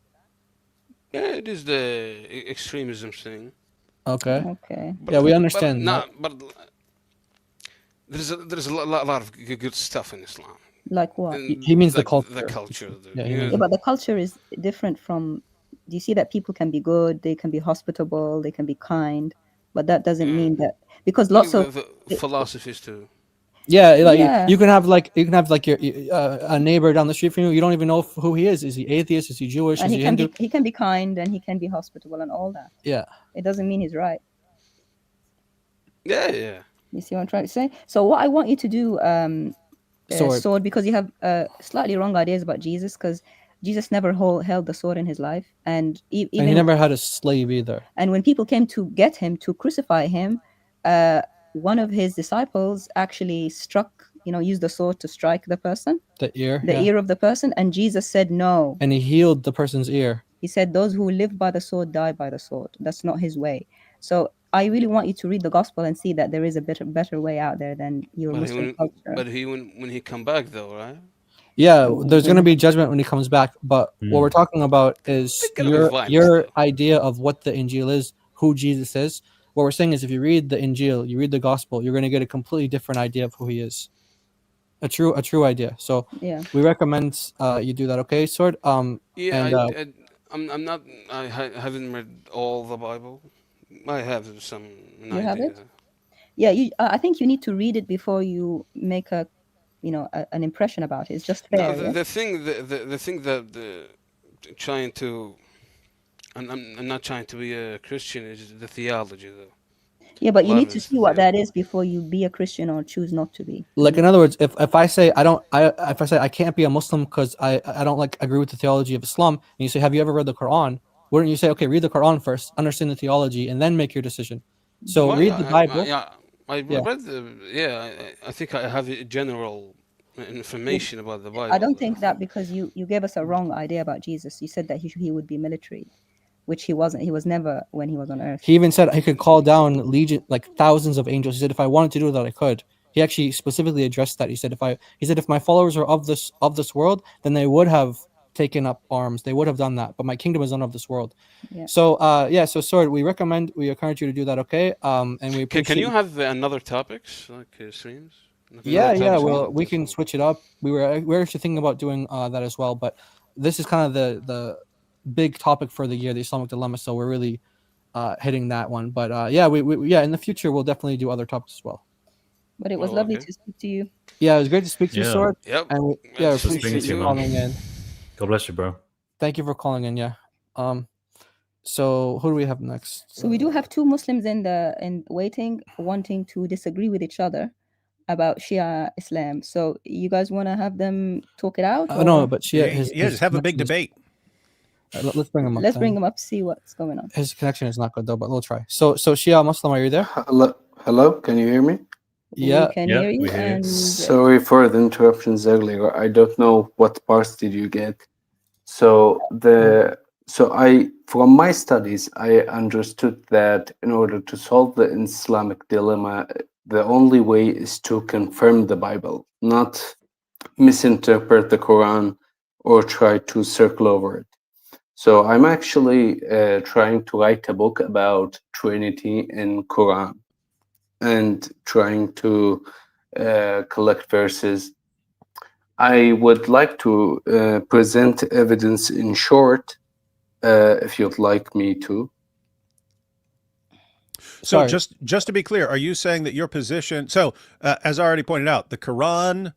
Yeah, it is the extremism thing. Okay. Okay. Yeah, we understand. But there's a lot of good stuff in Islam. Like what? He means like the culture. The culture. Yeah, but the culture is different from. Do you see that people can be good? They can be hospitable. They can be kind. But that doesn't mean that, because lots of the philosophies too. Yeah, like you can have your a neighbor down the street from you. You don't even know who he is. Is he atheist? Is he Jewish? And is he Hindu? he can be kind and he can be hospitable and all that. Yeah. It doesn't mean he's right. Yeah. You see what I'm trying to say? So what I want you to do, sword, because you have slightly wrong ideas about Jesus, because Jesus never held the sword in his life, and even and he never had a slave either. And when people came to get him to crucify him, one of his disciples actually used the sword to strike the person, the ear of the person, and Jesus said no. And he healed the person's ear. He said, "Those who live by the sword die by the sword." That's not his way. So I really want you to read the gospel and see that there is a better way out there than your Muslim culture. But when he come back though, right? Yeah, there's going to be judgment when he comes back. But what we're talking about is your idea of what the Injil is, who Jesus is. What we're saying is, if you read the Injil, you read the gospel, you're going to get a completely different idea of who he is. A true idea. So we recommend you do that. Okay, Sword. I'm not. I haven't read all the Bible. I have some. You have it? Yeah, I think you need to read it before you make an impression about it. It's just fair. The thing that trying to, I'm not trying to be a Christian, is the theology though. Yeah, but you Love need to is see what the that is before you be a Christian or choose not to be. Like, in other words, if I say if I say I can't be a Muslim because I don't like agree with the theology of Islam, and you say, have you ever read the Quran? Wouldn't you say, okay, read the Quran first, understand the theology, and then make your decision? So Well, read the Bible. yeah, I Yeah. read the I think I have general information about the Bible. I don't think that, because you gave us a wrong idea about Jesus. You said that he would be military, which he wasn't. He was never when he was on earth. He even said he could call down legion, like thousands of angels. He said if I wanted to do that, I could. He actually specifically addressed that. He said if my followers are of this world, then they would have taken up arms. They would have done that. But my kingdom is not of this world. Yeah. So so Sword, we encourage you to do that. Okay. And we appreciate. Can you have another topics like streams? Yeah, Another topics well, like we this? can switch it up. We're actually thinking about doing that as well, but this is kind of the big topic for the year, the Islamic dilemma. So we're really hitting that one. But we in the future we'll definitely do other topics as well. But it was lovely to speak to you. Yeah, it was great to speak to you, Yeah. Sword. Yep. And we Nice to appreciate speak to you you, calling man. in. God bless you, bro. Thank you for calling in. Yeah. So who do we have next? So we do have two Muslims in waiting, wanting to disagree with each other about Shia Islam. So you guys want to have them talk it out? No, or- but Shia, just have a big debate. Let's bring him up. Let's bring then. him up, see what's going on. His connection is not good though, but we'll try. So Shia Muslim, are you there? Hello, can you hear me? Yeah, We can hear you. And Sorry for the interruptions earlier. I don't know what parts did you get. So from my studies, I understood that in order to solve the Islamic dilemma, the only way is to confirm the Bible, not misinterpret the Quran or try to circle over it. So I'm actually trying to write a book about Trinity in Quran and trying to collect verses. I would like to present evidence in short, if you'd like me to. So Sorry. just to be clear, are you saying that your position? So as I already pointed out, the Quran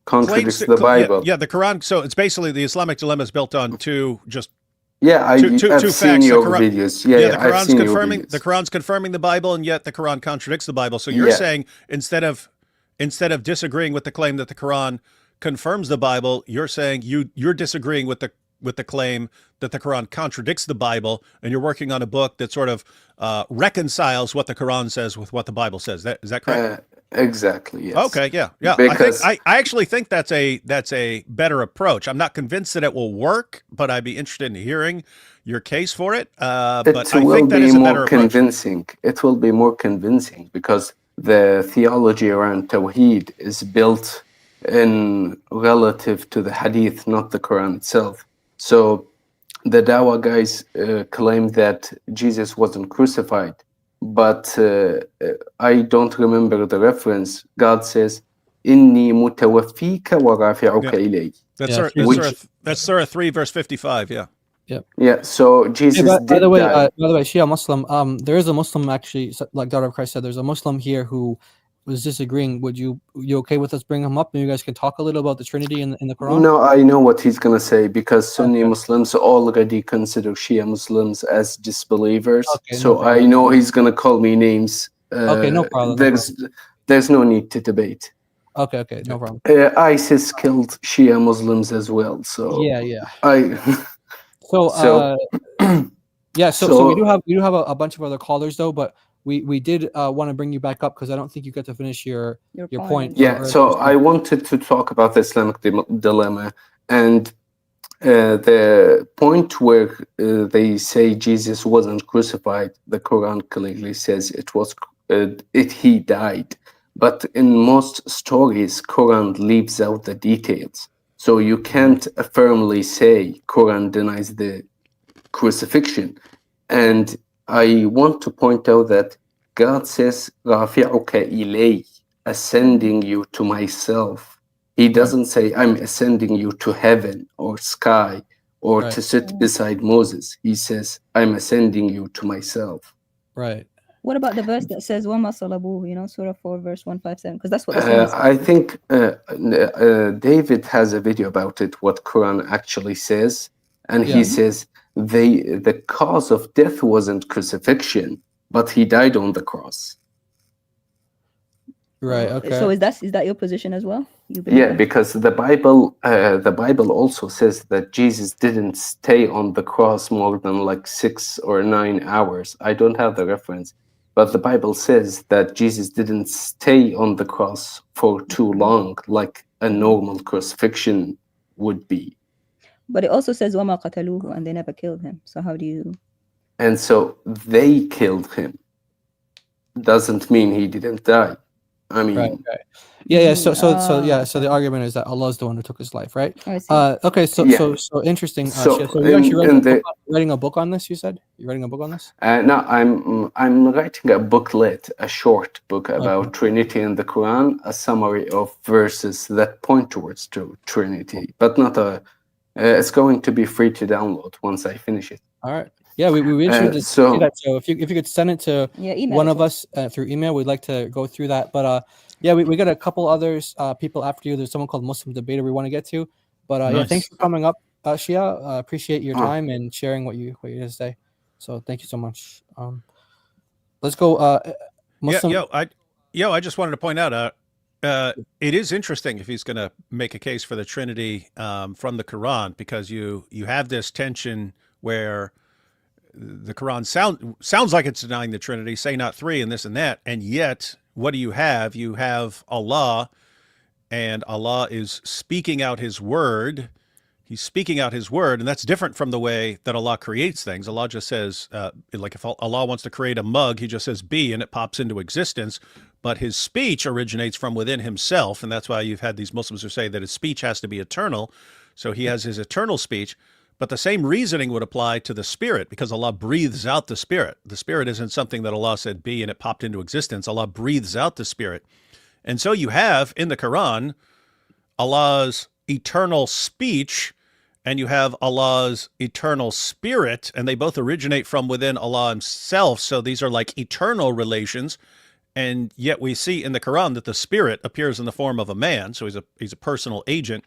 Contradicts claims the Bible. Yeah, the Quran. So it's basically the Islamic dilemma is built on two facts. I've seen your videos. Yeah, the I've Quran's seen your confirming videos. the Quran's confirming the Bible, and yet the Quran contradicts the Bible. So you're saying instead of disagreeing with the claim that the Quran confirms the Bible, you're saying you're disagreeing with the claim that the Quran contradicts the Bible, and you're working on a book that sort of reconciles what the Quran says with what the Bible says. Is that correct? Exactly. Yes. Okay. Yeah. Because I actually think that's a better approach. I'm not convinced that it will work, but I'd be interested in hearing your case for it. But I think that is a better approach. Convincing. It will be more convincing because the theology around Tawheed is built in relative to the Hadith, not the Quran itself. So the Dawa guys claim that Jesus wasn't crucified, but I don't remember the reference. God says, "Inni mutawaffika wa rafi'uka ilay." That's Surah 3, verse 55. Yeah. Yep. Yeah. So Jesus by the way, die. Shia Muslim. There is a Muslim actually, like Daughter of Christ said. There's a Muslim here who was disagreeing. You okay with us bringing him up, and you guys can talk a little about the Trinity in the Quran? No, I know what he's gonna say because Sunni Muslims already consider Shia Muslims as disbelievers. So I know he's gonna call me names. Okay, no problem. There's no need to debate. Okay, no problem. ISIS killed Shia Muslims as well. So yeah. So we do have a bunch of other callers though, but we did want to bring you back up because I don't think you got to finish your point. Yeah, so I wanted to talk about the Islamic dilemma and the point where they say Jesus wasn't crucified. The Quran clearly says he died, but in most stories, Quran leaves out the details. So you can't firmly say Quran denies the crucifixion. And I want to point out that God says, "Rafi'uka ilay," ascending you to myself. He doesn't say, "I'm ascending you to heaven or sky or to sit beside Moses." He says, "I'm ascending you to myself." Right. What about the verse that says "Wama salabuhu"? Surah 4, verse 157, because that's what the Sunnis say. I think David has a video about it, what Quran actually says. And he says, the cause of death wasn't crucifixion, but he died on the cross. Right. Okay. So is that your position as well? You believe Yeah, that? because the Bible also says that Jesus didn't stay on the cross more than like 6 or 9 hours. I don't have the reference, but the Bible says that Jesus didn't stay on the cross for too long, like a normal crucifixion would be. But it also says وَمَا قَتَلُوهُ, and they never killed him. So how do you? And so they killed him. Doesn't mean he didn't die. I mean, right. Yeah. So the argument is that Allah is the one who took his life, right? I see. Okay. So Yeah. so interesting. So So you're actually in writing a book on this. You said you're writing a book on this. No, I'm writing a booklet, a short book about Trinity in the Quran, a summary of verses that point towards Trinity, but not a. It's going to be free to download once I finish it. All right. Yeah, we interested to see that. So if you could send it to one of us through email, we'd like to go through that. But yeah, we got a couple others people after you. There's someone called Muslim Debater we want to get to. But yeah, thanks for coming up, Shia. Appreciate your time and sharing what you have to say. So thank you so much. Let's go. Muslim. I just wanted to point out. It is interesting if he's going to make a case for the Trinity from the Quran, because you have this tension where the Quran sounds like it's denying the Trinity, say not three and this and that, and yet what do you have? You have Allah, and Allah is speaking out His word. He's speaking out His word, and that's different from the way that Allah creates things. Allah just says, like if Allah wants to create a mug, He just says be, and it pops into existence. But His speech originates from within Himself, and that's why you've had these Muslims who say that His speech has to be eternal. So He has His eternal speech. But the same reasoning would apply to the Spirit, because Allah breathes out the Spirit. The Spirit isn't something that Allah said be and it popped into existence. Allah breathes out the Spirit. And so you have in the Quran Allah's eternal speech, and you have Allah's eternal spirit, and they both originate from within Allah Himself. So these are like eternal relations. And yet we see in the Quran that the Spirit appears in the form of a man. So he's a personal agent.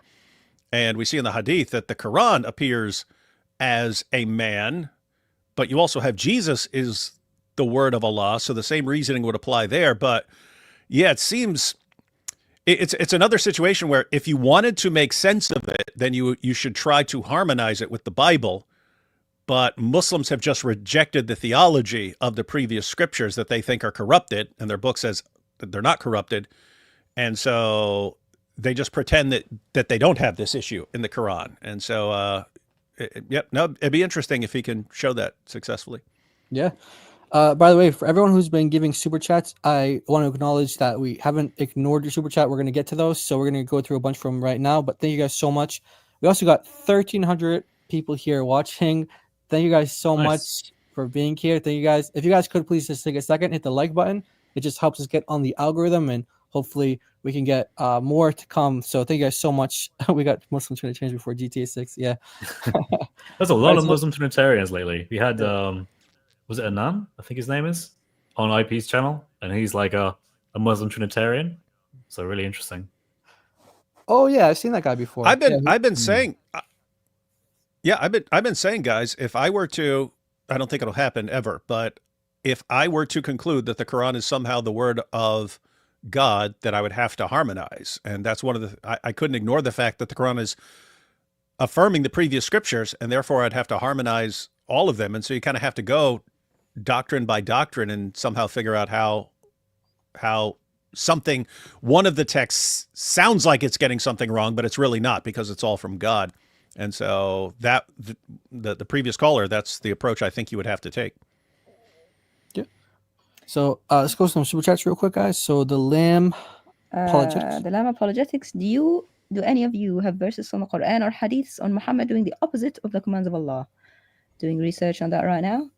And we see in the Hadith that the Quran appears as a man, but you also have Jesus is the word of Allah. So the same reasoning would apply there. But yeah, it seems it's another situation where if you wanted to make sense of it, then you should try to harmonize it with the Bible. But Muslims have just rejected the theology of the previous scriptures that they think are corrupted, and their book says that they're not corrupted. And so they just pretend that they don't have this issue in the Quran. And so, it'd be interesting if he can show that successfully. Yeah. By the way, for everyone who's been giving super chats, I want to acknowledge that we haven't ignored your super chat. We're going to get to those. So we're going to go through a bunch from right now. But thank you guys so much. We also got 1,300 people here watching. Thank you guys so much for being here. Thank you guys. If you guys could please just take a second, hit the like button. It just helps us get on the algorithm, and hopefully we can get more to come. So thank you guys so much. We got Muslim Trinitarians before GTA 6. Yeah. There's a lot of Muslim Trinitarians lately. We had, was it Anan? I think his name is, on IP's channel. And he's like a Muslim Trinitarian. So really interesting. Oh yeah, I've seen that guy before. I've been saying, guys, if I were to, I don't think it'll happen ever, but if I were to conclude that the Quran is somehow the word of God, that I would have to harmonize. And that's one of the, I couldn't ignore the fact that the Quran is affirming the previous scriptures, and therefore I'd have to harmonize all of them. And so you kind of have to go doctrine by doctrine and somehow figure out how something, one of the texts sounds like it's getting something wrong, but it's really not, because it's all from God. And so that the previous caller, that's the approach I think you would have to take. Yeah. So let's go some super chats real quick, guys. So the Lamb Apologetics. The Lamb Apologetics. Do any of you have verses from the Quran or hadiths on Muhammad doing the opposite of the commands of Allah? Doing research on that right now.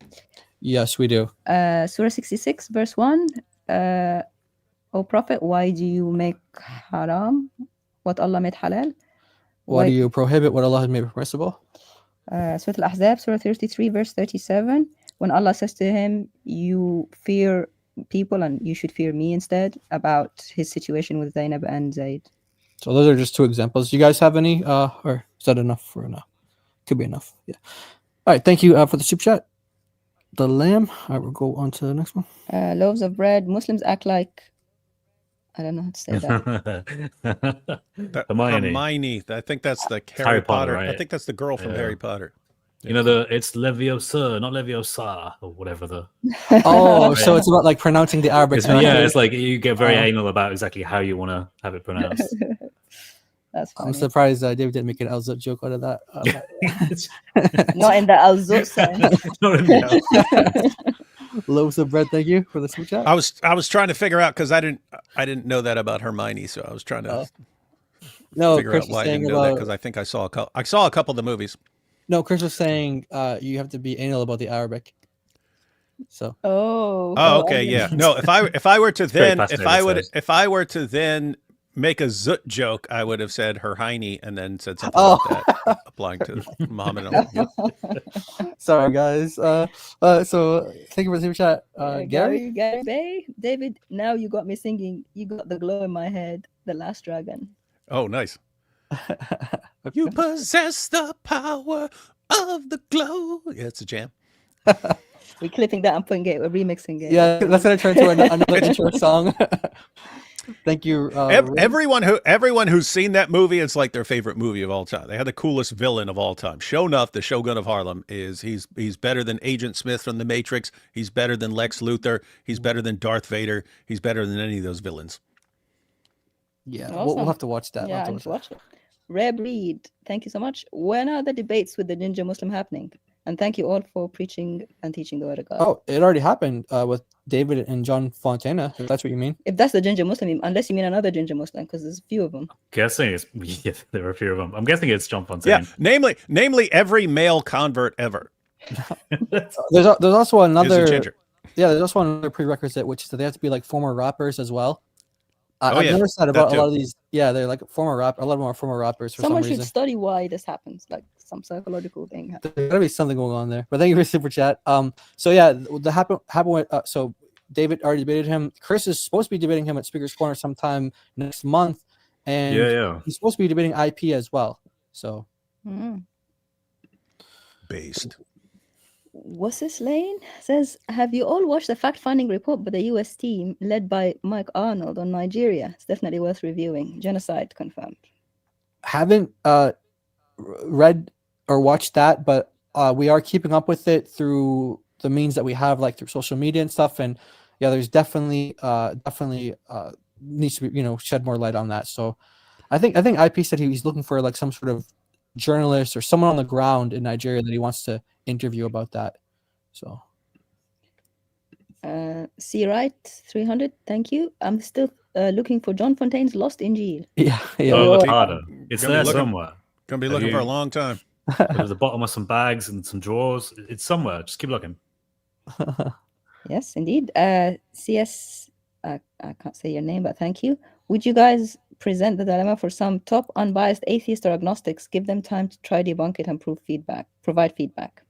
Yes, we do. Surah 66, verse 1. O Prophet, why do you make haram what Allah made halal? Why do you prohibit what Allah has made permissible? Surah Al-Ahzab, Surah 33, verse 37. When Allah says to him, you fear people and you should fear me instead, about his situation with Zainab and Zayd. So those are just two examples. Do you guys have any? Or is that enough for now? Could be enough. Yeah. All right, thank you for the super chat. The lamb. All right, we'll go on to the next one. Loaves of bread. Muslims act like I don't know how to say that. Hermione. I think that's the Harry Potter. I right? think that's the girl from Yeah. Harry Potter. You know, it's Leviosa, not Leviosa, or whatever the. Oh, so it's about like pronouncing the Arabic. Yeah, characters. it's like you get very anal about exactly how you want to have it pronounced. That's funny. I'm surprised David didn't make an Al-Zut joke out of that. Not in the Al-Zut sense. Loaves of bread. Thank you for the super chat. I was trying to figure out because I didn't know that about Hermione, so I was trying to figure Chris out was why I saying didn't know that about- because I think I saw a couple of the movies. No, Chris was saying you have to be anal about the Arabic. So. Oh, okay, yeah. No, if I were to then if I were to then make a Zut joke, I would have said Hermione and then said something about that applying to Muhammad. Yep. Sorry, guys. So thank you for the super chat, Gary. Gary Bay, David. Now you got me singing. You got the glow in my head. The Last Dragon. Oh, nice. You possess the power of the glow. Yeah, it's a jam. We're clipping that and putting it. We're remixing it. Yeah, that's gonna turn to another intro song. Thank you. Everyone who's seen that movie, it's like their favorite movie of all time. They had the coolest villain of all time. Shonuff, the Shogun of Harlem, he's better than Agent Smith from The Matrix. He's better than Lex Luthor. He's better than Darth Vader. He's better than any of those villains. Yeah, Awesome. we'll have to watch that. Yeah, I need to watch it. Reb Reed, thank you so much. When are the debates with the Ninja Muslim happening? And thank you all for preaching and teaching the word of God. Oh, it already happened with David and John Fontana, if that's what you mean. If that's the Ginger Muslim, unless you mean another Ginger Muslim, because there's a few of them. Guessing it's there are a few of them. I'm guessing it's John Fontaine. Yeah, namely every male convert ever. There's also another. Is a ginger. Yeah, there's also another prerequisite, which is that they have to be like former rappers as well. I've yeah, noticed that about that a lot too. of these. Yeah, they're like former rap. A lot of them are former rappers for Someone some should reason. study why this happens, like some psychological thing. There's gotta be something going on there. But thank you for the super chat. So yeah, the happen. So David already debated him. Chris is supposed to be debating him at Speaker's Corner sometime next month, and Yeah. he's supposed to be debating IP as well. So Based. What's this lane? Says, have you all watched the fact-finding report by the US team led by Mike Arnold on Nigeria? It's definitely worth reviewing. Genocide confirmed. haven't read or watched that, but we are keeping up with it through the means that we have, like through social media and stuff. And yeah, there's definitely needs to be, shed more light on that. So I think IP said he's looking for like some sort of journalist or someone on the ground in Nigeria that he wants to interview about that. So C Right 300, thank you. I'm still looking for John Fontaine's Lost Injil. Yeah. Oh, it's harder. It's Gonna be there looking- somewhere. Gonna be looking for a long time. There's the bottom of some bags and some drawers. It's somewhere. Just keep looking. Yes, indeed. CS, I can't say your name, but thank you. Would you guys present the dilemma for some top unbiased atheists or agnostics? Give them time to try debunk it and provide feedback.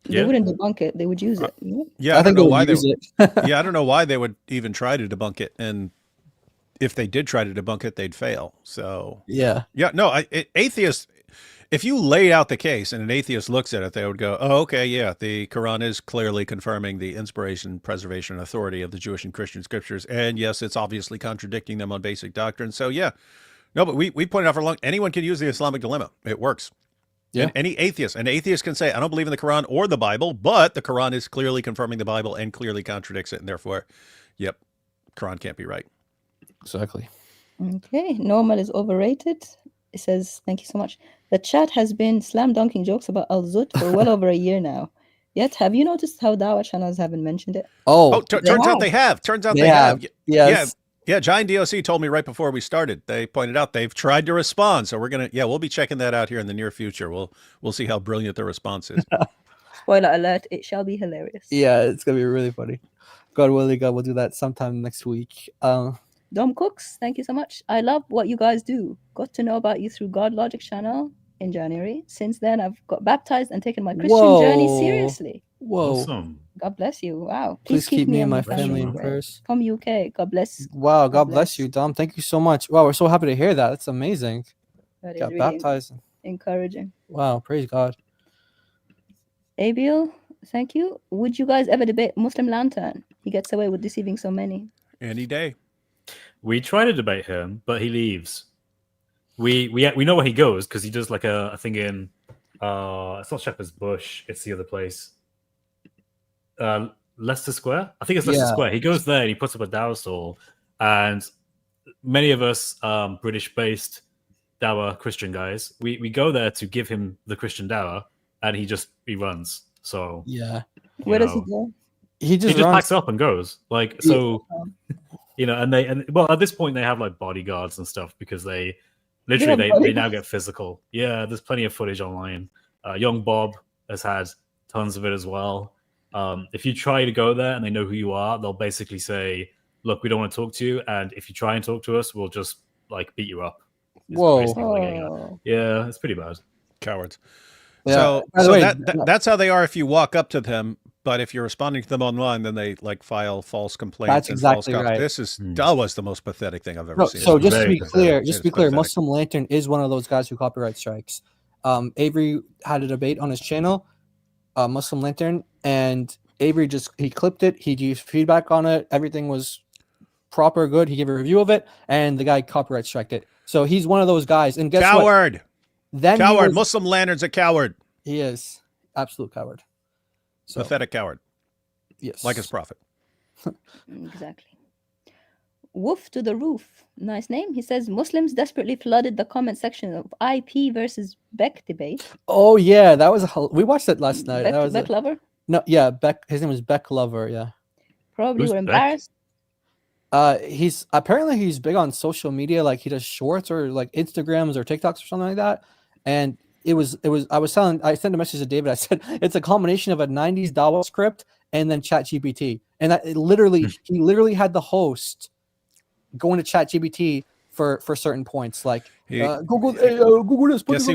They Yeah. wouldn't debunk it; they would use it. Yeah, I don't know why they yeah, I don't know why they would even try to debunk it, and if they did try to debunk it, they'd fail. So Yeah. no, atheists. If you lay out the case and an atheist looks at it, they would go, "Oh, okay, yeah, the Quran is clearly confirming the inspiration, preservation, and authority of the Jewish and Christian scriptures, and yes, it's obviously contradicting them on basic doctrine." So yeah, no, but we pointed out for long. Anyone can use the Islamic dilemma; it works. Yeah. And an atheist can say, "I don't believe in the Quran or the Bible, but the Quran is clearly confirming the Bible and clearly contradicts it, and therefore, yep, Quran can't be right." Exactly. Okay, normal is overrated. It says, thank you so much. The chat has been slam dunking jokes about Al Zut for well over a year now. Yet, have you noticed how Dawah channels haven't mentioned it? Turns out they have. Turns out they have. Yes. Yeah, Giant DOC told me right before we started. They pointed out they've tried to respond, so we'll be checking that out here in the near future. We'll see how brilliant the response is. Spoiler alert, it shall be hilarious. Yeah, it's gonna be really funny. God willing, we'll do that sometime next week. Dom Cooks, thank you so much. I love what you guys do. Got to know about you through God Logic channel in January. Since then, I've got baptized and taken my Christian journey seriously. Whoa. Awesome. God bless you. Wow. Please keep me and my family in prayers. From UK. God bless. Wow, God bless you, Dom. Thank you so much. Wow, we're so happy to hear that. That's amazing. That is Got really baptized. encouraging. Wow, praise God. Abiel, thank you. Would you guys ever debate Muslim Lantern? He gets away with deceiving so many. Any day. We try to debate him, but he leaves. We know where he goes because he does like a thing in it's not Shepherd's Bush, it's the other place. Leicester Square? I think it's Leicester Square. He goes there and he puts up a Dow stall, and many of us British-based Dower Christian guys, we go there to give him the Christian Dower, and he runs. So yeah, where does he go? He just packs up and goes. Like so, and well at this point they have like bodyguards and stuff because they now get physical. Yeah, there's plenty of footage online. Young Bob has had tons of it as well. If you try to go there and they know who you are, they'll basically say, "Look, we don't want to talk to you, and if you try and talk to us, we'll just like beat you up." Whoa! Yeah, it's pretty bad. Cowards. Yeah. So that's how they are if you walk up to them. But if you're responding to them online, then they like file false complaints. That's exactly false right. That was the most pathetic thing I've ever seen. So just to be clear, pathetic. Muslim Lantern is one of those guys who copyright strikes. Avery had a debate on his channel, Muslim Lantern, and Avery he clipped it. He gave feedback on it. Everything was proper, good. He gave a review of it, and the guy copyright striked it. So he's one of those guys. And guess coward. What? Then coward. Muslim Lantern's a coward. He is absolute coward. So, pathetic coward. Yes. Like his prophet. Exactly. Woof to the roof. Nice name. He says Muslims desperately flooded the comment section of IP versus Beck debate. Oh yeah, that was we watched it last night. Beck Lover? No, yeah, Beck. His name was Beck Lover. Yeah. Probably were embarrassed. He's big on social media. Like he does shorts or like Instagrams or TikToks or something like that. And I sent a message to David. I said it's a combination of a 90s Dawa script and then ChatGPT. And that he literally had the host going to ChatGPT for certain points, like Google this. Guess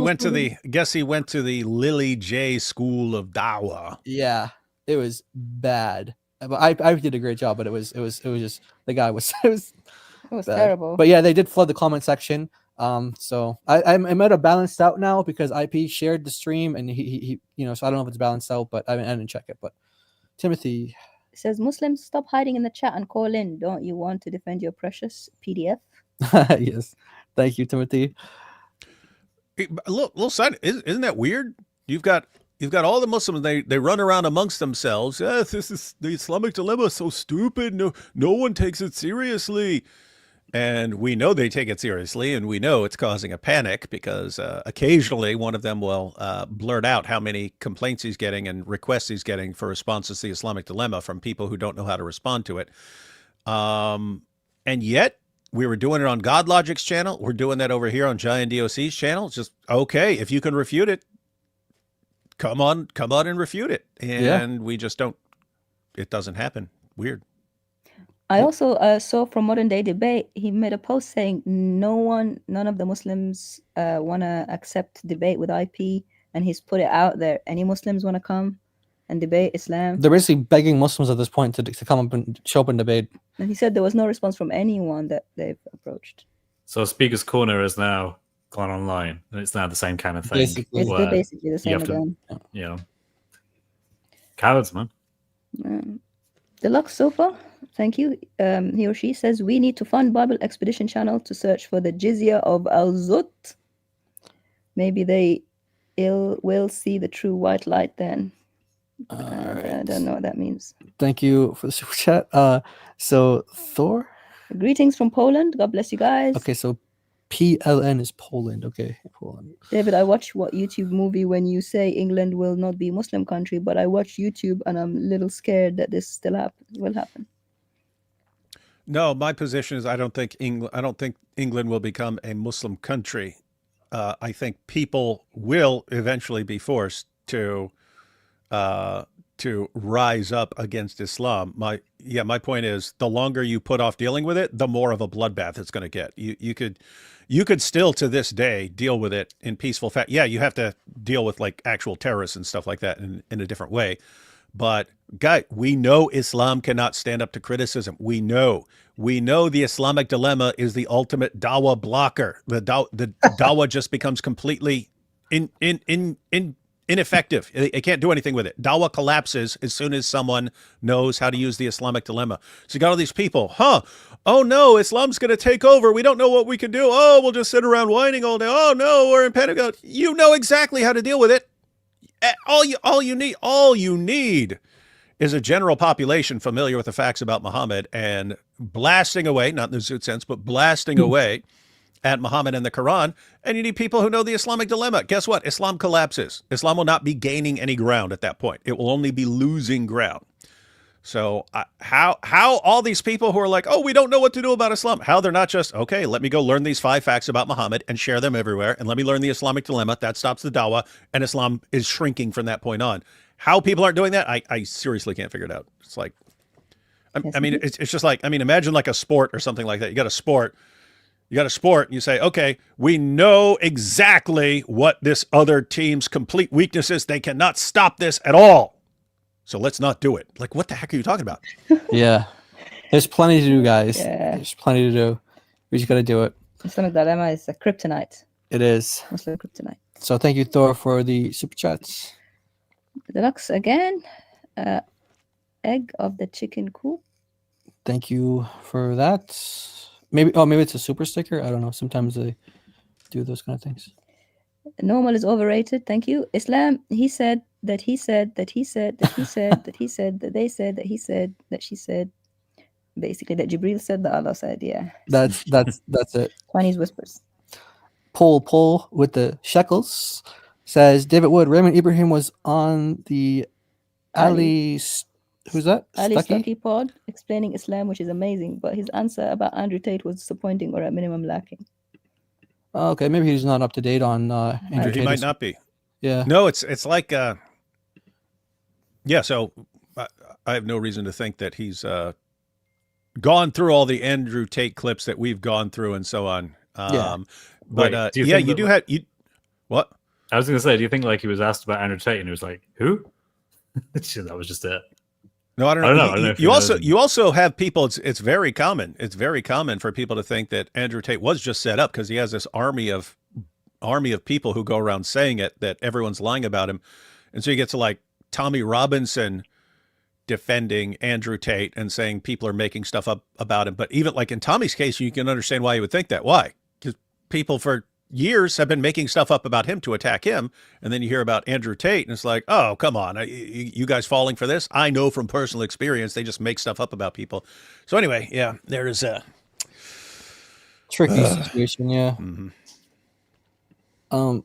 he went to the Lily J School of Dawa. Yeah, it was bad. But I did a great job, but it was just the guy was it was terrible. But yeah, they did flood the comment section. So I might have balanced out now because IP shared the stream and he so I don't know if it's balanced out, but I didn't check it. But Timothy says Muslims, stop hiding in the chat and call in. Don't you want to defend your precious PDF? Yes, thank you, Timothy. Little side, isn't that weird? You've got all the Muslims. They run around amongst themselves. Yes, this is the Islamic dilemma. So stupid. No one takes it seriously. And we know they take it seriously, and we know it's causing a panic because occasionally one of them will blurt out how many complaints he's getting and requests he's getting for responses to the Islamic dilemma from people who don't know how to respond to it. And yet we were doing it on God Logic's channel. We're doing that over here on Giant DOC's channel. It's just, okay, if you can refute it, come on and refute it. And we just don't, it doesn't happen. Weird. I also saw from Modern Day Debate, he made a post saying none of the Muslims want to accept debate with IP, and he's put it out there. Any Muslims want to come and debate Islam? They're basically begging Muslims at this point to come up and show up and debate. And he said there was no response from anyone that they've approached. So Speaker's Corner has now gone online, and it's now the same kind of thing. It's basically the same again. Cowards, man. Deluxe Sofa, thank you. He or she says we need to fund Bible Expedition channel to search for the jizya of Al-Zut. Maybe they will see the true white light then. I don't know what that means. Thank you for the super chat. So Thor. Greetings from Poland. God bless you guys. Okay, so PLN is Poland. Okay, Poland. David, I watched what YouTube movie when you say England will not be a Muslim country, but I watch YouTube and I'm a little scared that this still will happen. No, my position is I don't think England will become a Muslim country. I think people will eventually be forced to rise up against Islam. My point is the longer you put off dealing with it, the more of a bloodbath it's going to get. You could still to this day deal with it in peaceful fashion. Yeah, you have to deal with like actual terrorists and stuff like that in a different way. But guy, we know Islam cannot stand up to criticism. We know the Islamic dilemma is the ultimate dawah blocker. The dawah just becomes completely ineffective. It can't do anything with it. Dawah collapses as soon as someone knows how to use the Islamic dilemma. So you got all these people, oh no, Islam's going to take over. We don't know what we can do. Oh, we'll just sit around whining all day. Oh no, we're in panic. You know exactly how to deal with it. All you need is a general population familiar with the facts about Muhammad and blasting away, not in the Zoot sense, but blasting away at Muhammad and the Quran. And you need people who know the Islamic dilemma. Guess what? Islam collapses. Islam will not be gaining any ground at that point. It will only be losing ground. So how all these people who are like, oh, we don't know what to do about Islam, how they're not just, okay, let me go learn these 5 facts about Muhammad and share them everywhere, and let me learn the Islamic dilemma. That stops the dawah, and Islam is shrinking from that point on. How people aren't doing that, I seriously can't figure it out. It's like, I mean, it's just like, I mean, imagine like a sport or something like that. You got a sport, and you say, okay, we know exactly what this other team's complete weakness is. They cannot stop this at all. So let's not do it. Like, what the heck are you talking about? Yeah. There's plenty to do, guys. Yeah. There's plenty to do. We just got to do it. Islamic dilemma is a kryptonite. It is. Muslim kryptonite. So thank you, Thor, for the super chats. Deluxe again. Egg of the chicken coop. Thank you for that. Maybe it's a super sticker. I don't know. Sometimes they do those kind of things. Normal is overrated. Thank you. Islam, he said that he said that he said that he said that he said that they said that he said that she said. Basically, that Jibril said that Allah said. Yeah. That's it. Chinese whispers. Paul with the shekels says David Wood, Raymond Ibrahim was on the Ali. Who's that? Ali Stucky? Stucky Pod explaining Islam, which is amazing, but his answer about Andrew Tate was disappointing or at minimum lacking. Okay, maybe he's not up to date on Andrew He Tate. might not be. Yeah. No, it's like, yeah. So I have no reason to think that he's gone through all the Andrew Tate clips that we've gone through and so on. Yeah. But Wait, yeah, you do have you. What? I was going to say, do you think like he was asked about Andrew Tate and he was like, who? That was just it. No, I don't know. I don't know if You also have people. It's very common. It's very common for people to think that Andrew Tate was just set up because he has this army of people who go around saying it, that everyone's lying about him, and so you get to like Tommy Robinson defending Andrew Tate and saying people are making stuff up about him. But even like in Tommy's case, you can understand why he would think that. Why? Because people for years have been making stuff up about him to attack him, and then you hear about Andrew Tate and it's like, oh, come on, you guys falling for this? I know from personal experience they just make stuff up about people. So anyway, yeah, there is a tricky situation. Yeah. Mm-hmm.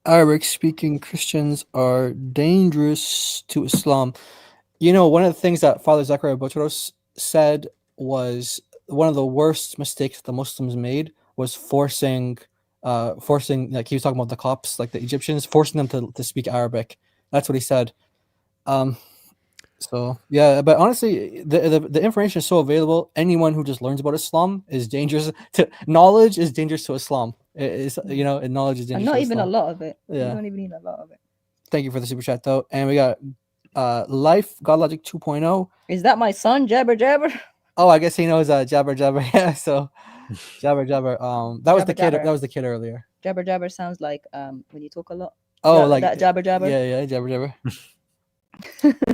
Arabic speaking Christians are dangerous to Islam. You know, one of the things that Father Zachariah Botros said was one of the worst mistakes the Muslims made was forcing like he was talking about the Copts, like the Egyptians, forcing them to speak Arabic. That's what he said. So yeah, but honestly, the information is so available. Anyone who just learns about Islam is dangerous. Knowledge is dangerous to Islam. It's, you know, and knowledge is dangerous. And not to even Islam. a lot of it. Yeah. You don't even need a lot of it. Thank you for the super chat though, and we got Life Godlogic 2.0. Is that my son, Jabber Jabber? Oh, I guess he knows Jabber Jabber. Yeah, so Jabber Jabber. That was Jabber the kid. Jabber. That was the kid earlier. Jabber Jabber sounds like when you talk a lot. Oh, That- like that Jabber Jabber. Yeah, Jabber Jabber.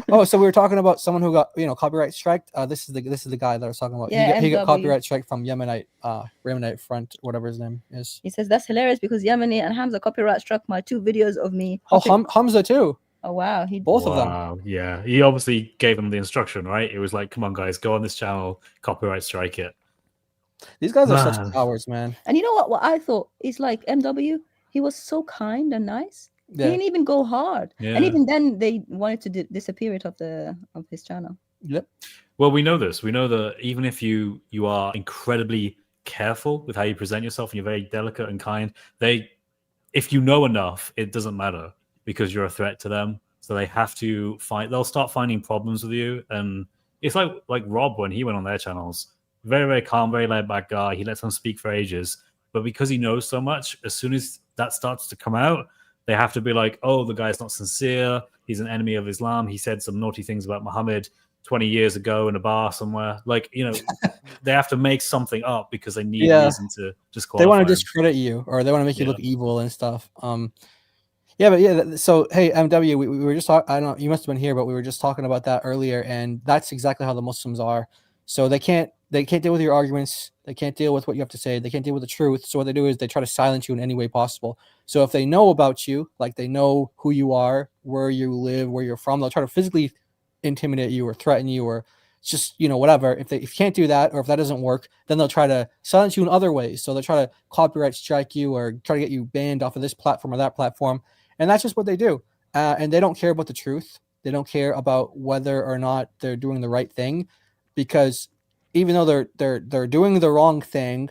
Oh, so we were talking about someone who got copyright striked. This is the guy that I was talking about. Yeah, he got MW. copyright strike from Yemenite Front, whatever his name is. He says that's hilarious because Yemeni and Hamza copyright struck my 2 videos of me. Oh, hopping- Hamza too. Oh wow, he Both of them. Wow, yeah. He obviously gave them the instruction, right? It was like, come on, guys, go on this channel, copyright strike it. These guys are Man. such cowards, man. And you know what? What I thought is like MW. He was so kind and nice. Yeah. He didn't even go hard. Yeah. And even then, they wanted to disappear it of his channel. Yep. Well, we know this. We know that even if you are incredibly careful with how you present yourself and you're very delicate and kind, if you know enough, it doesn't matter because you're a threat to them. So they have to fight. They'll start finding problems with you. And it's like Rob when he went on their channels. Very, very calm, very laid back guy. He lets them speak for ages. But because he knows so much, as soon as that starts to come out, they have to be like, oh, the guy's not sincere. He's an enemy of Islam. He said some naughty things about Muhammad 20 years ago in a bar somewhere. Like, they have to make something up because they need a reason to disqualify They want to him. discredit you, or they want to make you look evil and stuff. Yeah, but yeah. So hey, MW, we were just talking. I don't know. You must have been here, but we were just talking about that earlier, and that's exactly how the Muslims are. So they can't deal with your arguments. They can't deal with what you have to say. They can't deal with the truth. So what they do is they try to silence you in any way possible. So if they know about you, like they know who you are, where you live, where you're from, they'll try to physically intimidate you or threaten you or just whatever. If you can't do that, or if that doesn't work, then they'll try to silence you in other ways. So they'll try to copyright strike you or try to get you banned off of this platform or that platform. And that's just what they do. And they don't care about the truth. They don't care about whether or not they're doing the right thing, because even though they're doing the wrong thing,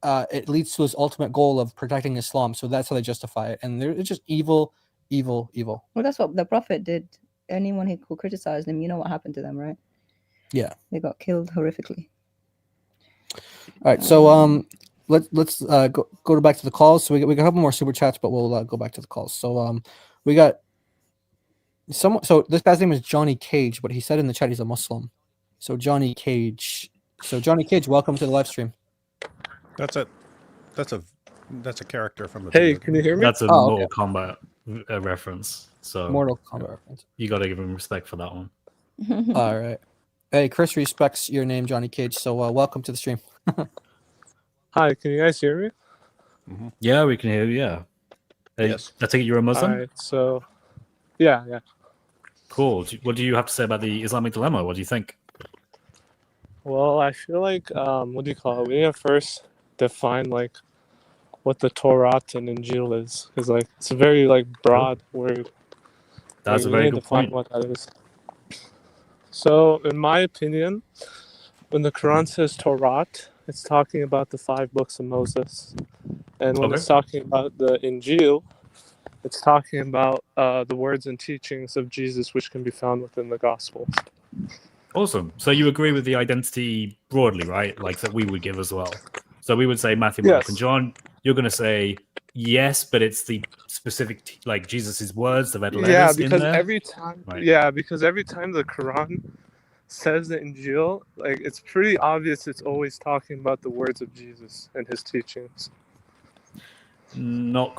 it leads to this ultimate goal of protecting Islam. So that's how they justify it. And it's just evil, evil, evil. Well, that's what the Prophet did. Anyone who criticized him, you know what happened to them, right? Yeah. They got killed horrifically. All right. So let's go back to the calls. So we got a couple more super chats, but we'll go back to the calls. So we got someone. So this guy's name is Johnny Cage, but he said in the chat he's a Muslim. So Johnny Cage. So Johnny Cage, welcome to the live stream. That's a character from a Hey, video can game. you hear me? That's a Oh, Mortal okay. Kombat reference. So Mortal Kombat reference. You got to give him respect for that one. All right. Hey, Chris respects your name, Johnny Cage. So welcome to the stream. Hi, can you guys hear me? Yeah, we can hear you. Yeah. Hey, Yes. I take it you're a Muslim? All right, so yeah. Cool. What do you have to say about the Islamic dilemma? What do you think? Well, I feel like what do you call it? We need to first define like what the Torah and Injil is, because like it's a very like broad word. That's a We very need to good define point. what that is. So, in my opinion, when the Quran says Torah, it's talking about the 5 books of Moses, and when Okay. it's talking about the Injil, it's talking about the words and teachings of Jesus, which can be found within the Gospels. Awesome. So you agree with the identity broadly, right? Like that we would give as well. So we would say Matthew, Mark, Yes. and John. You're going to say yes, but it's the specific, like Jesus's words, the red letters Yeah, in because there. every time, Right. because every time the Quran says the Injil, like it's pretty obvious it's always talking about the words of Jesus and his teachings. Not